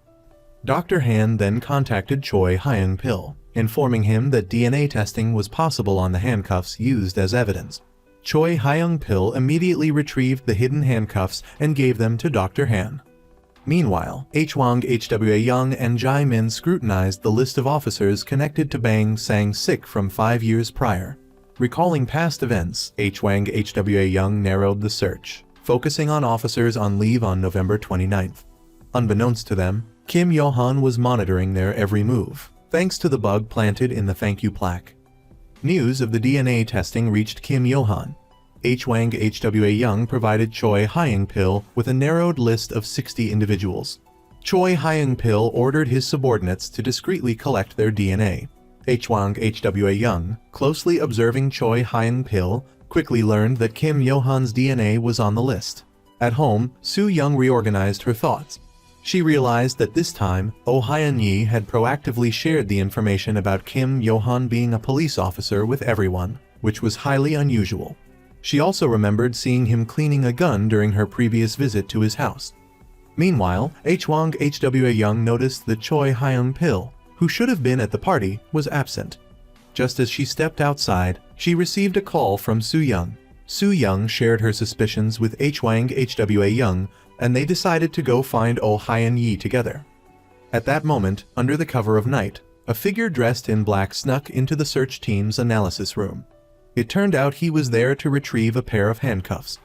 Dr. Han then contacted Choy Hyang-pill, informing him that DNA testing was possible on the handcuffs used as evidence. Choy Hyang-pill immediately retrieved the hidden handcuffs and gave them to Dr. Han. Meanwhile, Hwang Hwa-young and Jae Min scrutinized the list of officers connected to Bang Sang-sik from 5 years prior. Recalling past events, Hwang Hwa-young narrowed the search, focusing on officers on leave on November 29th. Unbeknownst to them, Kim Yohan was monitoring their every move, thanks to the bug planted in the thank you plaque. News of the DNA testing reached Kim Yohan. Hwang Hwa-young provided Choy Hyang-pill with a narrowed list of 60 individuals. Choy Hyang-pill ordered his subordinates to discreetly collect their DNA. Hwang Hwa-young, closely observing Choy Hyang-pill, quickly learned that Kim Yohan's DNA was on the list. At home, Soo-young reorganized her thoughts. She realized that this time, Oh Hyun-yi had proactively shared the information about Kim Yohan being a police officer with everyone, which was highly unusual. She also remembered seeing him cleaning a gun during her previous visit to his house. Meanwhile, Hwang Hwa-young noticed that Choy Hyang-pill, who should have been at the party, was absent. Just as she stepped outside, she received a call from Soo-young. Soo-young shared her suspicions with Hwang Hwa-young, and they decided to go find Oh Hyun-yi together. At that moment, under the cover of night, a figure dressed in black snuck into the search team's analysis room. It turned out he was there to retrieve a pair of handcuffs.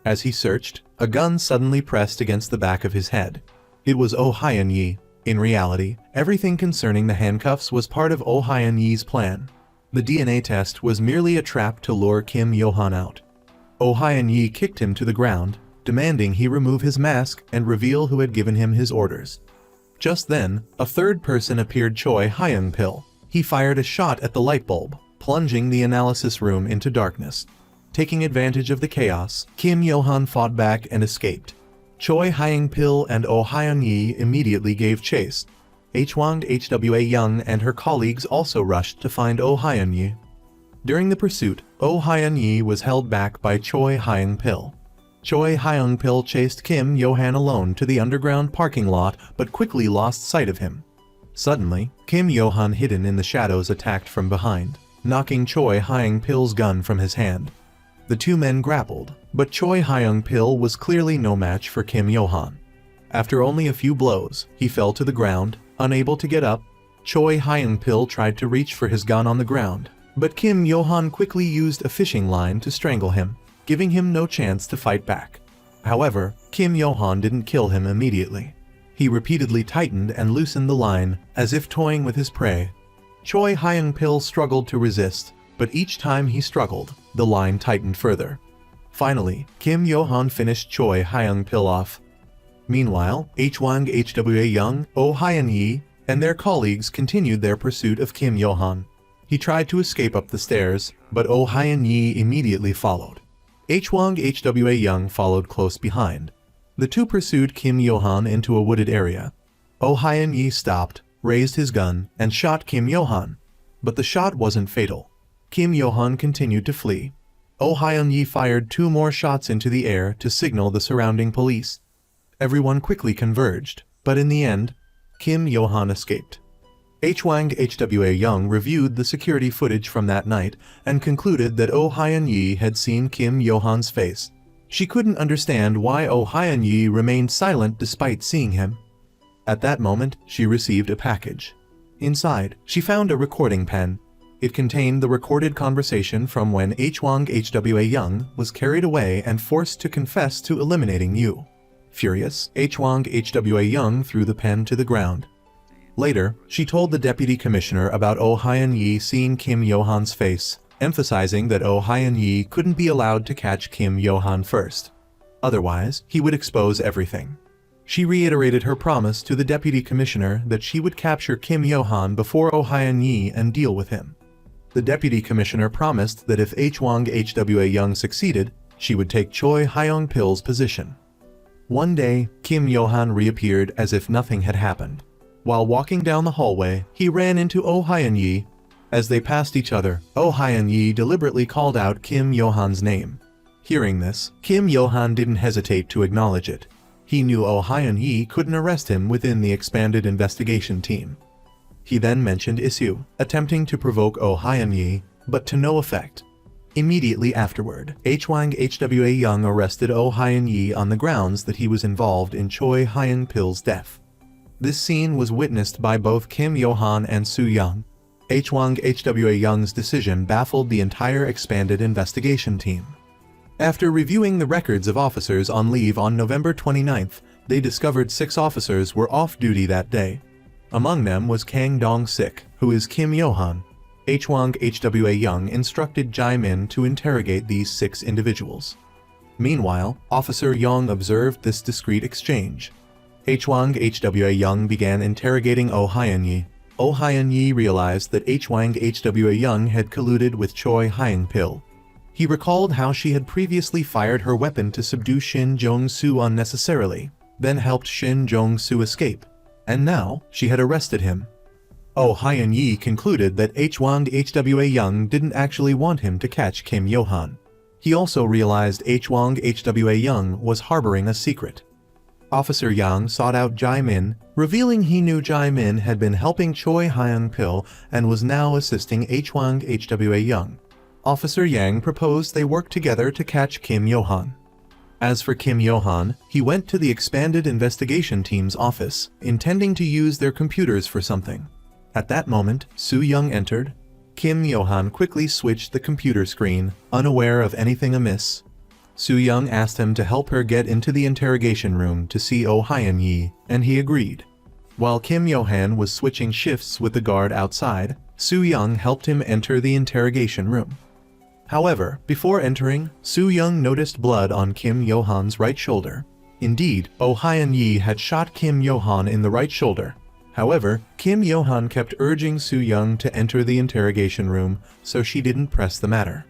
As he searched, a gun suddenly pressed against the back of his head. It was Oh Hyun-yi. In reality, everything concerning the handcuffs was part of Oh Hyun-yi's plan. The DNA test was merely a trap to lure Kim Yohan out. Oh Hyun-yi kicked him to the ground, demanding he remove his mask and reveal who had given him his orders. Just then, a third person appeared, Choy Hyang-pill. He fired a shot at the light bulb, plunging the analysis room into darkness. Taking advantage of the chaos, Kim Yohan fought back and escaped. Choy Hyang-pill and Oh Hyun-yi immediately gave chase. Hwang Hwa-young and her colleagues also rushed to find Oh Hyun-yi. During the pursuit, Oh Hyun-yi was held back by Choy Hyang-pill. Choy Hyang-pill chased Kim Yohan alone to the underground parking lot but quickly lost sight of him. Suddenly, Kim Yohan, hidden in the shadows, attacked from behind, knocking Choy Hyang-pill's gun from his hand. The two men grappled, but Choy Hyang-pill was clearly no match for Kim Yohan. After only a few blows, he fell to the ground, unable to get up. Choy Hyang-pill tried to reach for his gun on the ground, but Kim Yohan quickly used a fishing line to strangle him, giving him no chance to fight back. However, Kim Yohan didn't kill him immediately. He repeatedly tightened and loosened the line, as if toying with his prey. Choy Hyang-pill struggled to resist, but each time he struggled, the line tightened further. Finally, Kim Yohan finished Choy Hyang-pill off. Meanwhile, Hwang Hwa-young, Oh Hyun-yi, and their colleagues continued their pursuit of Kim Yohan. He tried to escape up the stairs, but Oh Hyun-yi immediately followed. Hwang Hwa-young followed close behind. The two pursued Kim Yohan into a wooded area. Oh Hyun-yi stopped, raised his gun, and shot Kim Yohan. But the shot wasn't fatal. Kim Yohan continued to flee. Oh Hyun-yi fired 2 more shots into the air to signal the surrounding police. Everyone quickly converged, but in the end, Kim Yohan escaped. Hwang Hwa-young reviewed the security footage from that night and concluded that Oh Hyun-yi had seen Kim Yohan's face. She couldn't understand why Oh Hyun-yi remained silent despite seeing him. At that moment, she received a package. Inside, she found a recording pen. It contained the recorded conversation from when Hwang Hwa-young was carried away and forced to confess to eliminating Yu. Furious, Hwang Hwa-young threw the pen to the ground. Later, she told the deputy commissioner about Oh Hyun-yi seeing Kim Yohan's face, emphasizing that Oh Hyun-yi couldn't be allowed to catch Kim Yohan first. Otherwise, he would expose everything. She reiterated her promise to the deputy commissioner that she would capture Kim Yohan before Oh Hyun-yi and deal with him. The deputy commissioner promised that if Hwang Hwa-young succeeded, she would take Choy Hyang-pill's position. One day, Kim Yohan reappeared as if nothing had happened. While walking down the hallway, he ran into Oh Hyun-yi. As they passed each other, Oh Hyun-yi deliberately called out Kim Yohan's name. Hearing this, Kim Yohan didn't hesitate to acknowledge it. He knew Oh Hyun-yi couldn't arrest him within the expanded investigation team. He then mentioned issue, attempting to provoke Oh Hyun-yi, but to no effect. Immediately afterward, Hwang Hwa-young arrested Oh Hyun-yi on the grounds that he was involved in Choy Hyang-pill's death. This scene was witnessed by both Kim Yohan and Soo-young. Hwang Hwa-young's decision baffled the entire expanded investigation team. After reviewing the records of officers on leave on November 29th, they discovered 6 officers were off duty that day. Among them was Kang Dong-siik, who is Kim Yohan. Hwang Hwa-young instructed Jae-min to interrogate these 6 individuals. Meanwhile, Officer Young observed this discreet exchange. Hwang Hwa-young began interrogating Oh Hyun-yi. Oh Hyun-yi realized that Hwang Hwa-young had colluded with Choy Hyang-pill. He recalled how she had previously fired her weapon to subdue Shin Jong-soo unnecessarily, then helped Shin Jong-soo escape, and now she had arrested him. Oh Hyun-yi concluded that Hwang Hwa-young didn't actually want him to catch Kim Yohan. He also realized Hwang Hwa-young was harboring a secret. Officer Yang sought out Jae-min, revealing he knew Jae-min had been helping Choy Hyang-pill and was now assisting Hwang Hwa-young. Officer Yang proposed they work together to catch Kim Yohan. As for Kim Yohan, he went to the expanded investigation team's office, intending to use their computers for something. At that moment, Soo-young entered. Kim Yohan quickly switched the computer screen, unaware of anything amiss. Soo-young asked him to help her get into the interrogation room to see Oh Hyun-yi, and he agreed. While Kim Yohan was switching shifts with the guard outside, Soo-young helped him enter the interrogation room. However, before entering, Soo-young noticed blood on Kim Yohan's right shoulder. Indeed, Oh Hyun-yi had shot Kim Yohan in the right shoulder. However, Kim Yohan kept urging Soo-young to enter the interrogation room, so she didn't press the matter.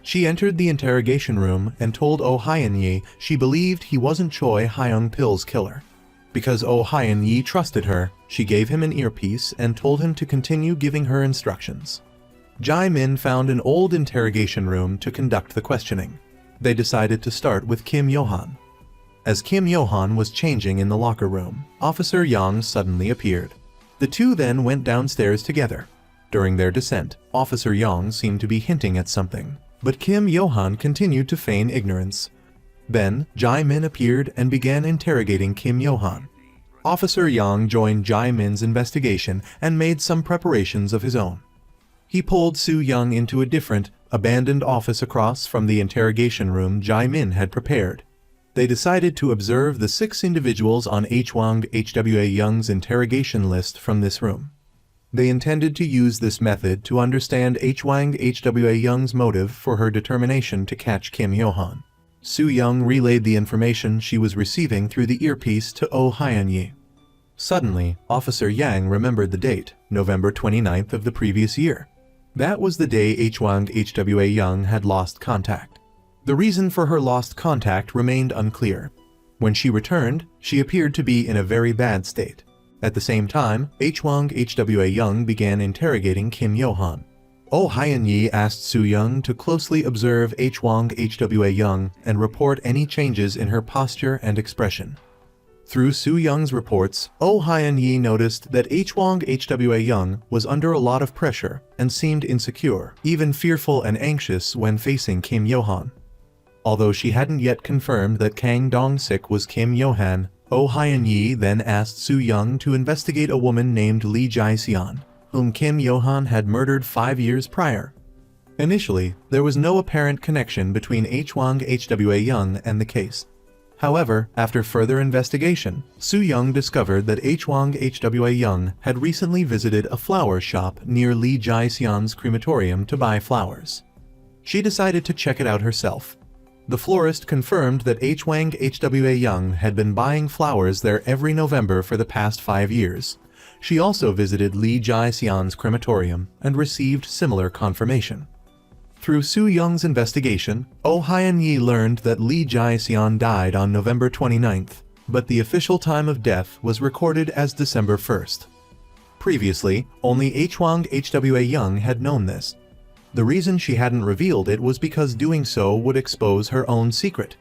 She entered the interrogation room and told Oh Hyun-yi she believed he wasn't Choy Hyang-pill's killer. Because Oh Hyun-yi trusted her, she gave him an earpiece and told him to continue giving her instructions. Jae-min found an old interrogation room to conduct the questioning. They decided to start with Kim Yohan. As Kim Yohan was changing in the locker room, Officer Yang suddenly appeared. The two then went downstairs together. During their descent, Officer Yang seemed to be hinting at something, but Kim Yohan continued to feign ignorance. Then, Jae-min appeared and began interrogating Kim Yohan. Officer Yang joined Jae-min's investigation and made some preparations of his own. He pulled Soo-young into a different, abandoned office across from the interrogation room Jae-min had prepared. They decided to observe the 6 individuals on Hwang Hwa-young's interrogation list from this room. They intended to use this method to understand Hwang Hwa-young's motive for her determination to catch Kim Yohan. Soo-young relayed the information she was receiving through the earpiece to Oh Hyun-yi. Suddenly, Officer Yang remembered the date, November 29th of the previous year. That was the day Hwang Hwa-young had lost contact. The reason for her lost contact remained unclear. When she returned, she appeared to be in a very bad state. At the same time, Hwang Hwa-young began interrogating Kim Yohan. Oh Hyun-yi asked Soo-young to closely observe Hwang Hwa-young and report any changes in her posture and expression. Through Soo-young's reports, Hwayang-ju noticed that Hwang Hwa-young was under a lot of pressure and seemed insecure, even fearful and anxious when facing Kim Yohan. Although she hadn't yet confirmed that Kang Dong-siik was Kim Yohan, Hwayang-ju then asked Soo-young to investigate a woman named Lee Jae-seon, whom Kim Yohan had murdered 5 years prior. Initially, there was no apparent connection between Hwang Hwa-young and the case. However, after further investigation, Soo-young discovered that Hwang Hwa-young had recently visited a flower shop near Lee Jae-seon's crematorium to buy flowers. She decided to check it out herself. The florist confirmed that Hwang Hwa-young had been buying flowers there every November for the past 5 years. She also visited Lee Jae-seon's crematorium and received similar confirmation. Through Soo-young's investigation, Hwayang-ju learned that Lee Jae-seon died on November 29th, but the official time of death was recorded as December 1st. Previously, only Hwang Hwa-young had known this. The reason she hadn't revealed it was because doing so would expose her own secret.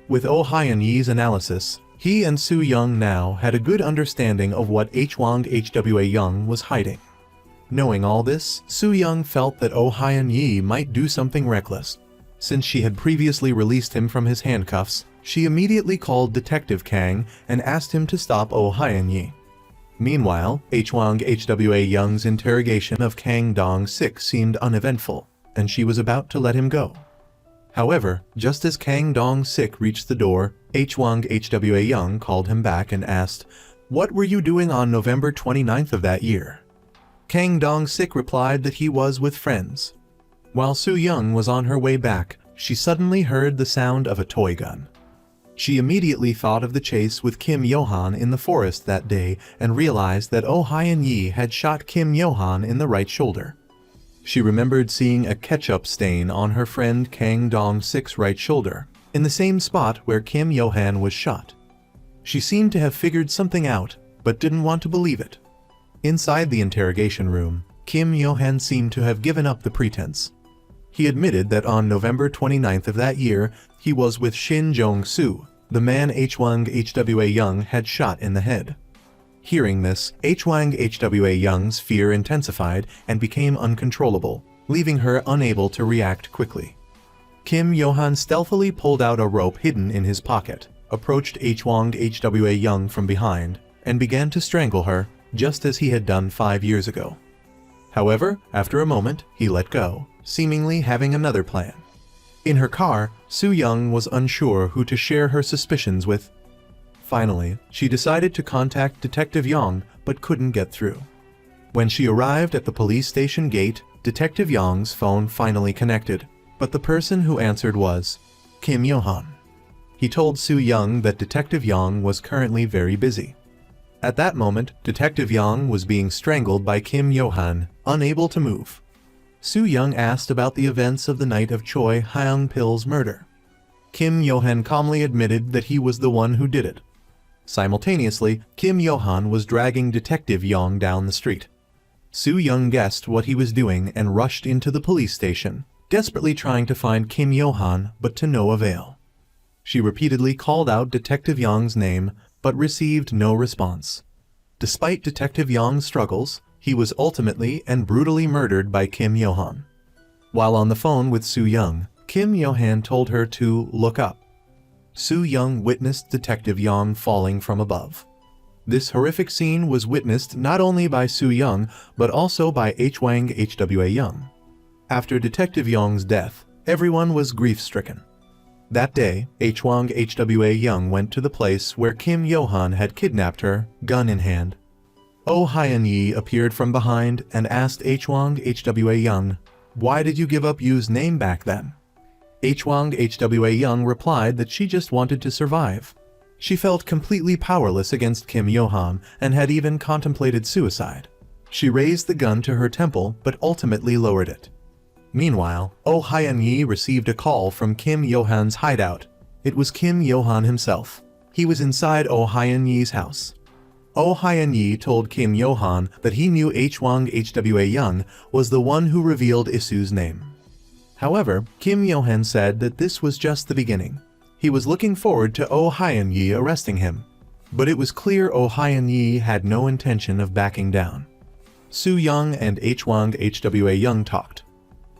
With Hwayang-ju's analysis, he and Soo-young now had a good understanding of what Hwang Hwa-young was hiding. Knowing all this, Soo-young felt that Hwayang-ju might do something reckless. Since she had previously released him from his handcuffs, she immediately called Detective Kang and asked him to stop Hwayang-ju. Meanwhile, Hwang Hwa-young's interrogation of Kang Dong-siik seemed uneventful, and she was about to let him go. However, just as Kang Dong-siik reached the door, Hwang Hwa-young called him back and asked, "What were you doing on November 29th of that year?" Kang Dong-siik replied that he was with friends. While Soo-young was on her way back, she suddenly heard the sound of a toy gun. She immediately thought of the chase with Kim Yohan in the forest that day and realized that Hwayang-ju had shot Kim Yohan in the right shoulder. She remembered seeing a ketchup stain on her friend Kang Dong-siik's right shoulder, in the same spot where Kim Yohan was shot. She seemed to have figured something out, but didn't want to believe it. Inside the interrogation room, Kim Yohan seemed to have given up the pretense. He admitted that on November 29th of that year, he was with Shin Jong-soo, the man Hwang Hwa-young had shot in the head. Hearing this, Hwang Hwa-young's fear intensified and became uncontrollable, leaving her unable to react quickly. Kim Yohan stealthily pulled out a rope hidden in his pocket, approached Hwang Hwa-young from behind, and began to strangle her, just as he had done 5 years ago. However, after a moment, he let go, seemingly having another plan. In her car, Soo-young was unsure who to share her suspicions with. Finally, she decided to contact Detective Young, but couldn't get through. When she arrived at the police station gate, Detective Young's phone finally connected, but the person who answered was Kim Yohan. He told Soo-young that Detective Young was currently very busy. At that moment, Detective Young was being strangled by Kim Yohan, unable to move. Soo-young asked about the events of the night of Choy Hyang-pill's murder. Kim Yohan calmly admitted that he was the one who did it. Simultaneously, Kim Yohan was dragging Detective Young down the street. Soo-young guessed what he was doing and rushed into the police station, desperately trying to find Kim Yohan, but to no avail. She repeatedly called out Detective Young's name, but received no response. Despite Detective Young's struggles, he was ultimately and brutally murdered by Kim Yohan. While on the phone with Soo-young, Kim Yohan told her to look up. Soo-young witnessed Detective Young falling from above. This horrific scene was witnessed not only by Soo-young, but also by Hwang Hwa-young. After Detective Young's death, everyone was grief-stricken. That day, Hwang Hwa-young went to the place where Kim Yohan had kidnapped her, gun in hand. Hwayang-ju appeared from behind and asked Hwang Hwa-young, "Why did you give up Yu's name back then?" Hwang Hwa-young replied that she just wanted to survive. She felt completely powerless against Kim Yohan and had even contemplated suicide. She raised the gun to her temple but ultimately lowered it. Meanwhile, Hwayang-ju received a call from Kim Yohan's hideout. It was Kim Yohan himself. He was inside Hwayang-ju's house. Hwayang-ju told Kim Yohan that he knew Hwang Hwa-young was the one who revealed Isu's name. However, Kim Yohan said that this was just the beginning. He was looking forward to Hwayang-ju arresting him. But it was clear Oh Hyun-yi had no intention of backing down. Soo-young and Hwang Hwa-young talked.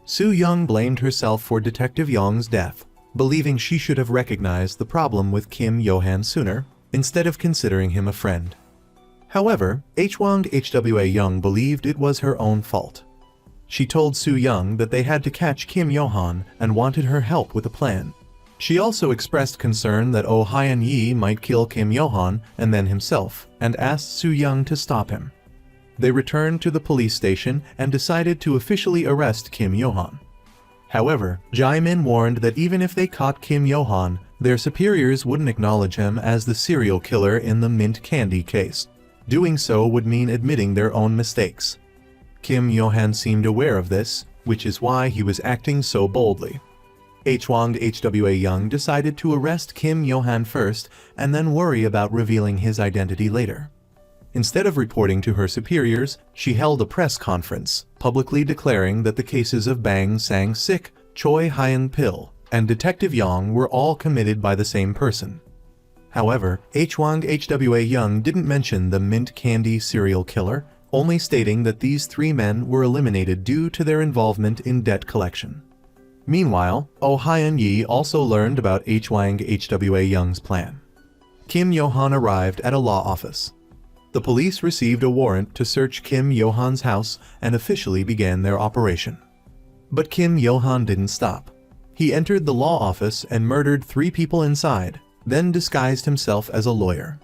Soo-young blamed herself for Detective Young's death, believing she should have recognized the problem with Kim Yohan sooner, instead of considering him a friend. However, Hwang Hwa-young believed it was her own fault. She told Soo-young that they had to catch Kim Yohan and wanted her help with a plan. She also expressed concern that Oh Hyun-yi might kill Kim Yohan and then himself, and asked Soo-young to stop him. They returned to the police station and decided to officially arrest Kim Yohan. However, Jae-min warned that even if they caught Kim Yohan, their superiors wouldn't acknowledge him as the serial killer in the mint candy case. Doing so would mean admitting their own mistakes. Kim Yohan seemed aware of this, which is why he was acting so boldly. Hwang Hwa-young decided to arrest Kim Yohan first and then worry about revealing his identity later. Instead of reporting to her superiors, she held a press conference, publicly declaring that the cases of Bang Sang-sik, Choy Hyang-pill, and Detective Young were all committed by the same person. However, Hwang Hwa-young didn't mention the mint candy serial killer, only stating that these three men were eliminated due to their involvement in debt collection. Meanwhile, Oh Hyun-yi also learned about Hwang Hwa-young's plan. Kim Yohan arrived at a law office. The police received a warrant to search Kim Yohan's house and officially began their operation. But Kim Yohan didn't stop. He entered the law office and murdered 3 people inside, then disguised himself as a lawyer.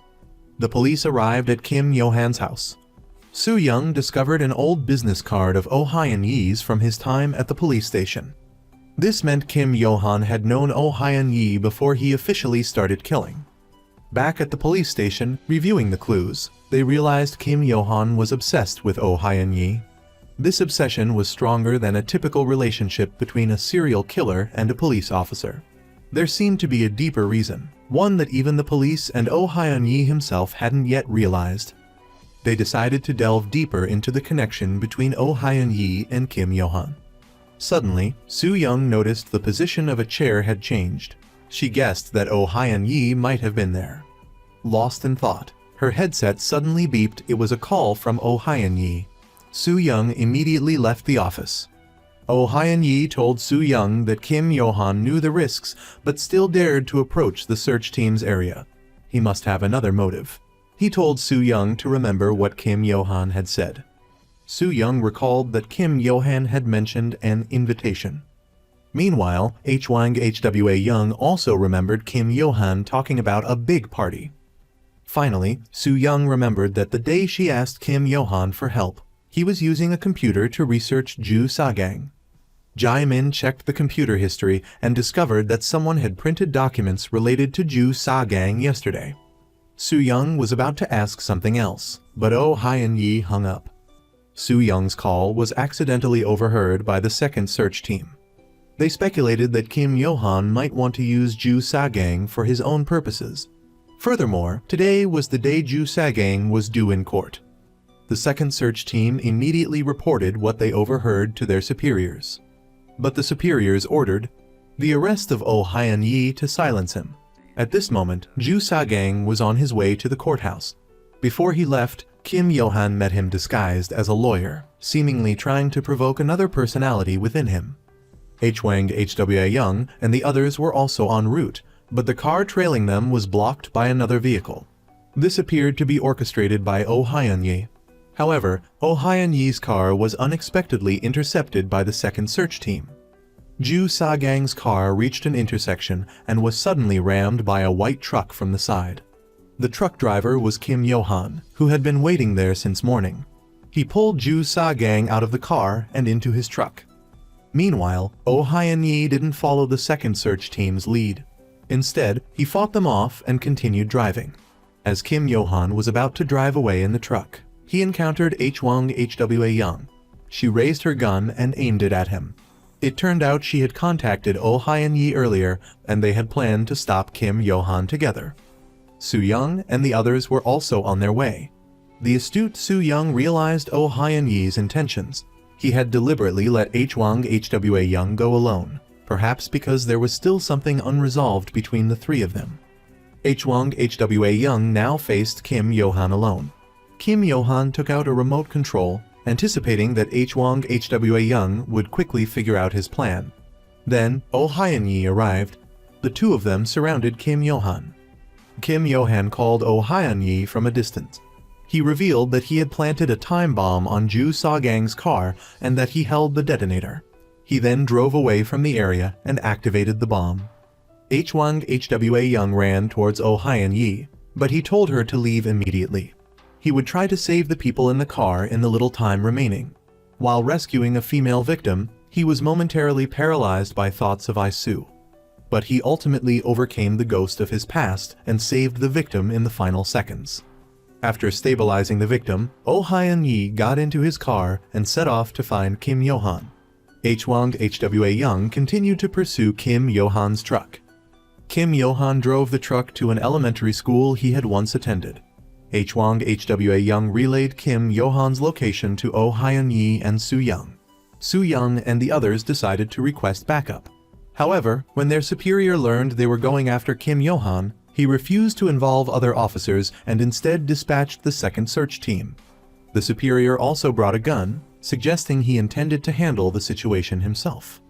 The police arrived at Kim Yohan's house. Soo-young discovered an old business card of Oh Hyun-yi's from his time at the police station. This meant Kim Yohan had known Oh Hyun-yi before he officially started killing. Back at the police station, reviewing the clues, they realized Kim Yohan was obsessed with Oh Hyun-yi. This obsession was stronger than a typical relationship between a serial killer and a police officer. There seemed to be a deeper reason, one that even the police and Oh Hyun-yi himself hadn't yet realized. They decided to delve deeper into the connection between Oh Hyun-yi and Kim Yohan. Suddenly, Soo-young noticed the position of a chair had changed. She guessed that Oh Hyun-yi might have been there. Lost in thought, her headset suddenly beeped. It was a call from Oh Hyun-yi. Soo-young immediately left the office. Oh Hyun-yi told Soo-young that Kim Yohan knew the risks but still dared to approach the search team's area. He must have another motive. He told Soo-young to remember what Kim Yohan had said. Soo-young recalled that Kim Yohan had mentioned an invitation. Meanwhile, Hwang Hwa-young also remembered Kim Yohan talking about a big party. Finally, Soo-young remembered that the day she asked Kim Yohan for help, he was using a computer to research Ju Sa-gang. Jae-min checked the computer history and discovered that someone had printed documents related to Ju Sa-gang yesterday. Soo-young was about to ask something else, but Oh Hyun-yi hung up. Soo-young's call was accidentally overheard by the second search team. They speculated that Kim Yohan might want to use Ju Sa-gang for his own purposes. Furthermore, today was the day Ju Sa-gang was due in court. The second search team immediately reported what they overheard to their superiors. But the superiors ordered the arrest of Oh Hyun-yi to silence him. At this moment, Ju Sa-gang was on his way to the courthouse. Before he left, Kim Yohan met him disguised as a lawyer, seemingly trying to provoke another personality within him. Hwang Hwa-young and the others were also en route, but the car trailing them was blocked by another vehicle. This appeared to be orchestrated by Oh Hyun-yi. However, Oh Hyun-yi's car was unexpectedly intercepted by the second search team. Ju Sa-gang's car reached an intersection and was suddenly rammed by a white truck from the side. The truck driver was Kim Yohan, who had been waiting there since morning. He pulled Ju Sa-gang out of the car and into his truck. Meanwhile, Oh Hyun-yi didn't follow the second search team's lead. Instead, he fought them off and continued driving. As Kim Yohan was about to drive away in the truck, he encountered Hwang Hwa-young. She raised her gun and aimed it at him. It turned out she had contacted Oh Hyun-yi earlier and they had planned to stop Kim Yohan together. Soo-young and the others were also on their way. The astute Soo-young realized Oh Hyun-yi's intentions. He had deliberately let Hwang Hwa-young go alone, perhaps because there was still something unresolved between the three of them. Hwang Hwa-young now faced Kim Yohan alone. Kim Yohan took out a remote control, anticipating that Hwang Hwa-young would quickly figure out his plan. Then, Oh Hyun-yi arrived. The two of them surrounded Kim Yohan. Kim Yohan called Oh Hyun-yi from a distance. He revealed that he had planted a time bomb on Ju Sa-gang's car and that he held the detonator. He then drove away from the area and activated the bomb. Hwang Hwa-young ran towards Oh Hyun-yi, but he told her to leave immediately. He would try to save the people in the car in the little time remaining. While rescuing a female victim, he was momentarily paralyzed by thoughts of Ai-soo. But he ultimately overcame the ghost of his past and saved the victim in the final seconds. After stabilizing the victim, Oh Hyun-yi got into his car and set off to find Kim Yohan. Hwang Hwa-young continued to pursue Kim Yohan's truck. Kim Yohan drove the truck to an elementary school he had once attended. Hwang Hwa-young relayed Kim Yohan's location to Oh Hyun-yi and Soo-young. Soo-young and the others decided to request backup. However, when their superior learned they were going after Kim Yohan, he refused to involve other officers and instead dispatched the second search team. The superior also brought a gun, suggesting he intended to handle the situation himself.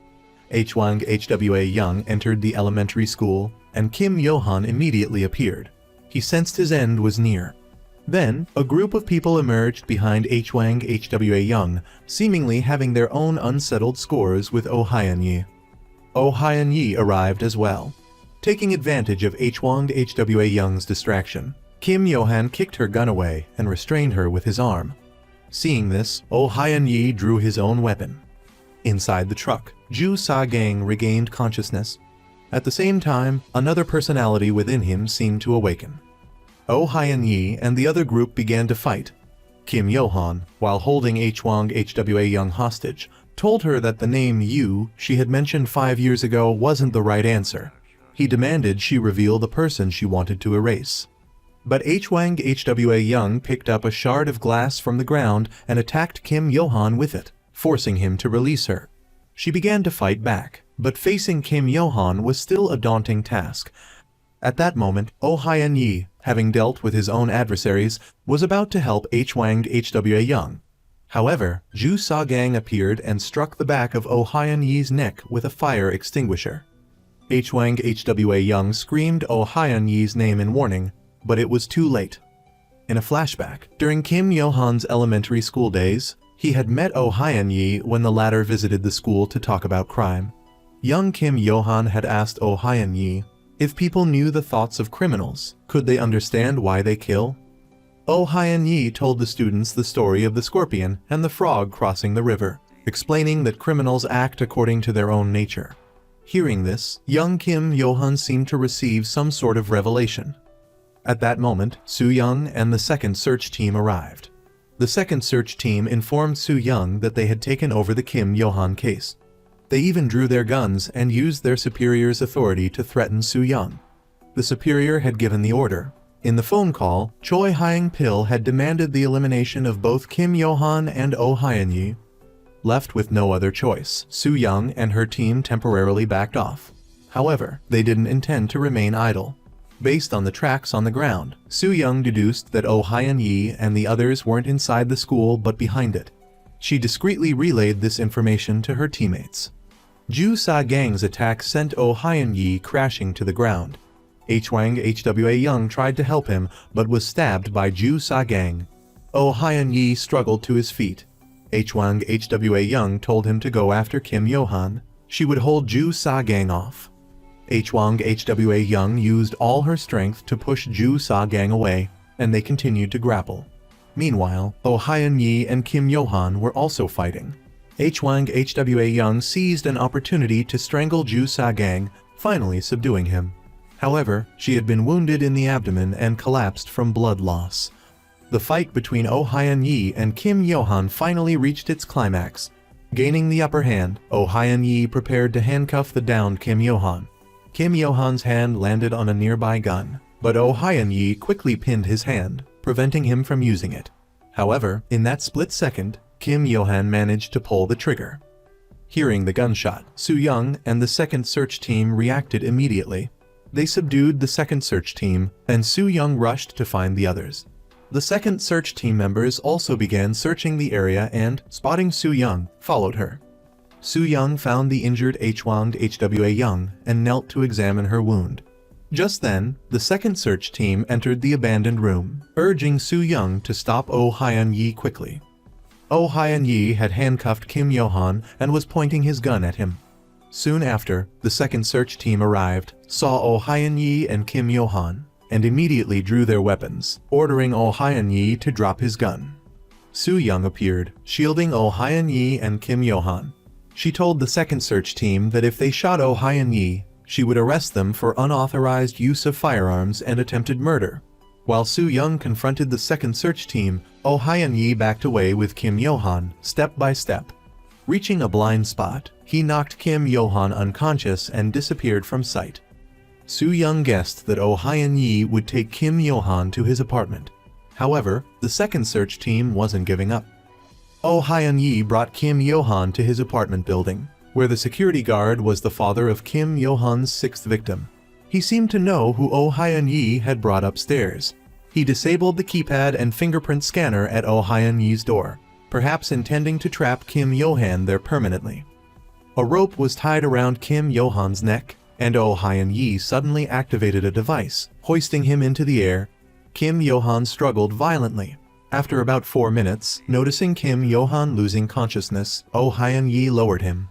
Hwang Hwa-young entered the elementary school, and Kim Yohan immediately appeared. He sensed his end was near. Then, a group of people emerged behind Hwang Hwa-young, seemingly having their own unsettled scores with Oh Hyun-yi. Oh Hyun-yi arrived as well. Taking advantage of Hwang Hwa-young's distraction, Kim Yohan kicked her gun away and restrained her with his arm. Seeing this, Oh Hyun-yi drew his own weapon. Inside the truck, Ju Sa-gang regained consciousness. At the same time, another personality within him seemed to awaken. Oh Hyun-yi and the other group began to fight. Kim Yohan, while holding Hwang Hwa-young hostage, told her that the name Yu she had mentioned 5 years ago wasn't the right answer. He demanded she reveal the person she wanted to erase. But Hwang Hwa-young picked up a shard of glass from the ground and attacked Kim Yohan with it, forcing him to release her. She began to fight back, but facing Kim Yohan was still a daunting task. At that moment, Oh Hyun-yi, having dealt with his own adversaries, was about to help Hwang Hwa-young. However, Ju Sa-gang appeared and struck the back of Oh Hyun-yi's neck with a fire extinguisher. Hwang Hwa-young screamed Oh Hyun-yi's name in warning, but it was too late. In a flashback, during Kim Yohan's elementary school days, he had met Oh Hyun-yi when the latter visited the school to talk about crime. Young Kim Yohan had asked Oh Hyun-yi, if people knew the thoughts of criminals, could they understand why they kill? Oh Hyun-yi told the students the story of the scorpion and the frog crossing the river, explaining that criminals act according to their own nature. Hearing this, young Kim Yohan seemed to receive some sort of revelation. At that moment, Soo-young and the second search team arrived. The second search team informed Soo-young that they had taken over the Kim Yohan case. They even drew their guns and used their superior's authority to threaten Soo-young. The superior had given the order. In the phone call, Choy Hyang-pill had demanded the elimination of both Kim Yohan and Oh Hyun-yi. Left with no other choice, Soo-young and her team temporarily backed off. However, they didn't intend to remain idle. Based on the tracks on the ground, Soo-young deduced that Oh Hyun-yi and the others weren't inside the school but behind it. She discreetly relayed this information to her teammates. Ju Sa-gang's attack sent Oh Hyun-yi crashing to the ground. Hwang Hwa-young tried to help him but was stabbed by Ju Sa-gang. Oh Hyun-yi struggled to his feet. Hwang Hwa-young told him to go after Kim Yohan. She would hold Ju Sa-gang off. Hwang Hwa-young used all her strength to push Ju Sa-gang away, and they continued to grapple. Meanwhile, Oh Hyun-yi and Kim Yohan were also fighting. Hwang Hwa-young seized an opportunity to strangle Ju Sa-gang, finally subduing him. However, she had been wounded in the abdomen and collapsed from blood loss. The fight between Oh Hyun-yi and Kim Yohan finally reached its climax. Gaining the upper hand, Oh Hyun-yi prepared to handcuff the downed Kim Yohan. Kim Yohan's hand landed on a nearby gun, but Oh Hyun-yi quickly pinned his hand, preventing him from using it. However, in that split second, Kim Yohan managed to pull the trigger. Hearing the gunshot, Soo-young and the second search team reacted immediately. They subdued the second search team, and Soo-young rushed to find the others. The second search team members also began searching the area and, spotting Soo-young, followed her. Soo-young found the injured Hwang Hwa-young and knelt to examine her wound. Just then, the second search team entered the abandoned room, urging Soo-young to stop Oh Hyun-yi quickly. Oh Hyun-yi had handcuffed Kim Yohan and was pointing his gun at him. Soon after, the second search team arrived, saw Oh Hyun-yi and Kim Yohan, and immediately drew their weapons, ordering Oh Hyun-yi to drop his gun. Soo-young appeared, shielding Oh Hyun-yi and Kim Yohan. She told the second search team that if they shot Oh Hyun-yi, she would arrest them for unauthorized use of firearms and attempted murder. While Soo-young confronted the second search team, Oh Hyun-yi backed away with Kim Yohan, step by step. Reaching a blind spot, he knocked Kim Yohan unconscious and disappeared from sight. Soo-young guessed that Oh Hyun-yi would take Kim Yohan to his apartment. However, the second search team wasn't giving up. Oh Hyun-yi brought Kim Yohan to his apartment building, where the security guard was the father of Kim Yohan's sixth victim. He seemed to know who Oh Hyun-yi had brought upstairs. He disabled the keypad and fingerprint scanner at Oh Hyun-yi's door, perhaps intending to trap Kim Yohan there permanently. A rope was tied around Kim Yohan's neck, and Oh Hyun-yi suddenly activated a device, hoisting him into the air. Kim Yohan struggled violently. After about 4 minutes, noticing Kim Yohan losing consciousness, Oh Hyun-yi lowered him.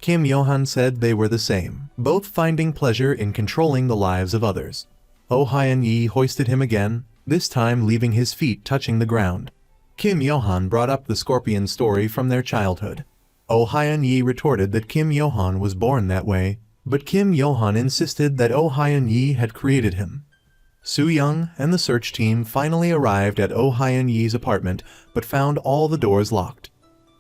Kim Yohan said they were the same, both finding pleasure in controlling the lives of others. Oh Hyun-yi hoisted him again, this time leaving his feet touching the ground. Kim Yohan brought up the scorpion story from their childhood. Oh Hyun-yi retorted that Kim Yohan was born that way, but Kim Yohan insisted that Oh Hyun-yi had created him. Soo-young and the search team finally arrived at Oh Hyun-yi's apartment, but found all the doors locked.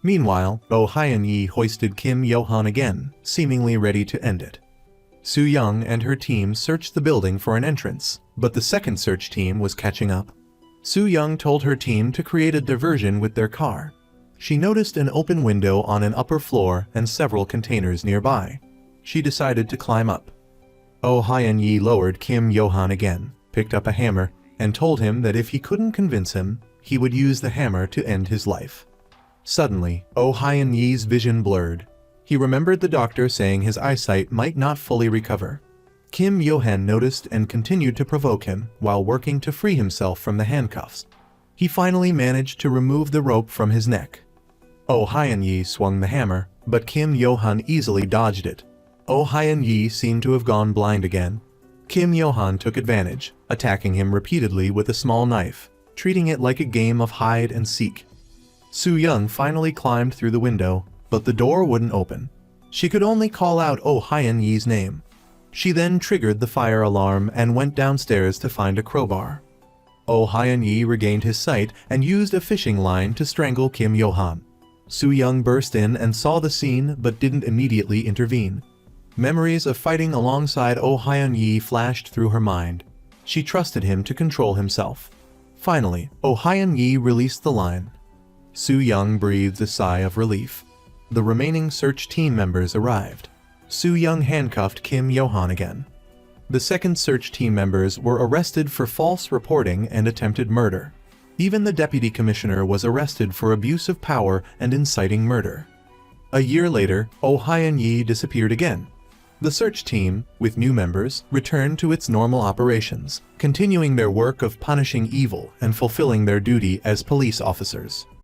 Meanwhile, Oh Hyun-yi hoisted Kim Yohan again, seemingly ready to end it. Soo-young and her team searched the building for an entrance, but the second search team was catching up. Soo-young told her team to create a diversion with their car. She noticed an open window on an upper floor and several containers nearby. She decided to climb up. Oh Hyun-yi lowered Kim Yohan again, picked up a hammer, and told him that if he couldn't convince him, he would use the hammer to end his life. Suddenly, Oh Hyun-yi's vision blurred. He remembered the doctor saying his eyesight might not fully recover. Kim Yohan noticed and continued to provoke him while working to free himself from the handcuffs. He finally managed to remove the rope from his neck. Oh Hyun-yi swung the hammer, but Kim Yohan easily dodged it. Oh Hyun-yi seemed to have gone blind again. Kim Yohan took advantage, attacking him repeatedly with a small knife, treating it like a game of hide and seek. Soo-young finally climbed through the window, but the door wouldn't open. She could only call out Oh Hyun-yi's name. She then triggered the fire alarm and went downstairs to find a crowbar. Oh Hyun-yi regained his sight and used a fishing line to strangle Kim Yohan. Soo-young burst in and saw the scene but didn't immediately intervene. Memories of fighting alongside Oh Hyun-yi flashed through her mind. She trusted him to control himself. Finally, Oh Hyun-yi released the line. Soo-young breathed a sigh of relief. The remaining search team members arrived. Soo-young handcuffed Kim Yohan again. The second search team members were arrested for false reporting and attempted murder. Even the deputy commissioner was arrested for abuse of power and inciting murder. A year later, Oh Hyun-yi disappeared again. The search team, with new members, returned to its normal operations, continuing their work of punishing evil and fulfilling their duty as police officers.